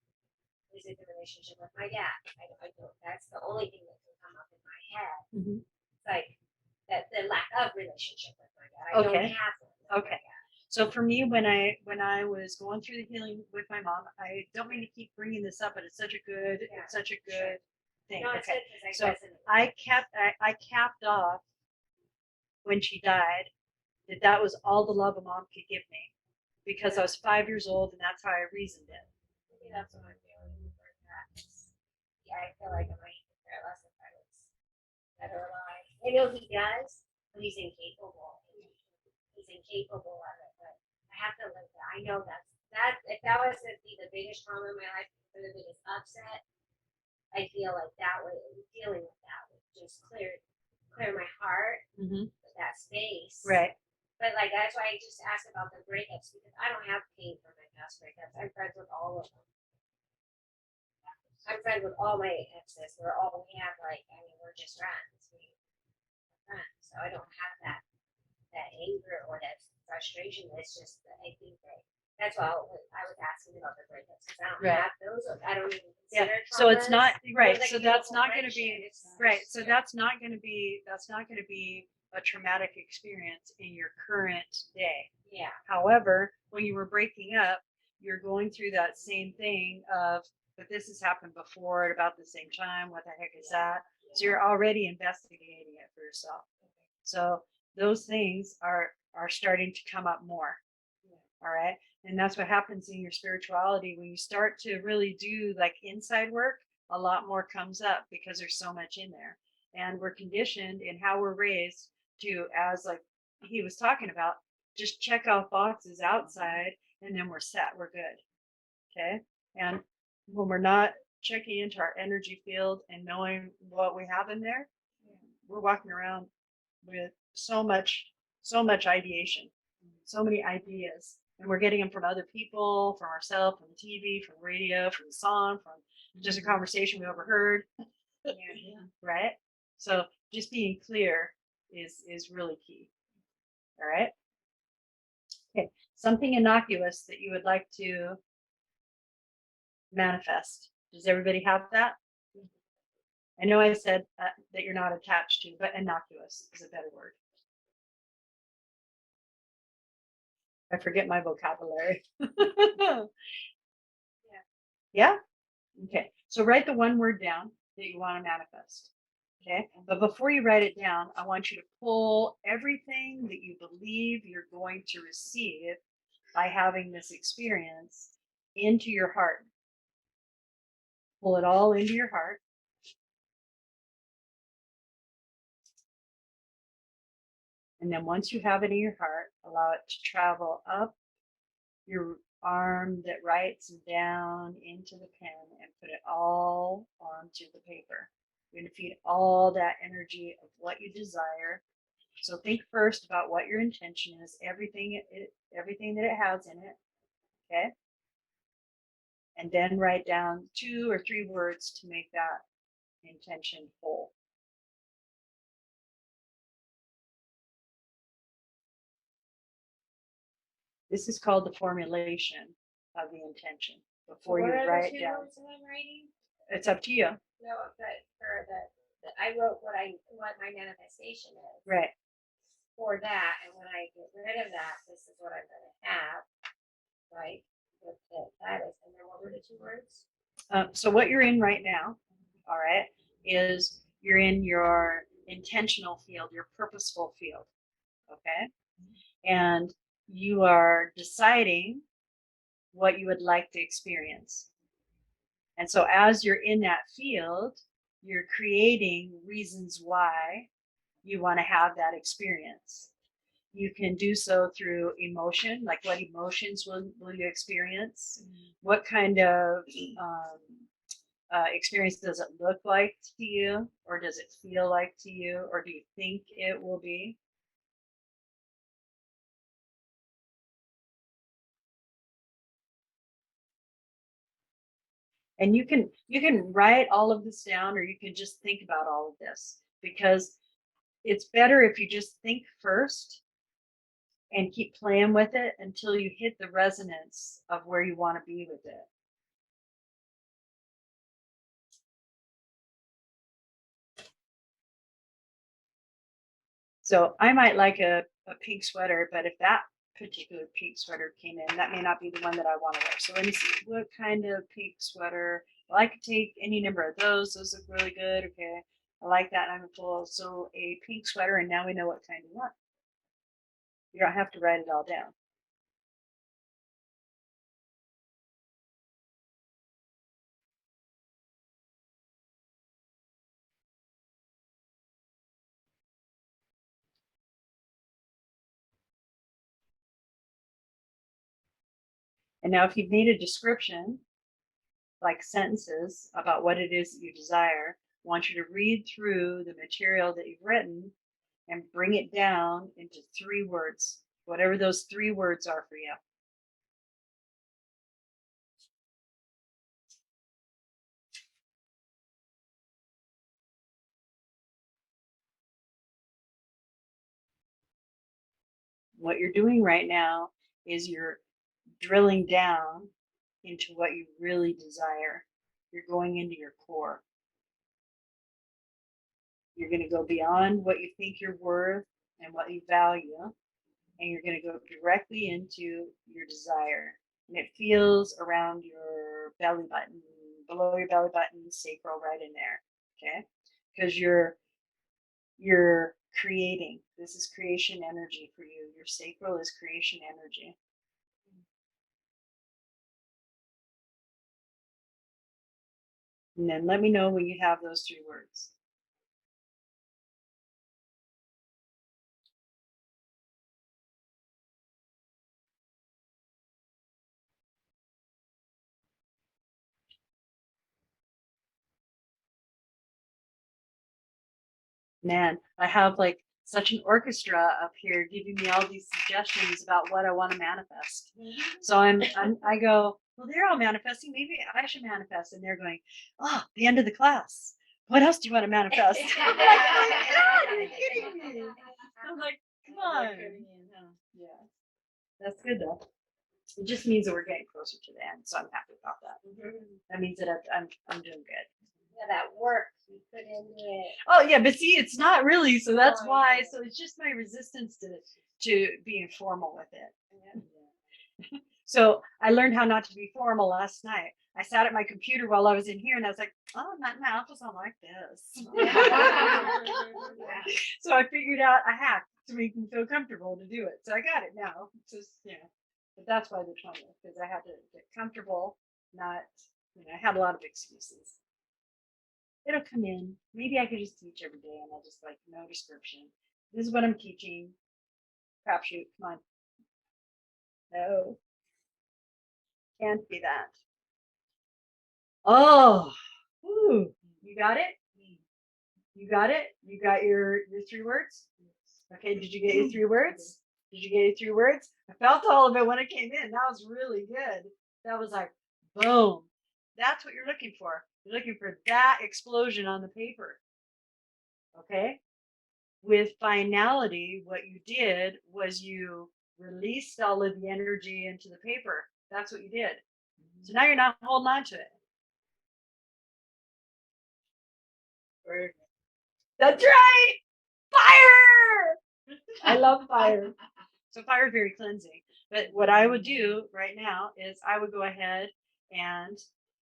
is in the relationship with my dad. I don't, that's the only thing that can come up in my head. Mhm. It's like that the lack of relationship with my dad. I Okay. don't have one. with my Okay. dad. So for me, when I was going through the healing with my mom, I don't mean to keep bringing this up, but it's such a good Yeah, thing. No, it's Okay. good because So I resonate. I capped off when she died that was all the love a mom could give me because I was 5 years old and that's how I reasoned it. Maybe that's what I'm feeling for that. Yeah, I feel like I might care less if I was dead or alive. I know he does, but he's incapable. He's incapable of it. But I have to live that. I know that. If that was to be the biggest trauma in my life, or the biggest upset, I feel like that would dealing with that would just clear my heart Mm-hmm. with that space. Right. But like that's why I just asked about the breakups because I don't have pain from my past breakups. I'm friends with all of them. I'm friends with all my exes. We're just friends. We're friends. So I don't have that anger or that frustration. It's just that I think that that's why I was asking about the breakups because I don't Right. have those. I don't even Yeah. consider So it's traumas. not right. Those, like, So that's beautiful not going to friendship. be It's right. just- So that's not going to be a traumatic experience in your current day. yeah. However, when you were breaking up, you're going through that same thing of, but this has happened before at about the same time. What the heck is that? So you're already investigating it for yourself. So those things are starting to come up more. All right. And that's what happens in your spirituality when you start to really do like inside work, a lot more comes up because there's so much in there. And we're conditioned in how we're raised to, as like he was talking about, just check off boxes outside and then we're set, we're good. Okay. And when we're not checking into our energy field and knowing what we have in there, we're walking around with so much ideation, so many ideas, and we're getting them from other people, from ourselves, from TV, from radio, from the song, from just a conversation we overheard. Yeah. Right? So just being clear is really key. All right. Okay. Something innocuous that you would like to manifest. Does everybody have that? I know I said that you're not attached to, but innocuous is a better word. I forget my vocabulary. Yeah. Yeah? Okay. So write the one word down that you want to manifest. Okay. But before you write it down, I want you to pull everything that you believe you're going to receive by having this experience into your heart. Pull it all into your heart. And then once you have it in your heart, allow it to travel up your arm that writes down into the pen and put it all onto the paper. You're going to feed all that energy of what you desire. So think first about what your intention is, everything that it has in it, okay? And then write down 2 or 3 words to make that intention whole. This is called the formulation of the intention before you What are write the it 2 down. words that I'm writing? It's up to you. No, but for I wrote what my manifestation is. Right. For that, and when I get rid of that, this is what I'm gonna have, right? That is, and then what were the 2 words? So what you're in right now, all right, is you're in your intentional field, your purposeful field, okay? And you are deciding what you would like to experience. And so as you're in that field, you're creating reasons why you want to have that experience. You can do so through emotion, like what emotions will you experience? What kind of experience does it look like to you? Or does it feel like to you? Or do you think it will be? And you can write all of this down, or you can just think about all of this, because it's better if you just think first and keep playing with it until you hit the resonance of where you want to be with it. So I might like a pink sweater, but if that particular pink sweater came in, that may not be the one that I want to wear. So let me see, what kind of pink sweater? Well, I could take any number of those. Those look really good. Okay. I like that. I'm full. So a pink sweater, and now we know what kind you want. You don't have to write it all down. And now if you've made a description, like sentences about what it is that you desire, I want you to read through the material that you've written and bring it down into 3 words, whatever those 3 words are for you. What you're doing right now is you're drilling down into what you really desire. You're going into your core. You're going to go beyond what you think you're worth and what you value, and you're going to go directly into your desire. And it feels around your belly button, below your belly button, sacral, right in there. Okay? Because you're creating. This is creation energy for you. Your sacral is creation energy. And then let me know when you have those 3 words. Man, I have like such an orchestra up here giving me all these suggestions about what I want to manifest. So I go, well, they're all manifesting. Maybe I should manifest. And they're going, oh, the end of the class. What else do you want to manifest? I'm like, oh my God, you're kidding me. I'm like, come on. Yeah, that's good though. It just means that we're getting closer to the end, so I'm happy about that. That means that I'm doing good. Yeah, that work you put into it. Oh yeah, but see, it's not really, so that's Oh, why. yeah. So it's just my resistance to being formal with it. So I learned how not to be formal last night. I sat at my computer while I was in here, and I was like, "Oh, my mouth is not like this." So I figured out a hack to make me feel comfortable to do it. So I got it now. It's just but that's why the 20th, because I had to get comfortable. Not, I had a lot of excuses. It'll come in. Maybe I could just teach every day, and I'll just like no description. This is what I'm teaching. Crapshoot, come on. No. Can't be that. Oh, whew, you got it? You got it? You got your 3 words? Okay, did you get your 3 words? Did you get your 3 words? I felt all of it when it came in. That was really good. That was like, boom. That's what you're looking for. You're looking for that explosion on the paper. Okay? With finality, what you did was you released all of the energy into the paper. That's what you did. So now you're not holding on to it. Perfect. That's right. Fire. I love fire. So fire is very cleansing. But what I would do right now is I would go ahead and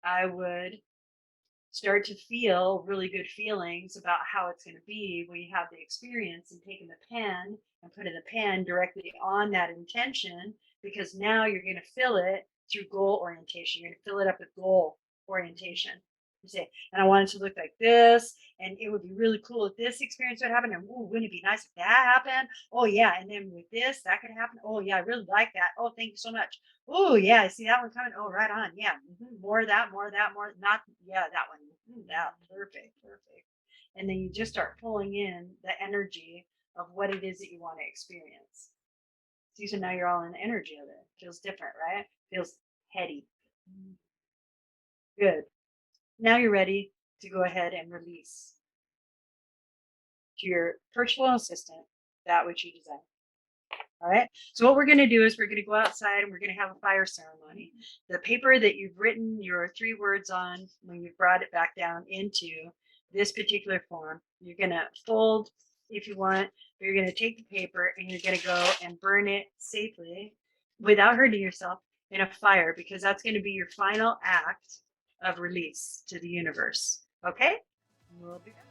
I would start to feel really good feelings about how it's going to be when you have the experience and taking the pen and putting the pen directly on that intention, because now you're going to fill it through goal orientation. You're going to fill it up with goal orientation. You say, and I want it to look like this, and it would be really cool if this experience would happen, and ooh, wouldn't it be nice if that happened? Oh yeah, and then with this, that could happen. Oh yeah, I really like that. Oh, thank you so much. Oh yeah, I see that one coming. Oh, right on. Yeah, more of that, more of that, more. Not yeah, that one. That perfect. And then you just start pulling in the energy of what it is that you want to experience. So now you're all in the energy of it. Feels different, right? Feels heady. Good. Now you're ready to go ahead and release to your personal assistant that which you desire. All right. So what we're going to do is we're going to go outside and we're going to have a fire ceremony. The paper that you've written your 3 words on, when you've brought it back down into this particular form, you're going to fold if you want, but you're going to take the paper and you're going to go and burn it safely without hurting yourself in a fire, because that's going to be your final act of release to the universe. Okay? We'll be back.